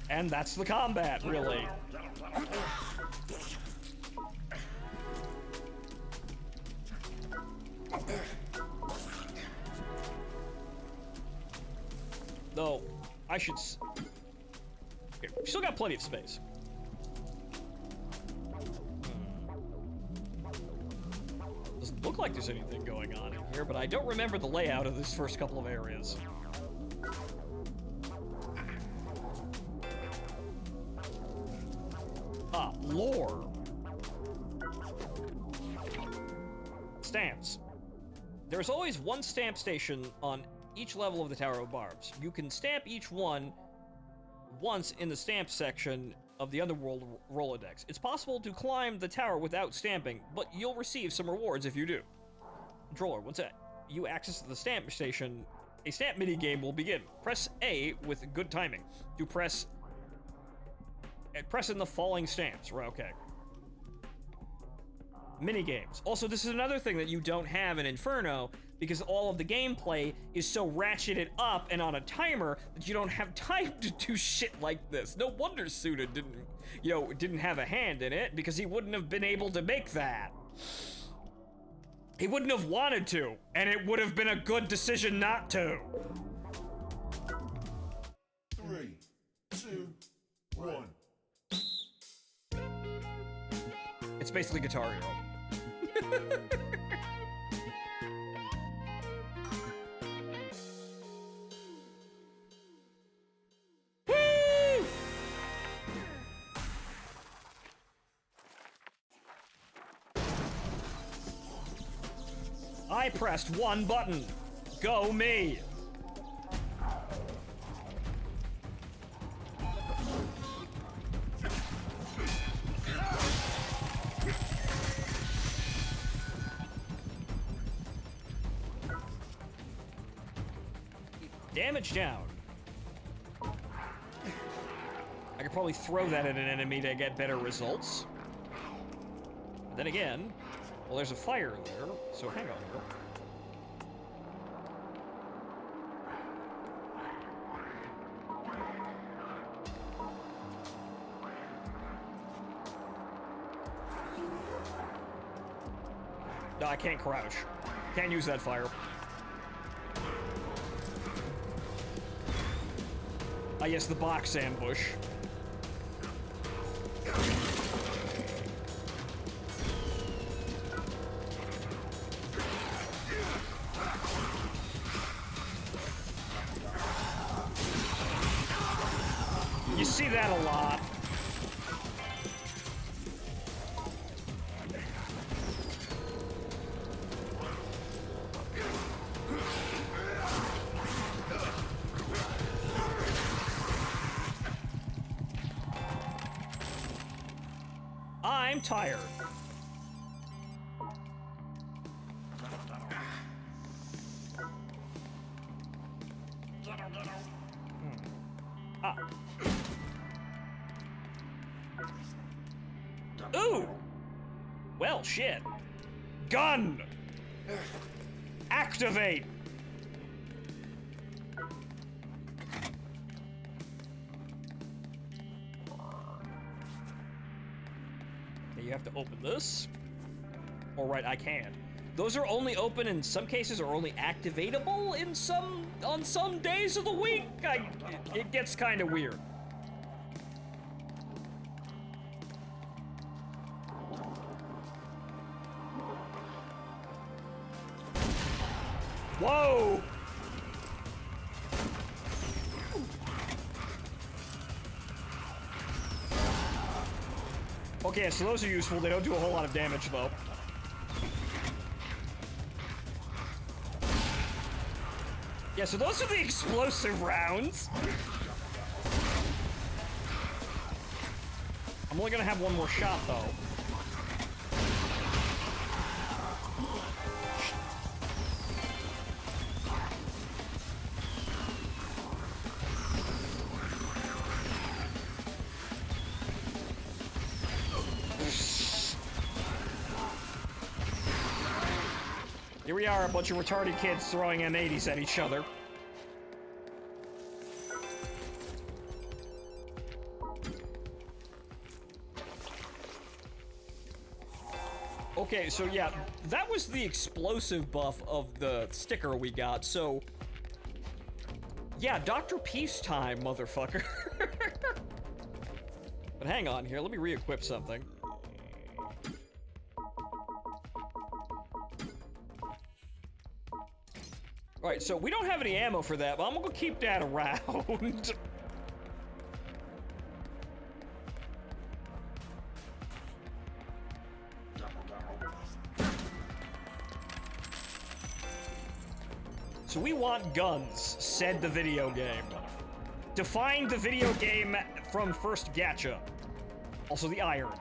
And that's the combat, really. Though, I should... Here, we still got plenty of space. Doesn't look like there's anything going on in here, but I don't remember the layout of this first couple of areas. Ah, lore. Stamps. There's always one stamp station on each level of the Tower of Barbs. You can stamp each one once in the stamp section of the Underworld Rolodex. It's possible to climb the tower without stamping, but you'll receive some rewards if you do. Controller, once you access the stamp station, a stamp minigame will begin. Press A with good timing. Press in the falling stamps. Right, okay. Minigames. Also, this is another thing that you don't have in Inferno, because all of the gameplay is so ratcheted up and on a timer that you don't have time to do shit like this. No wonder Suda didn't have a hand in it, because he wouldn't have been able to make that. He wouldn't have wanted to, and it would have been a good decision not to. 3, 2, 1. It's basically Guitar Hero. Woo! I pressed one button. Go me. Damage down. I could probably throw that at an enemy to get better results. But then again, well, there's a fire there, so hang on here. No, I can't crouch. Can't use that fire. Ah, yes, the box ambush. You see that a lot. I'm tired. Ah. Ooh! Well, shit. Gun! Activate! You have to open this. Or right, I can't. Those are only open in some cases, or only activatable in on some days of the week. It gets kind of weird. Whoa! Okay, so those are useful. They don't do a whole lot of damage, though. Yeah, so those are the explosive rounds. I'm only gonna have one more shot, though. Here we are, a bunch of retarded kids throwing M80s at each other. Okay, so yeah, that was the explosive buff of the sticker we got, so... Yeah, Dr. Peacetime, motherfucker. But hang on here, let me re-equip something. Alright, so we don't have any ammo for that, but I'm gonna keep that around. So we want guns, said the video game. Define the video game from first gacha. Also the iron.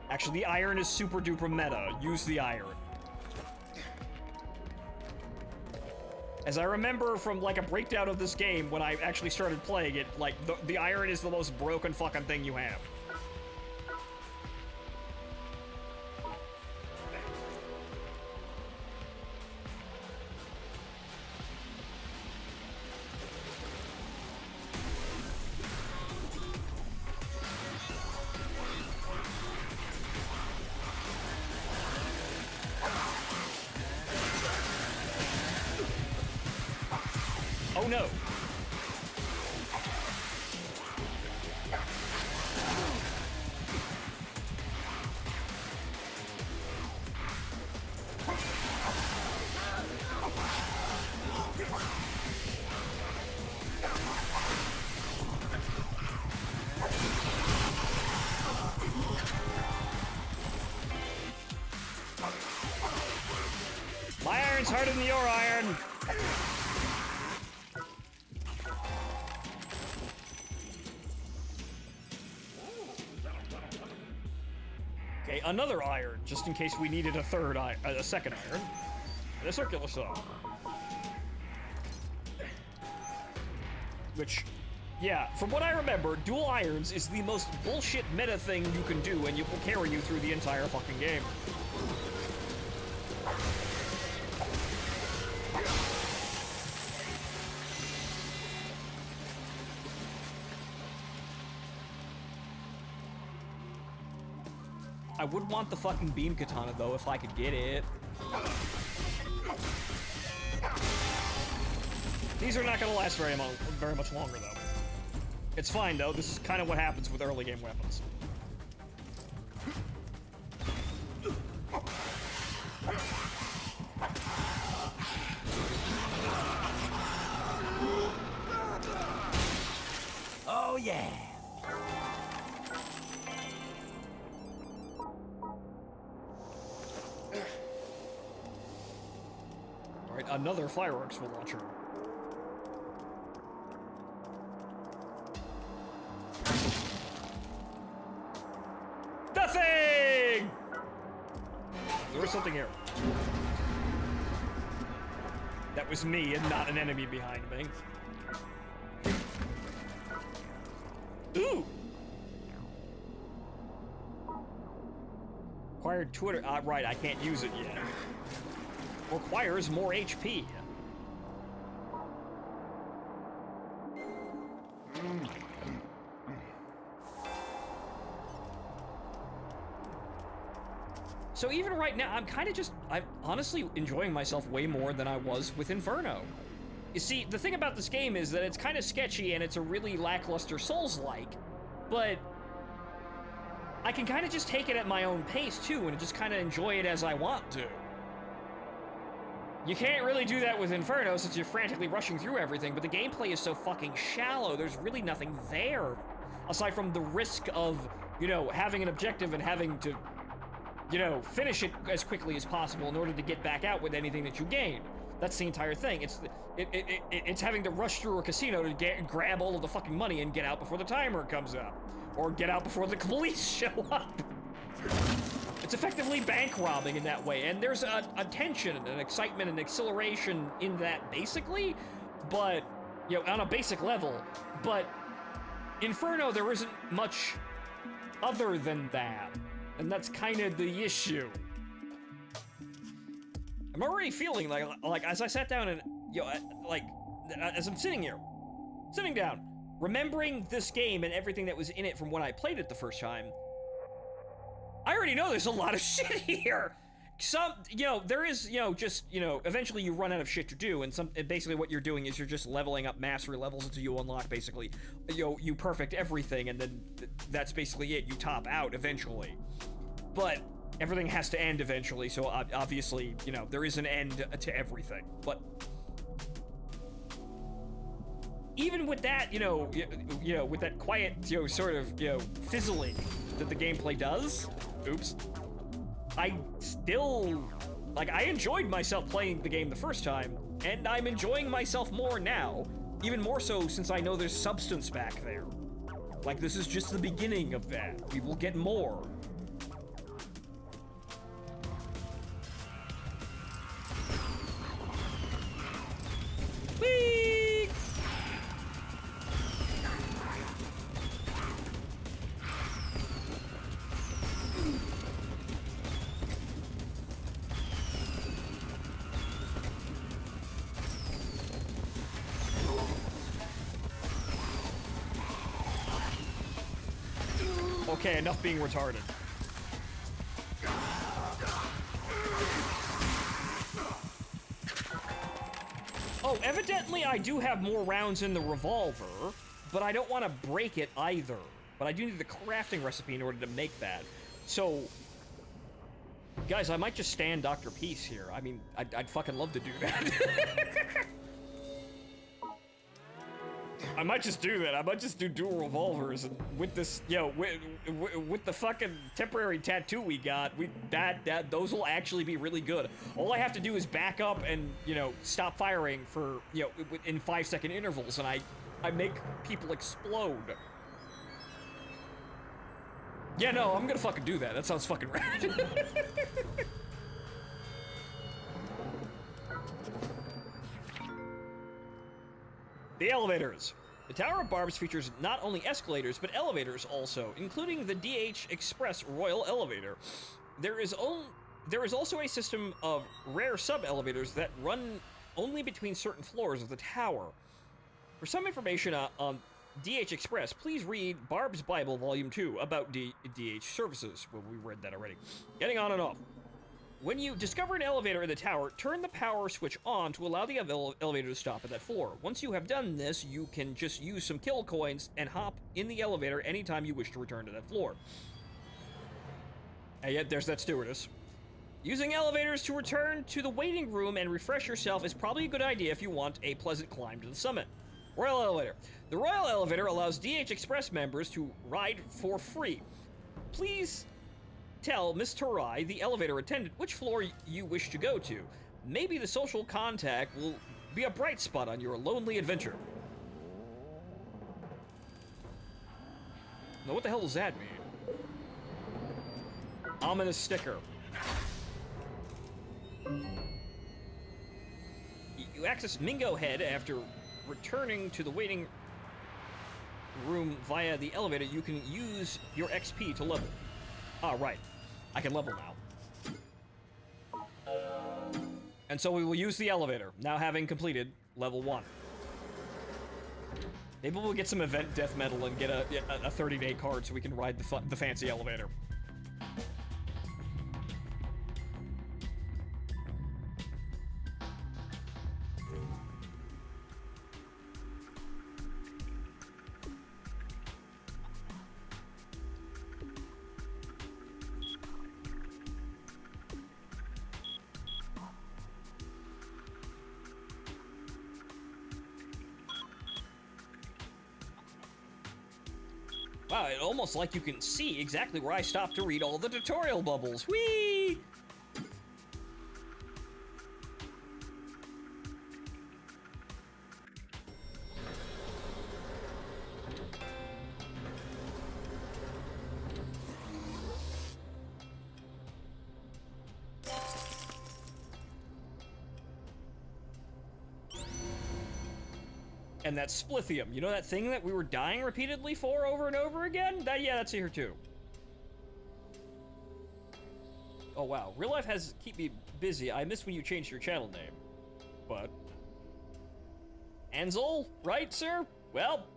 Actually, the iron is super duper meta. Use the iron. As I remember from like a breakdown of this game when I actually started playing it, like the iron is the most broken fucking thing you have. Oh no. My iron's harder than your iron. Okay, another iron, just in case we needed a third iron, a second iron. And a circular saw. Which, yeah, from what I remember, dual irons is the most bullshit meta thing you can do, and it will carry you through the entire fucking game. I would want the fucking beam katana, though, if I could get it. These are not gonna last very much longer, though. It's fine, though. This is kind of what happens with early game weapons. Oh, yeah. Alright, another fireworks launcher. The thing! There was something here. That was me and not an enemy behind me. Ooh! Acquired Twitter. Right, I can't use it yet. Requires more HP. So even right now, I'm honestly enjoying myself way more than I was with Inferno. You see, the thing about this game is that it's kind of sketchy and it's a really lackluster Souls-like, but I can kind of just take it at my own pace too and just kind of enjoy it as I want to. You can't really do that with Inferno since you're frantically rushing through everything, but the gameplay is so fucking shallow, there's really nothing there. Aside from the risk of, you know, having an objective and having to, you know, finish it as quickly as possible in order to get back out with anything that you gained. That's the entire thing. It's having to rush through a casino to grab all of the fucking money and get out before the timer comes up. Or get out before the police show up. It's effectively bank robbing in that way, and there's a tension and an excitement and exhilaration in that basically, but, you know, on a basic level. But Inferno, there isn't much other than that, and that's kind of the issue. I'm already feeling like as I sat down and, you know, like, as I'm sitting down, remembering this game and everything that was in it from when I played it the first time, I already know there's a lot of shit here. there is, just, eventually you run out of shit to do, and basically what you're doing is you're just leveling up mastery levels until you unlock, basically, you perfect everything, and then that's basically it. You top out eventually. But everything has to end eventually, so obviously, there is an end to everything. But even with that, with that quiet, sort of, fizzling that the gameplay does, oops, I still, I enjoyed myself playing the game the first time, and I'm enjoying myself more now, even more so since I know there's substance back there. This is just the beginning of that. We will get more. Whee! Okay, enough being retarded. Oh, evidently I do have more rounds in the revolver, but I don't want to break it either. But I do need the crafting recipe in order to make that. So, guys, I might just stand Dr. Peace here. I mean, I'd fucking love to do that. I might just do that. I might just do dual revolvers, and with this, with the fucking temporary tattoo we got, those will actually be really good. All I have to do is back up and, stop firing for, in 5-second intervals, and I make people explode. Yeah, no, I'm gonna fucking do that. That sounds fucking rad. The elevators. The Tower of Barbs features not only escalators, but elevators also, including the DH Express Royal Elevator. There is also a system of rare sub-elevators that run only between certain floors of the tower. For some information on DH Express, please read Barb's Bible Volume 2 about DH services. Well, we read that already. Getting on and off. When you discover an elevator in the tower, turn the power switch on to allow the elevator to stop at that floor. Once you have done this, you can just use some kill coins and hop in the elevator anytime you wish to return to that floor. And yet, there's that stewardess. Using elevators to return to the waiting room and refresh yourself is probably a good idea if you want a pleasant climb to the summit. Royal Elevator. The Royal Elevator allows DH Express members to ride for free. Please tell Miss Tarai, the elevator attendant, which floor you wish to go to. Maybe the social contact will be a bright spot on your lonely adventure. Now, what the hell does that mean? Ominous sticker. You access Mingo Head after returning to the waiting room via the elevator. You can use your XP to level. Ah, right. I can level now. And so we will use the elevator, now having completed level 1. Maybe we'll get some event death metal and get a 30-day card so we can ride the fancy elevator. Wow, it's almost like you can see exactly where I stopped to read all the tutorial bubbles. Whee! And that splithium, you know that thing that we were dying repeatedly for over and over again? That's here too. Oh wow, real life has keep me busy. I miss when you changed your channel name. But Ansel, right, sir? Well,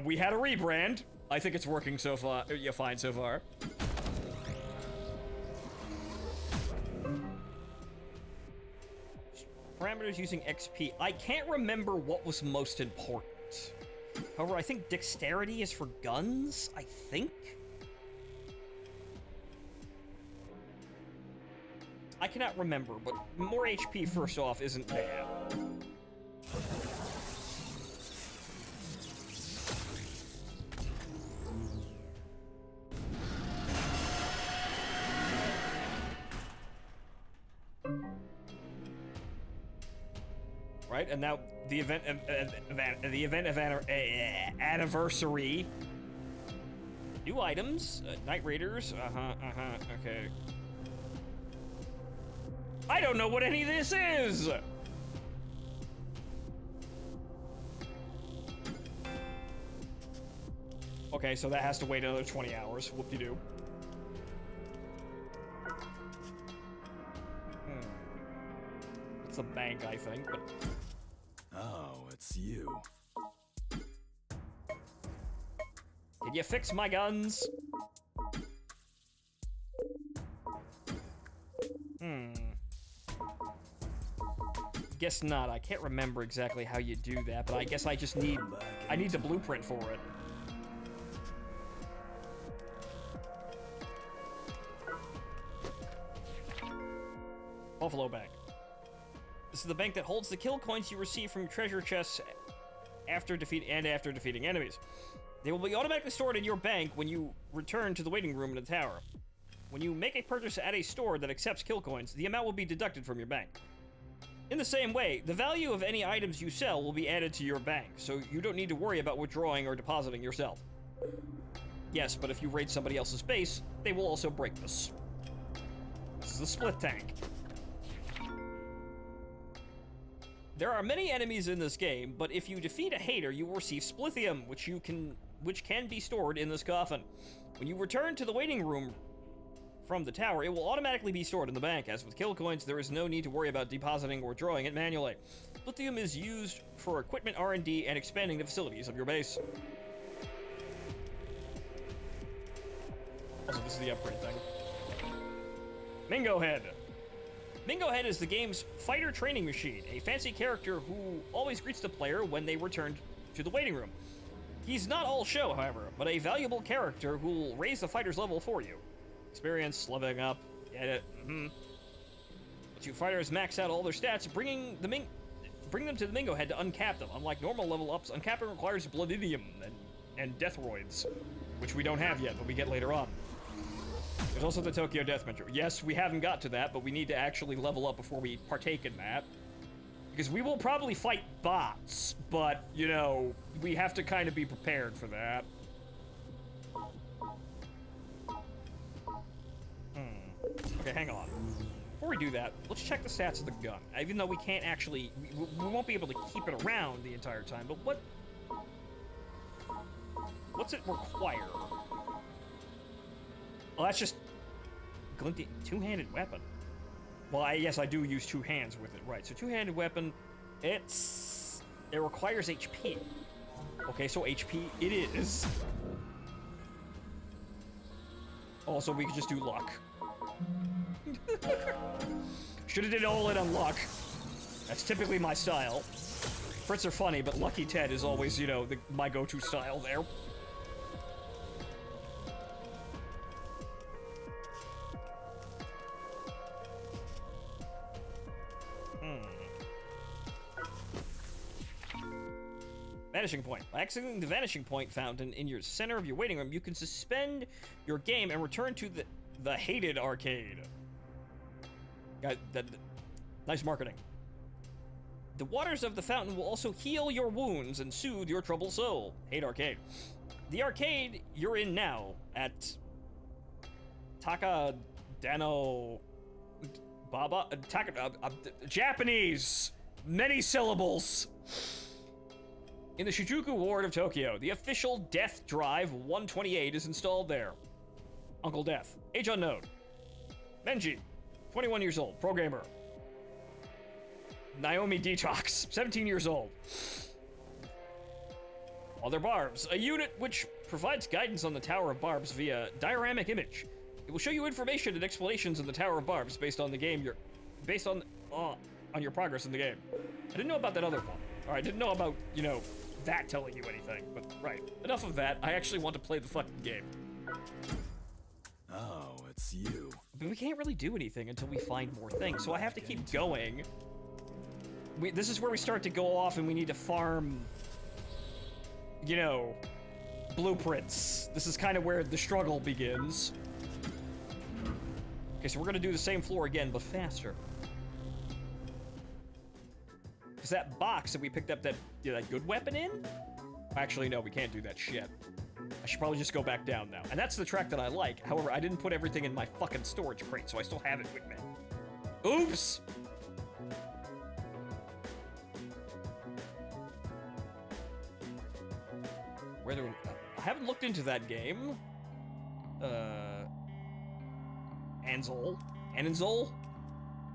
we had a rebrand. I think it's working so far. Yeah, fine so far. parameters using XP. I can't remember what was most important. However, I think dexterity is for guns, I think? I cannot remember, but more HP first off isn't bad. Right, and now the event of anniversary. New items, Night Raiders. Okay. I don't know what any of this is. Okay, so that has to wait another 20 hours. Whoop-de-doo. It's a bank, I think, but... Oh, it's you. Can you fix my guns? Guess not. I can't remember exactly how you do that, but I guess I just need... I need the blueprint for it. Buffalo Bank. This is the bank that holds the kill coins you receive from treasure chests after defeating enemies. They will be automatically stored in your bank when you return to the waiting room in the tower. When you make a purchase at a store that accepts kill coins, the amount will be deducted from your bank. In the same way, the value of any items you sell will be added to your bank, so you don't need to worry about withdrawing or depositing yourself. Yes, but if you raid somebody else's base, they will also break this. This is the split tank. There are many enemies in this game, but if you defeat a hater, you will receive splithium, which can be stored in this coffin. When you return to the waiting room from the tower, it will automatically be stored in the bank. As with kill coins, there is no need to worry about depositing or drawing it manually. Splithium is used for equipment R&D and expanding the facilities of your base. Also, this is the upgrade thing. Mingo Head. Mingo Head is the game's fighter training machine, a fancy character who always greets the player when they return to the waiting room. He's not all show, however, but a valuable character who will raise the fighter's level for you. Experience, leveling up, get it, But you fighters max out all their stats, bring them to the Mingo Head to uncap them. Unlike normal level ups, uncapping requires bloodidium and deathroids, which we don't have yet, but we get later on. There's also the Tokyo Death Metro. Yes, we haven't got to that, but we need to actually level up before we partake in that. Because we will probably fight bots, but, you know, we have to kind of be prepared for that. Okay, hang on. Before we do that, let's check the stats of the gun. Even though we can't actually... We won't be able to keep it around the entire time, but what's it require? Well, that's just... Glinty... Two-handed weapon. Well, yes, I do use two hands with it, right. So two-handed weapon, it requires HP. Okay, so HP it is. Also, we could just do luck. Should've did all in on luck. That's typically my style. Crits are funny, but Lucky Ted is always, you know, my go-to style there. Vanishing Point. By accessing the Vanishing Point fountain in your center of your waiting room, you can suspend your game and return to the hated arcade. Nice marketing. The waters of the fountain will also heal your wounds and soothe your troubled soul. Hate arcade. The arcade you're in now at Takadano Baba Japanese. Many syllables. In the Shinjuku ward of Tokyo, the official Death Drive 128 is installed there. Uncle Death. Age unknown. Menji. 21 years old. Pro gamer. Naomi Detox. 17 years old. Other Barbs. A unit which provides guidance on the Tower of Barbs via dioramic image. It will show you information and explanations on the Tower of Barbs based on the game you're... on your progress in the game. I didn't know about that other one. Or I didn't know about, you know, that telling you anything. But, right. Enough of that. I actually want to play the fucking game. Oh, it's you. But we can't really do anything until we find more things, so I have to keep going. This is where we start to go off and we need to farm, you know, blueprints. This is kind of where the struggle begins. Okay, so we're gonna do the same floor again, but faster. Because that box that we picked up that good weapon in? Actually, no, we can't do that shit. I should probably just go back down now. And that's the track that I like. However, I didn't put everything in my fucking storage crate, so I still have it with me. Oops! Where do I haven't looked into that game. Anzol?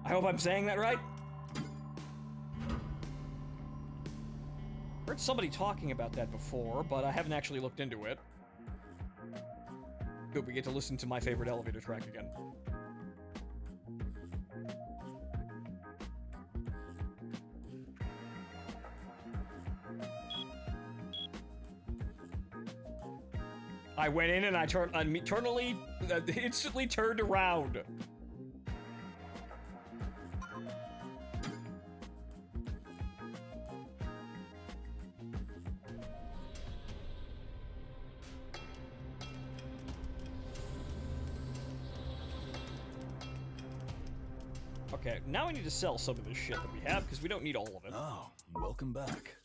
I hope I'm saying that right. Heard somebody talking about that before, but I haven't actually looked into it. Good, we get to listen to my favorite elevator track again. I went in and I instantly turned around. Okay, now we need to sell some of this shit that we have, because we don't need all of it. Oh, welcome back.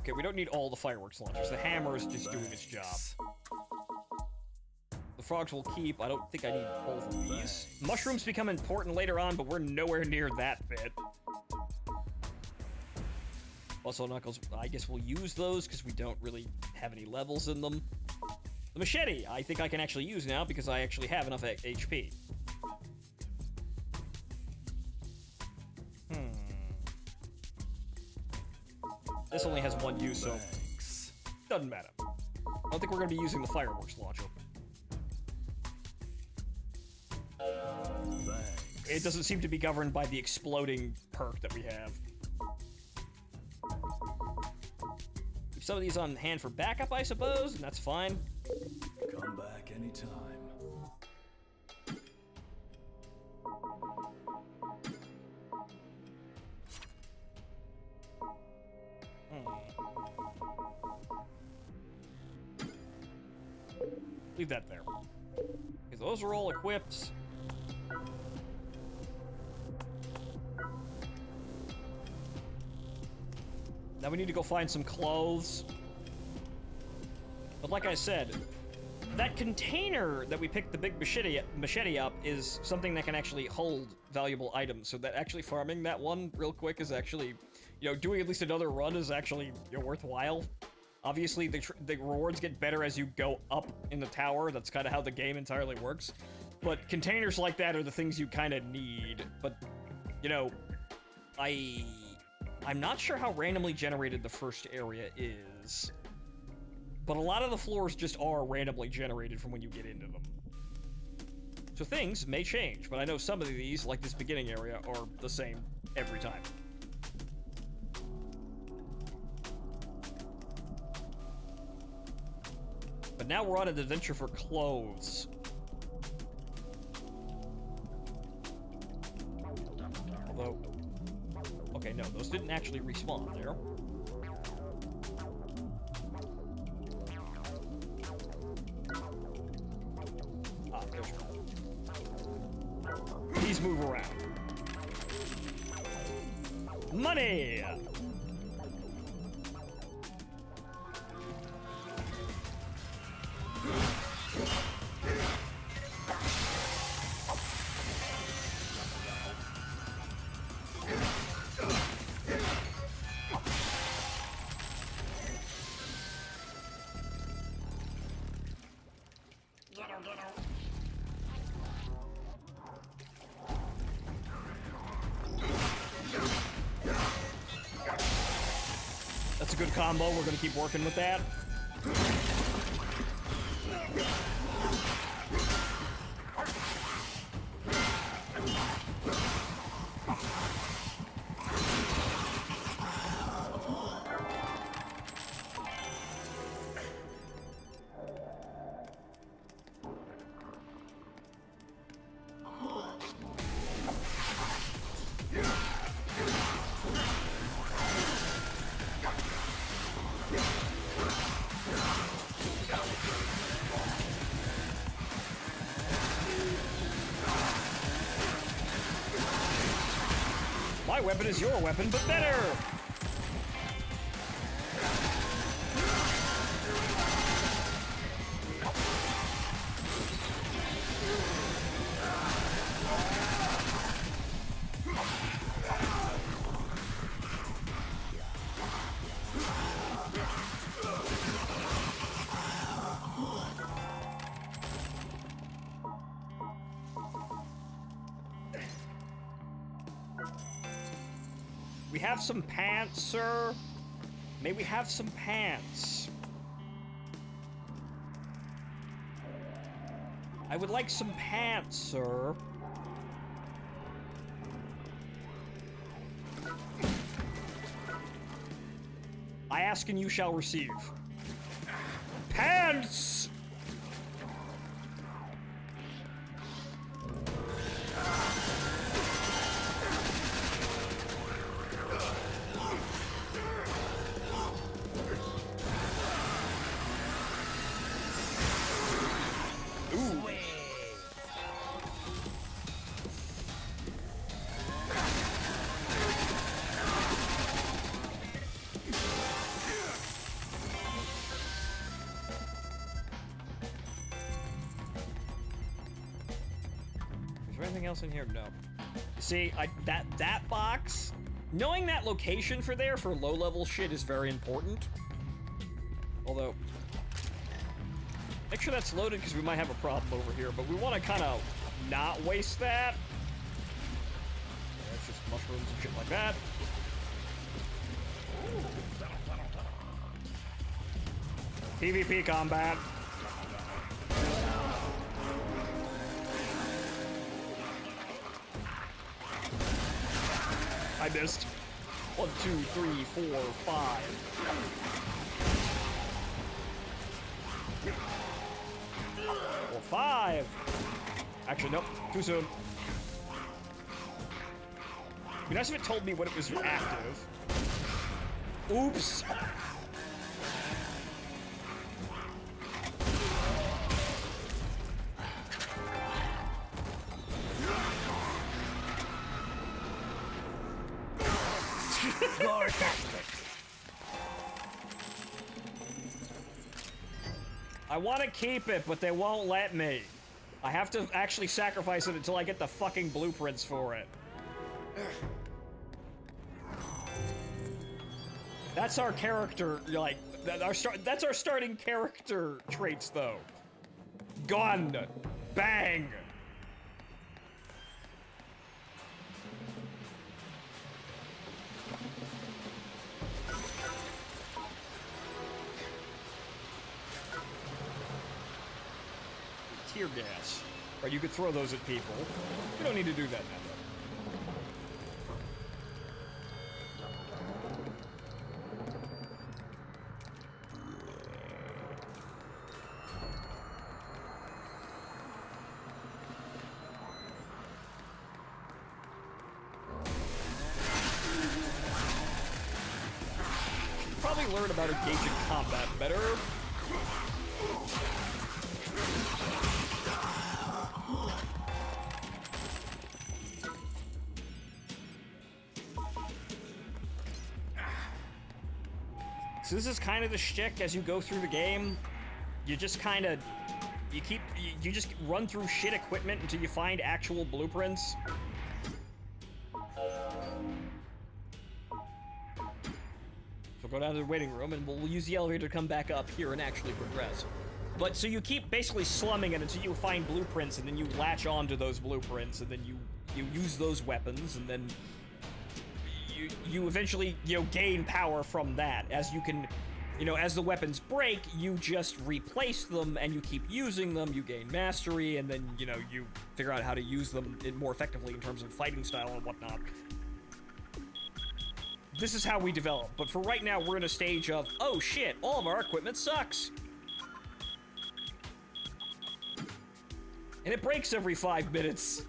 Okay, we don't need all the fireworks launchers. The hammer is just doing its job. The frogs will keep. I don't think I need both of these. Mushrooms become important later on, but we're nowhere near that bit. Also, knuckles, I guess we'll use those, because we don't really have any levels in them. The machete, I think I can actually use now, because I actually have enough HP. This only has one use, so doesn't matter. I don't think we're going to be using the fireworks launcher. It doesn't seem to be governed by the exploding perk that we have. Keep some of these on hand for backup, I suppose, and that's fine. Come back anytime. Leave that there. Because those are all equipped. Now we need to go find some clothes. But like I said, that container that we picked the big machete up is something that can actually hold valuable items. So that actually farming that one real quick is actually, you know, doing at least another run is actually, you know, worthwhile. Obviously, the rewards get better as you go up in the tower. That's kind of how the game entirely works. But containers like that are the things you kind of need. But, you know, I'm not sure how randomly generated the first area is. But a lot of the floors just are randomly generated from when you get into them. So things may change, but I know some of these, like this beginning area, are the same every time. But now we're on an adventure for clothes. Although, okay, no, those didn't actually respawn there. Ah, there's one. These move around. Money! That's a good combo. We're gonna keep working with that. weapon is your weapon, but better! We have some pants, sir. May we have some pants? I would like some pants, sir. I ask and you shall receive. Pants! Is there anything else in here? No. See, that box, knowing that location for there for low-level shit is very important. Although, make sure that's loaded because we might have a problem over here, but we want to kind of not waste that. That's just mushrooms and shit like that. PvP combat. I missed. 1, 2, 3, 4, 5. Or 5. Actually, nope. Too soon. It'd be nice if it told me when it was active. Oops. I want to keep it, but they won't let me. I have to actually sacrifice it until I get the fucking blueprints for it. That's our character, like, that's our starting character traits, though. Gun. Bang. Tear gas. Right, you could throw those at people. We don't need to do that now, though. Should probably learn about engaging combat better. So this is kind of the shtick as you go through the game. You just kind of, you just run through shit equipment until you find actual blueprints. So go down to the waiting room and we'll use the elevator to come back up here and actually progress. But so you keep basically slumming it until you find blueprints, and then you latch onto those blueprints, and then you use those weapons, and then you eventually, gain power from that. As you can, as the weapons break, you just replace them and you keep using them, you gain mastery, and then, you figure out how to use them more effectively in terms of fighting style and whatnot. This is how we develop, but for right now, we're in a stage of, oh shit, all of our equipment sucks. And it breaks every 5 minutes.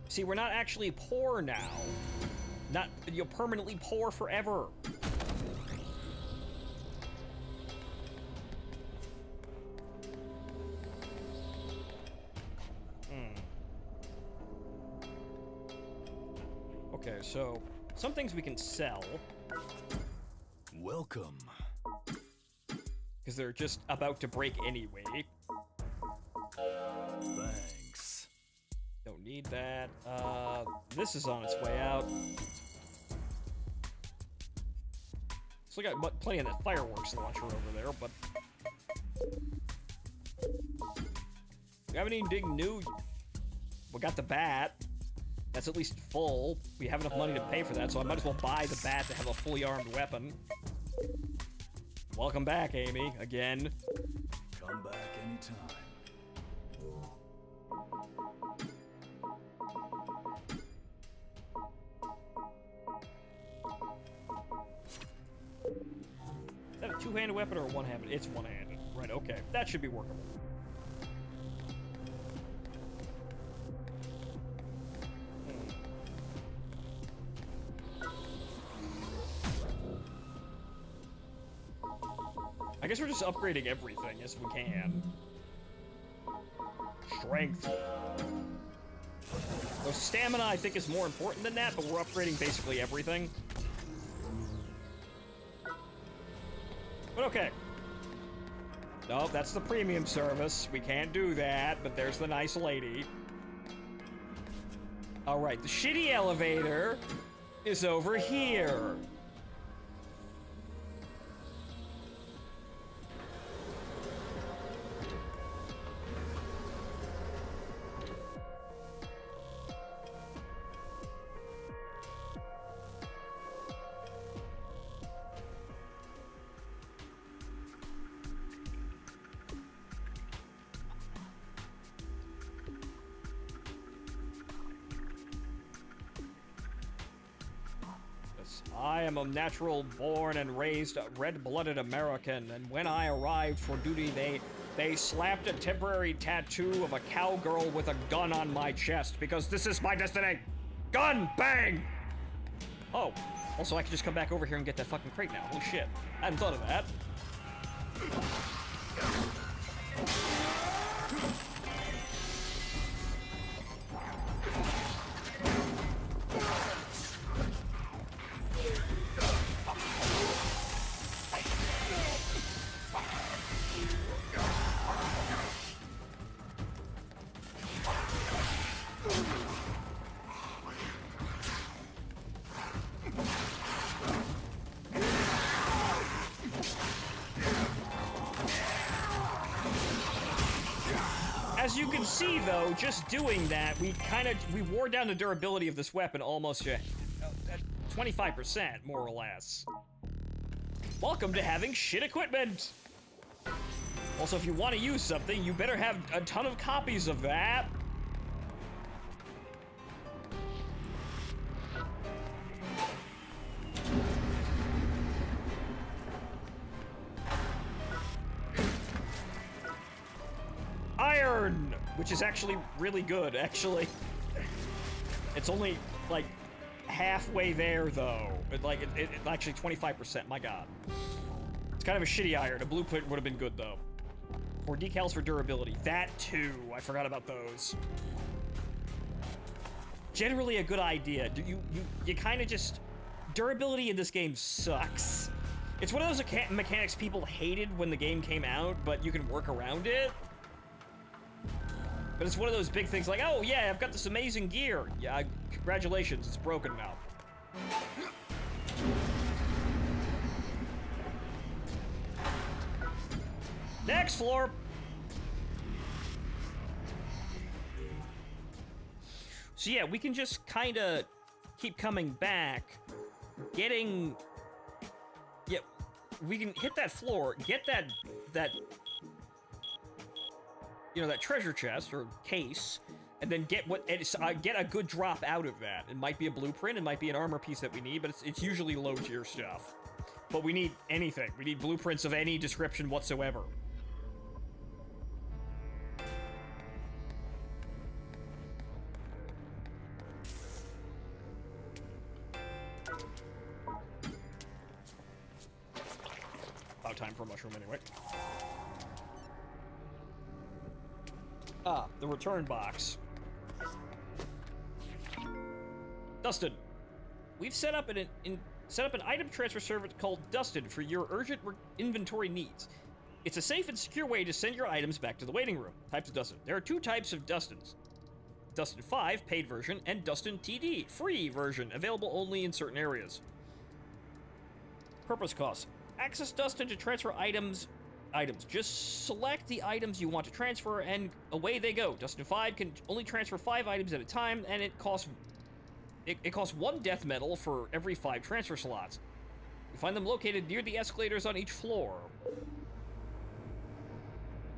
See, we're not actually poor now. Not, you're permanently poor forever. Okay, so some things we can sell. Welcome. Because they're just about to break anyway. Thanks. Don't need that. This is on its way out. Still got plenty of that fireworks launcher over there, but... We have anything new? We got the bat. That's at least full. We have enough money to pay for that, so I might as well buy the bat to have a fully armed weapon. Welcome back, Amy, again. Come back anytime. Is that a two-handed weapon or a one-handed? It's one-handed. Right, okay. That should be workable. I guess we're just upgrading everything as we can. Strength. So stamina, I think, is more important than that, but we're upgrading basically everything. But okay. Nope, that's the premium service. We can't do that, but there's the nice lady. Alright, the shitty elevator is over here. I am a natural born and raised red-blooded American, and when I arrived for duty, they slapped a temporary tattoo of a cowgirl with a gun on my chest, because this is my destiny! Gun! Bang! Oh, also I can just come back over here and get that fucking crate now. Holy shit. I hadn't thought of that. As you can see, though, just doing that, we wore down the durability of this weapon almost 25%, more or less. Welcome to having shit equipment! Also, if you want to use something, you better have a ton of copies of that. Iron! Which is actually really good, actually. It's only, like, halfway there, though. It's actually 25%, my god. It's kind of a shitty iron. A blueprint would have been good, though. Or decals for durability. That, too. I forgot about those. Generally a good idea. You kind of just... Durability in this game sucks. It's one of those mechanics people hated when the game came out, but you can work around it. But it's one of those big things like, oh yeah, I've got this amazing gear. Yeah, congratulations, it's broken now. Next floor! So yeah, we can just kinda keep coming back, getting... Yeah, we can hit that floor, get that you know, that treasure chest or case, and then get get a good drop out of that. It might be a blueprint, it might be an armor piece that we need, but it's usually low tier stuff. But we need anything. We need blueprints of any description whatsoever. about time for a mushroom anyway. Ah, the return box. Dustin, we've set up an item transfer service called Dustin for your urgent inventory needs. It's a safe and secure way to send your items back to the waiting room. Types of Dustin. There are 2 types of Dustins. Dustin 5, paid version, and Dustin TD, free version, available only in certain areas. Purpose costs. Access Dustin to transfer items. Just select the items you want to transfer, and away they go. Dustin 5 can only transfer 5 items at a time, and it costs 1 death medal for every 5 transfer slots. You find them located near the escalators on each floor.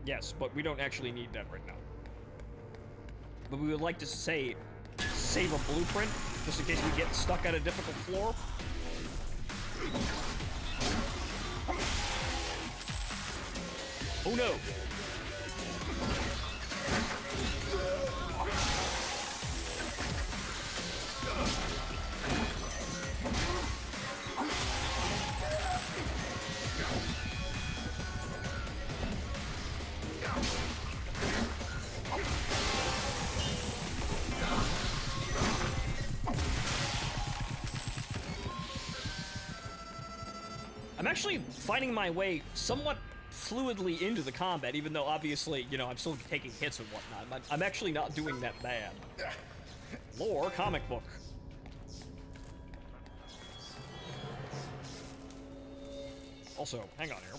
Yes, but we don't actually need that right now. But we would like to save a blueprint, just in case we get stuck at a difficult floor. Oh no! I'm actually finding my way somewhat fluidly into the combat, even though obviously, you know, I'm still taking hits and whatnot. But I'm actually not doing that bad. Lore comic book. Also, hang on here.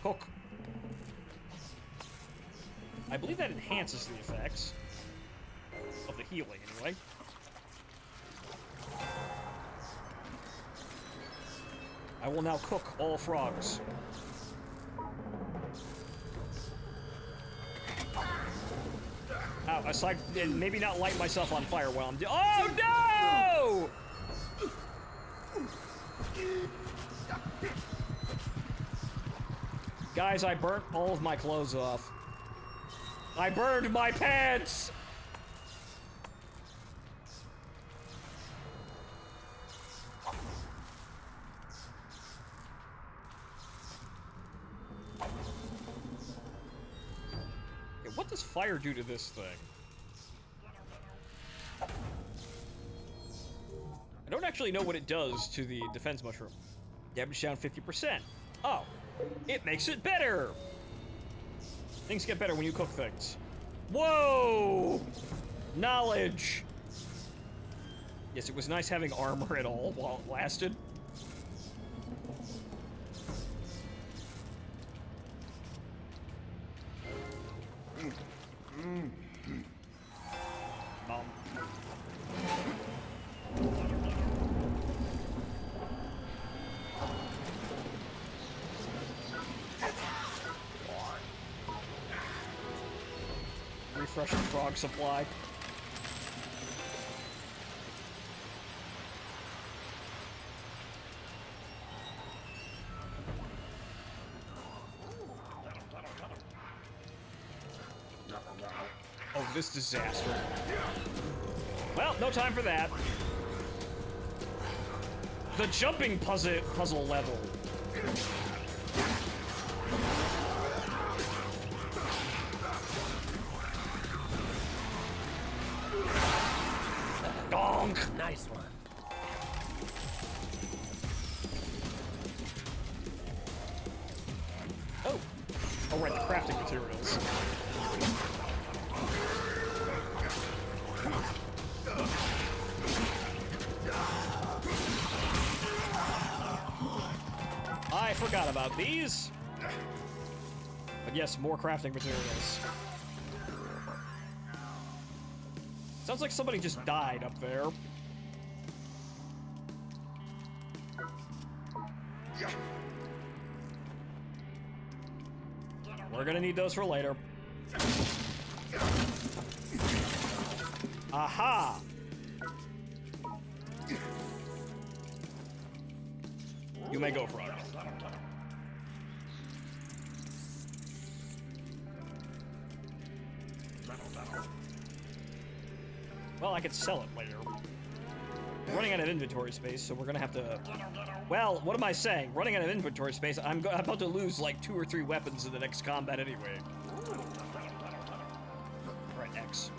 Cook. I believe that enhances the effects of the healing, anyway. I will now cook all frogs. Aside, and maybe not light myself on fire while I'm oh no! Guys, I burnt all of my clothes off. I burned my pants! Okay, what does fire do to this thing? I don't actually know what it does to the defense mushroom. Damage down 50%. Oh, it makes it better! Things get better when you cook things. Whoa! Knowledge! Yes, it was nice having armor at all while it lasted. Mom. Refresh the frog supply. Oh, this disaster. Well, no time for that. The jumping puzzle level. Donk! Nice one. Oh. Oh, right, the crafting materials. I forgot about these. But yes, more crafting materials. Sounds like somebody just died up there. We're gonna need those for later. Aha! You may go, frog. Well, I could sell it later. running out of inventory space, so we're gonna have to... Well, what am I saying? Running out of inventory space, I'm about to lose like 2 or 3 weapons in the next combat anyway. Right, X.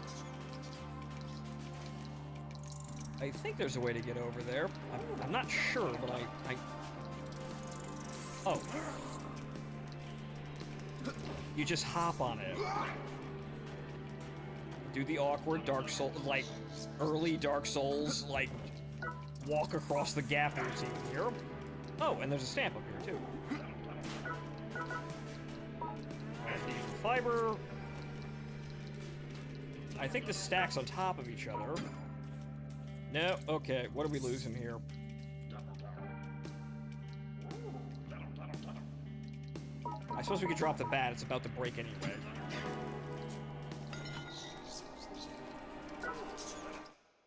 I think there's a way to get over there. I'm not sure, but I... Oh. You just hop on it. Do the awkward Dark Souls, like, early Dark Souls, like, walk across the gap routine here. Oh, and there's a stamp up here, too. Fiber. I think the stacks on top of each other. No, okay, what are we losing here? I suppose we could drop the bat, it's about to break anyway.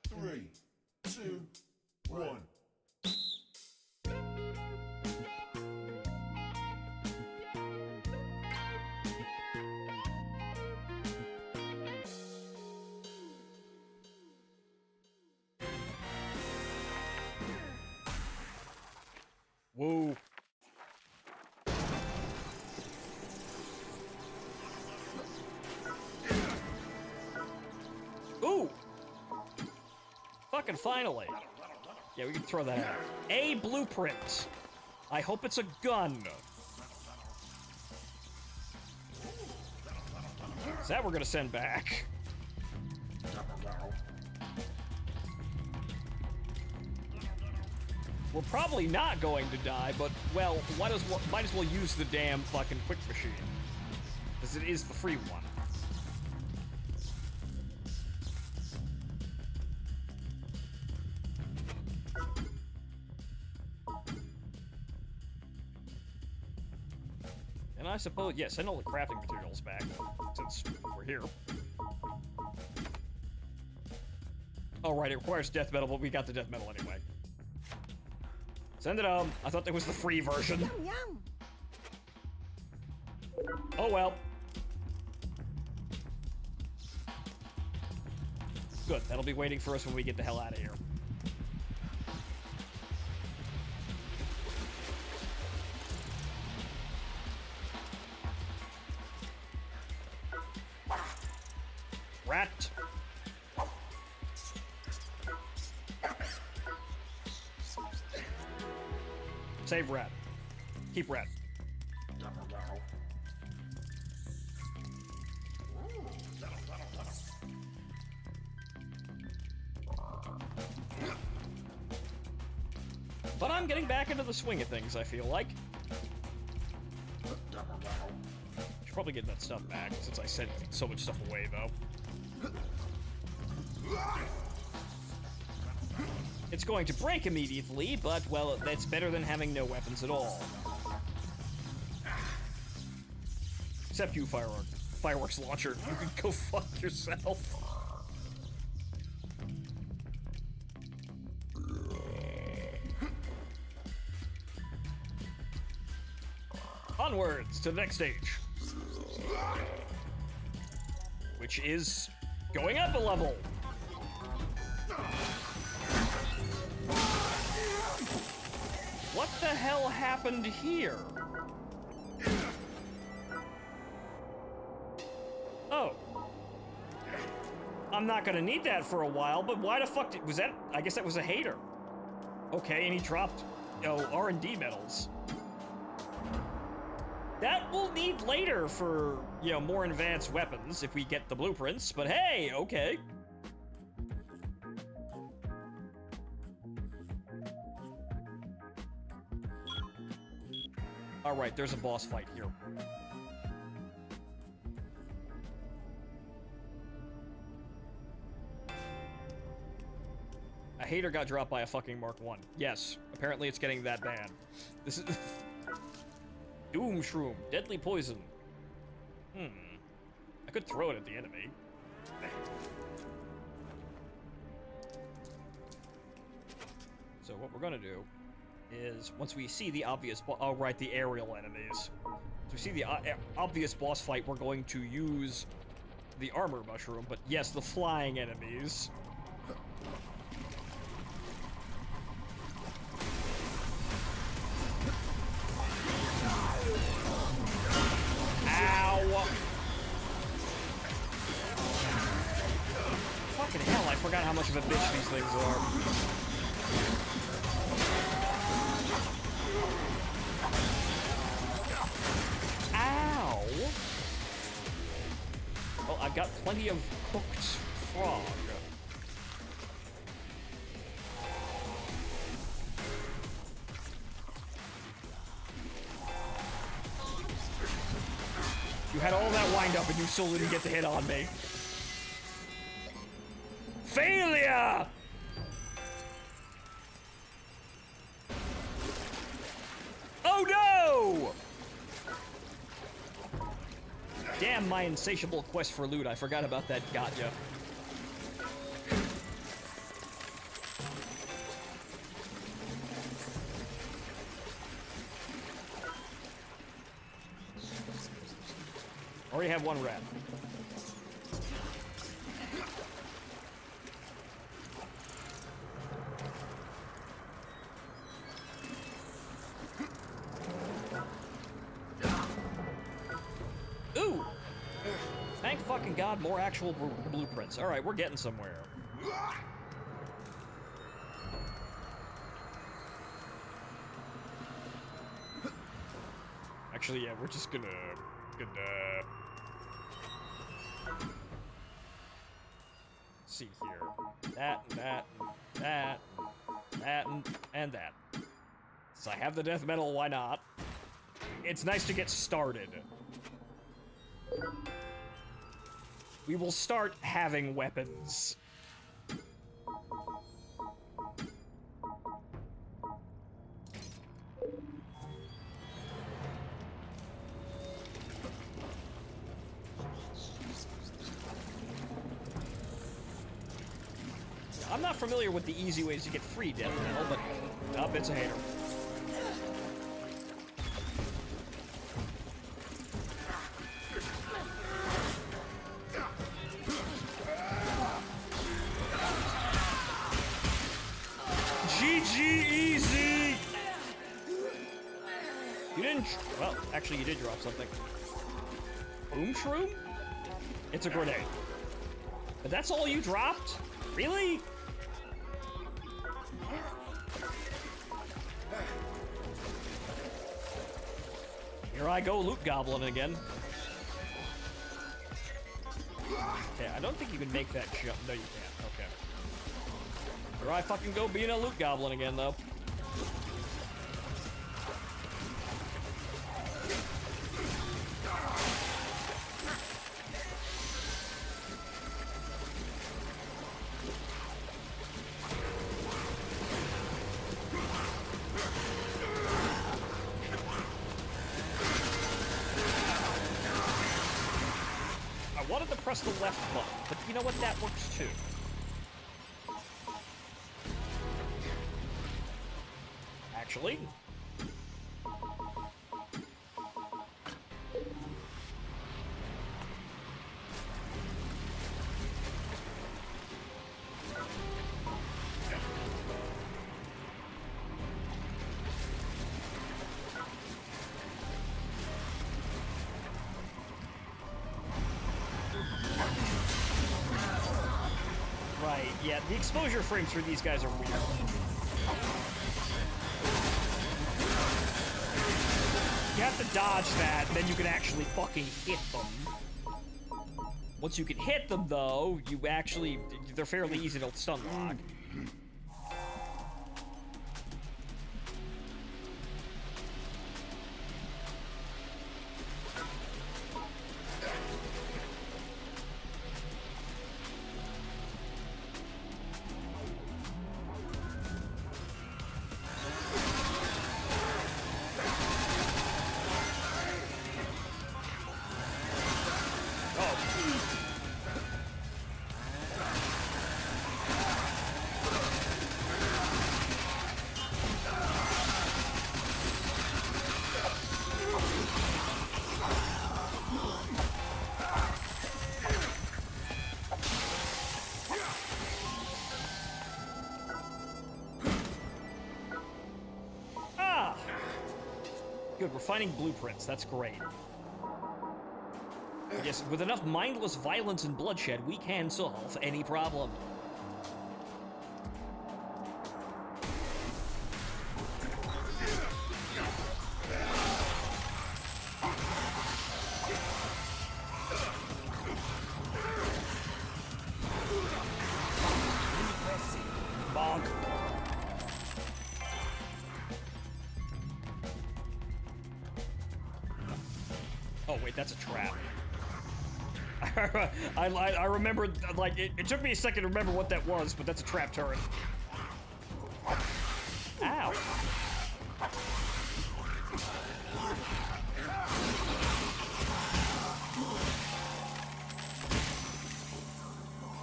Three, two, one. Whoa. Ooh! Fucking finally. Yeah, we can throw that out. A blueprint. I hope it's a gun. Is that we're gonna send back? We're probably not going to die, but, well, might as well use the damn fucking quick machine. Because it is the free one. And I suppose, yeah, send all the crafting materials back, since we're here. Oh, right, it requires death metal, but we got the death metal anyway. Send it home. I thought that was the free version. Yum, yum. Oh well. Good, that'll be waiting for us when we get the hell out of here. Rat. Save rat. Keep rat. But I'm getting back into the swing of things, I feel like. Should probably get that stuff back, since I sent so much stuff away, though. It's going to break immediately, but, well, that's better than having no weapons at all. Except you, fireworks launcher. You can go fuck yourself. Onwards to the next stage. Which is going up a level. What the hell happened here? Oh. I'm not gonna need that for a while, but why the fuck was that? I guess that was a hater. Okay, and he dropped, R&D medals. That we'll need later for, more advanced weapons if we get the blueprints, but hey, okay. Alright, there's a boss fight here. A hater got dropped by a fucking Mark 1. Yes, apparently it's getting that bad. This is... Doom Shroom, deadly poison. I could throw it at the enemy. So what we're gonna do is, once we see the obvious, the aerial enemies. So we see the obvious boss fight, we're going to use the armor mushroom, but yes, the flying enemies. much of a bitch these things are. Ow! Well, I've got plenty of cooked frog. You had all that wind up and you still didn't get the hit on me. Failure! Oh no! Damn my insatiable quest for loot. I forgot about that gotcha. Already have one rat. Ooh! Thank fucking God, more actual blueprints. Alright, we're getting somewhere. Actually, yeah, we're just gonna see here. That, and that, and that, and that, and that. So I have the death metal, why not? It's nice to get started. We will start having weapons. I'm not familiar with the easy ways to get free death metal, but nope, it's a hater. GG easy! You didn't... Well, actually you did drop something. Boom shroom? It's a grenade. But that's all you dropped? Really? Here I go loot goblin again. Okay, I don't think you can make that jump. No, you can't. Okay. Here I fucking go being a loot goblin again, though. I wanted to press the left button, but you know what? That works too. Actually. Right, yeah, the exposure frames for these guys are weird. You have to dodge that, then you can actually fucking hit them. Once you can hit them, though, they're fairly easy to stun lock. Good, we're finding blueprints. That's great. Yes, with enough mindless violence and bloodshed, we can solve any problem. wait, that's a trap. I remember, like, it took me a second to remember what that was, but that's a trap turret. Ow.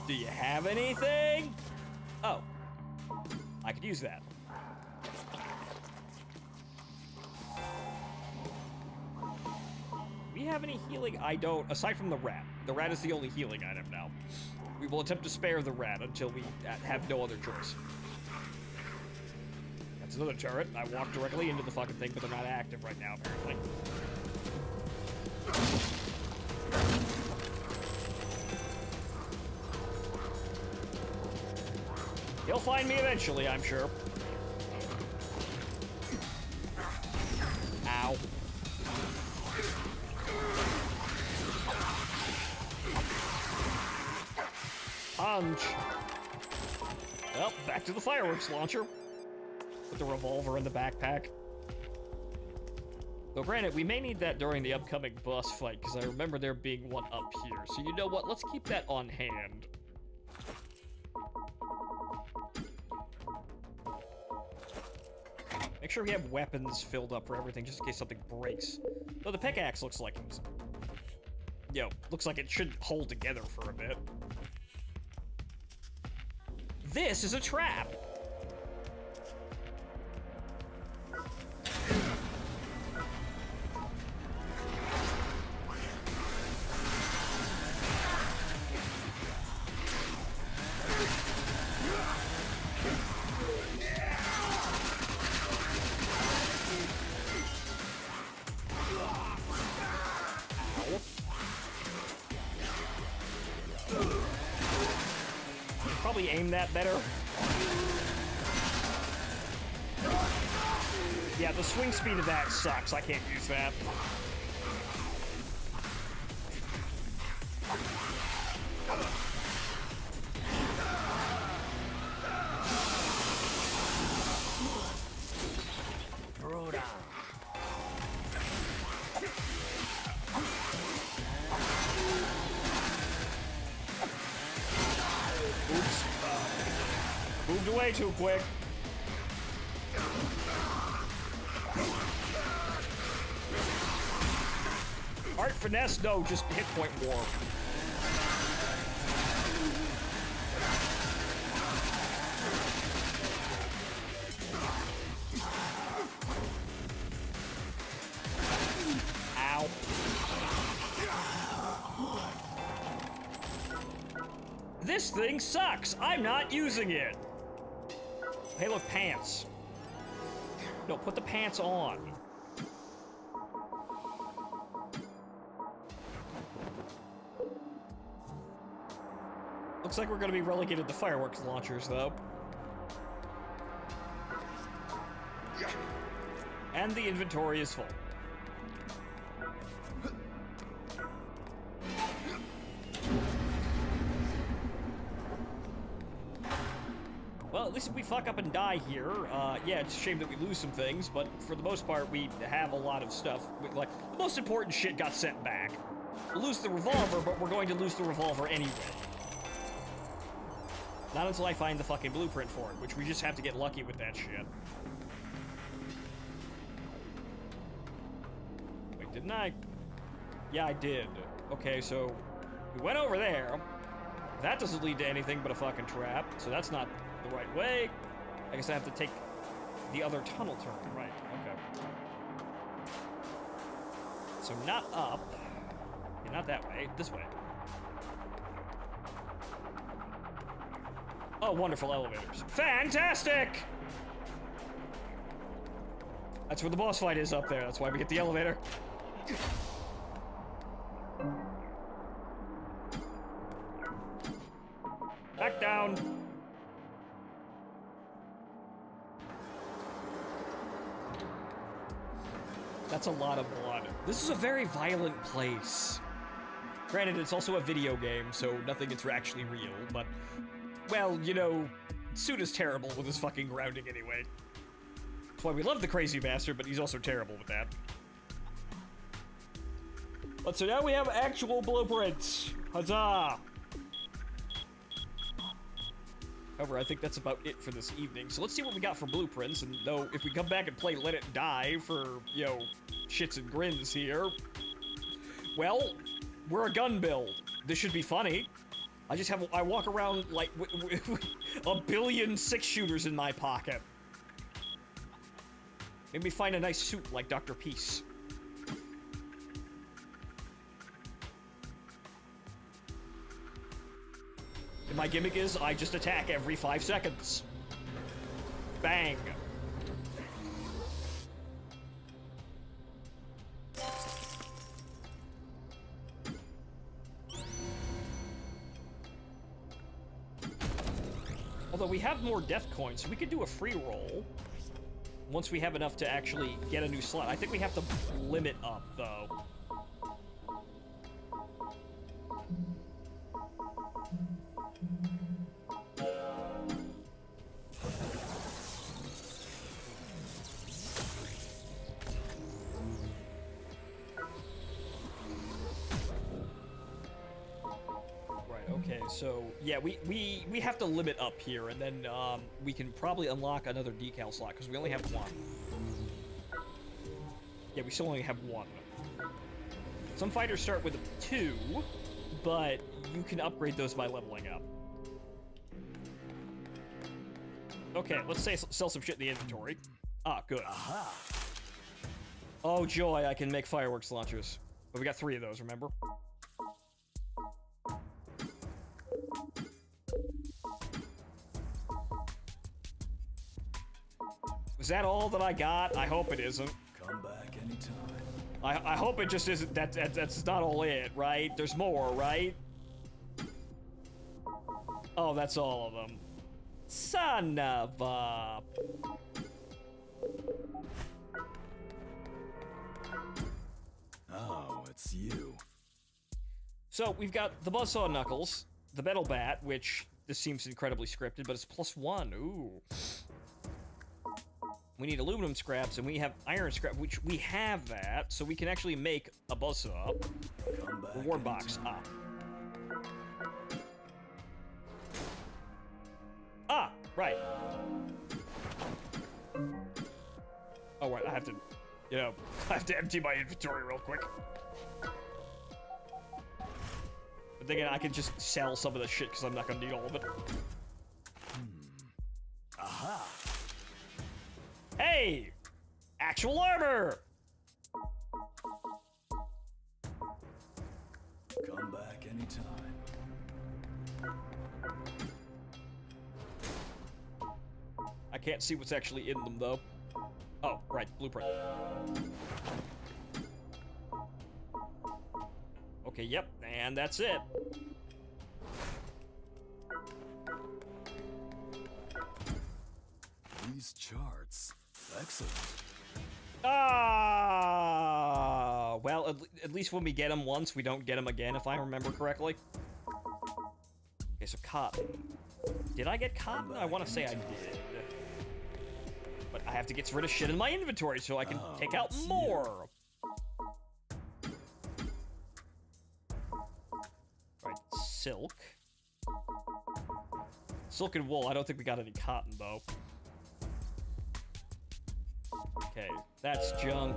Do you have anything? Oh. I could use that. Do we have any healing? I don't, aside from the rat. The rat is the only healing item now. We will attempt to spare the rat until we have no other choice. That's another turret. I walked directly into the fucking thing, but they're not active right now, apparently. He'll find me eventually, I'm sure. Ow. Punch. Well, back to the fireworks launcher. With the revolver in the backpack. Though granted, we may need that during the upcoming boss fight, because I remember there being one up here. So you know what? Let's keep that on hand. Make sure we have weapons filled up for everything, just in case something breaks. Though the pickaxe looks like it's... Yo, looks like it should hold together for a bit. This is a trap! Probably aim that better. Yeah, the swing speed of that sucks. I can't use that. Oops. Moved away too quick. Art finesse? No, just hit point war. Ow. This thing sucks. I'm not using it. Hey, look, pants. No, put the pants on. Looks like we're gonna be relegated to fireworks launchers, though. And the inventory is full. Well, at least if we fuck up and die here, yeah, it's a shame that we lose some things, but for the most part, we have a lot of stuff. Like, the most important shit got sent back. We'll lose the revolver, but we're going to lose the revolver anyway. Not until I find the fucking blueprint for it, which we just have to get lucky with that shit. Wait, didn't I? Yeah, I did. Okay, so we went over there. That doesn't lead to anything but a fucking trap, so that's not the right way. I guess I have to take the other tunnel turn. Right, okay. So not up. Yeah, not that way, this way. Oh, wonderful elevators. Fantastic! That's where the boss fight is, up there. That's why we get the elevator. Back down. That's a lot of blood. This is a very violent place. Granted, it's also a video game, so nothing is actually real, but... Well, you know, Suda's terrible with his fucking grounding anyway. That's why we love the crazy bastard, but he's also terrible with that. But so now we have actual blueprints. Huzzah! However, I think that's about it for this evening. So let's see what we got for blueprints. And though, if we come back and play Let It Die for, you know, shits and grins here, well, we're a gun build. This should be funny. I walk around like with a billion 6-shooters in my pocket. Maybe find a nice suit like Dr. Peace. And my gimmick is I just attack every 5 seconds. Bang. Although we have more death coins, so we could do a free roll once we have enough to actually get a new slot. I think we have to limit up, though. Okay, so yeah, we have to limit up here, and then we can probably unlock another decal slot because we only have one. Yeah, we still only have one. Some fighters start with 2, but you can upgrade those by leveling up. Okay, let's sell some shit in the inventory. Ah, good. Aha! Oh joy, I can make fireworks launchers. But we got 3 of those, remember? Is that all that I got? I hope it isn't. Come back anytime. I hope it just isn't. That's not all it, right? There's more, right? Oh, that's all of them. Son of a... Oh, it's you. So, we've got the Buzzsaw Knuckles, the Metal Bat, which this seems incredibly scripted, but it's +1. Ooh. We need aluminum scraps, and we have iron scrap, which we have that, so we can actually make a buzzsaw. Reward box. Ah. Ah, right. Oh, right, I have to, you know, I have to empty my inventory real quick. But then again, I can just sell some of the shit, because I'm not gonna need all of it. Aha! Hey! Actual armor! Come back anytime. I can't see what's actually in them, though. Oh, right, blueprint. Okay, yep, and that's it. These charts. Excellent. Ah! Well, at least when we get them once, we don't get them again, if I remember correctly. Okay, so cotton. Did I get cotton? I want to say I did. But I have to get rid of shit in my inventory so I can take out more. Right, silk. Silk and wool. I don't think we got any cotton, though. Okay, that's junk.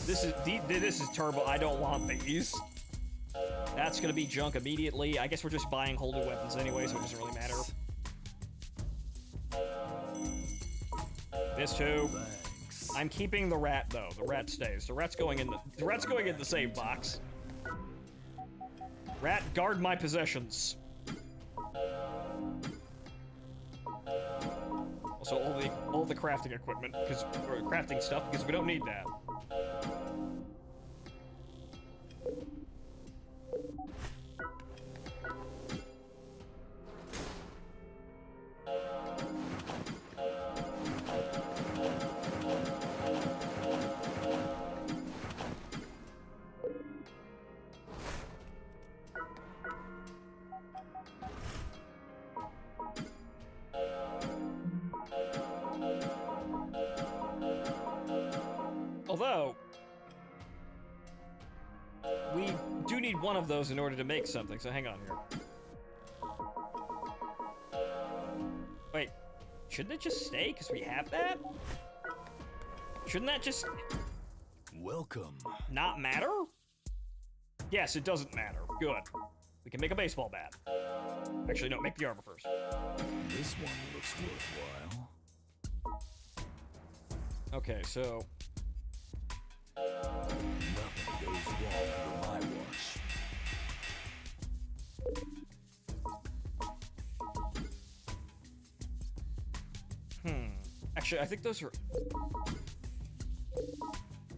This is turbo. I don't want these. That's gonna be junk immediately. I guess we're just buying holding weapons anyway, so it doesn't really matter. This too. I'm keeping the rat though. The rat stays. The rat's going in the save box. Rat, guard my possessions. Also, all the crafting equipment, or crafting stuff, because we don't need that. Although, need one of those in order to make something, so hang on here. Wait, shouldn't it just stay because we have that? Shouldn't that just Welcome. not matter? Yes, it doesn't matter. Good. We can make a baseball bat. Actually, no, make the armor first. This one looks worthwhile. Okay, so... Nothing goes wrong under my watch. Actually, I think those are...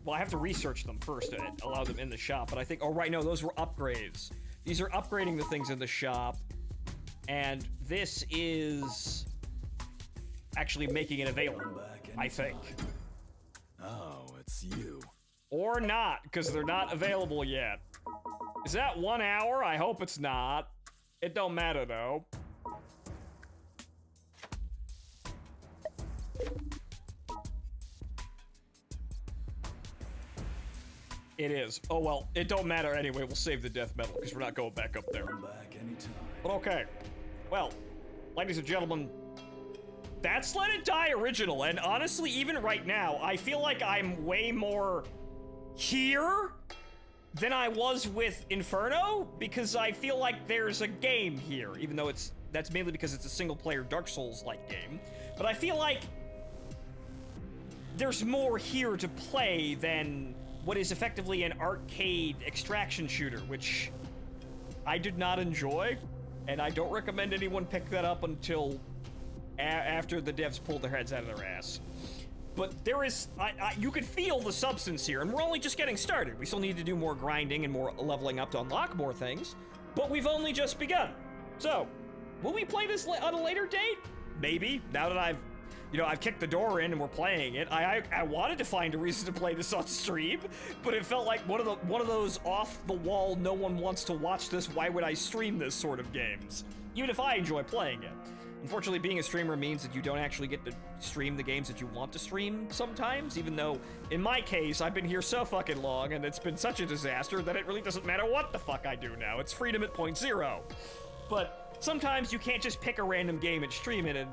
Well, I have to research them first to allow them in the shop, but I think... Oh, right, no, those were upgrades. These are upgrading the things in the shop, and this is... actually making it available, I think. Oh, it's you. Or not, because they're not available yet. Is that 1 hour? I hope it's not. It don't matter, though. It is. Oh, well, it don't matter anyway. We'll save the death metal, because we're not going back up there. Come back anytime. But okay. Well, ladies and gentlemen, that's Let It Die Original, and honestly, even right now, I feel like I'm way more here than I was with Inferno, because I feel like there's a game here, even though that's mainly because it's a single-player Dark Souls-like game. But I feel like there's more here to play than what is effectively an arcade extraction shooter, which I did not enjoy, and I don't recommend anyone pick that up until after the devs pulled their heads out of their ass. But there is, you can feel the substance here, and we're only just getting started. We still need to do more grinding and more leveling up to unlock more things, but we've only just begun. So, will we play this on a later date? Maybe, now that I've kicked the door in and we're playing it. I wanted to find a reason to play this on stream, but it felt like one of those off-the-wall, no one wants to watch this, why would I stream this sort of games, even if I enjoy playing it. Unfortunately, being a streamer means that you don't actually get to stream the games that you want to stream sometimes, even though, in my case, I've been here so fucking long and it's been such a disaster that it really doesn't matter what the fuck I do now. It's freedom at point zero. But sometimes you can't just pick a random game and stream it and,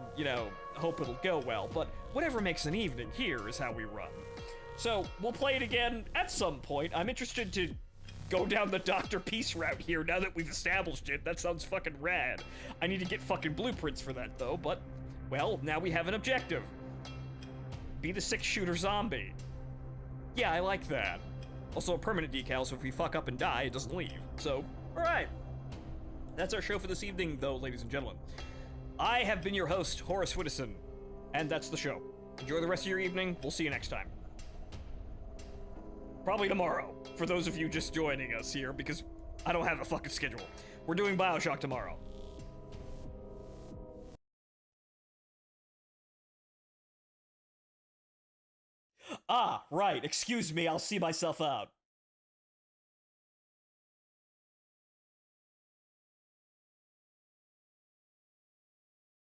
hope it'll go well. But whatever makes an evening here is how we run. So, we'll play it again at some point. I'm interested to go down the Dr. Peace route here now that we've established it. That sounds fucking rad. I need to get fucking blueprints for that, though, but, well, now we have an objective. Be the 6-shooter zombie. Yeah, I like that. Also a permanent decal, so if we fuck up and die, it doesn't leave. So, alright. That's our show for this evening, though, ladies and gentlemen. I have been your host, Horace Widdison, and that's the show. Enjoy the rest of your evening. We'll see you next time. Probably tomorrow, for those of you just joining us here, because I don't have a fucking schedule. We're doing BioShock tomorrow. Ah, right, excuse me, I'll see myself out.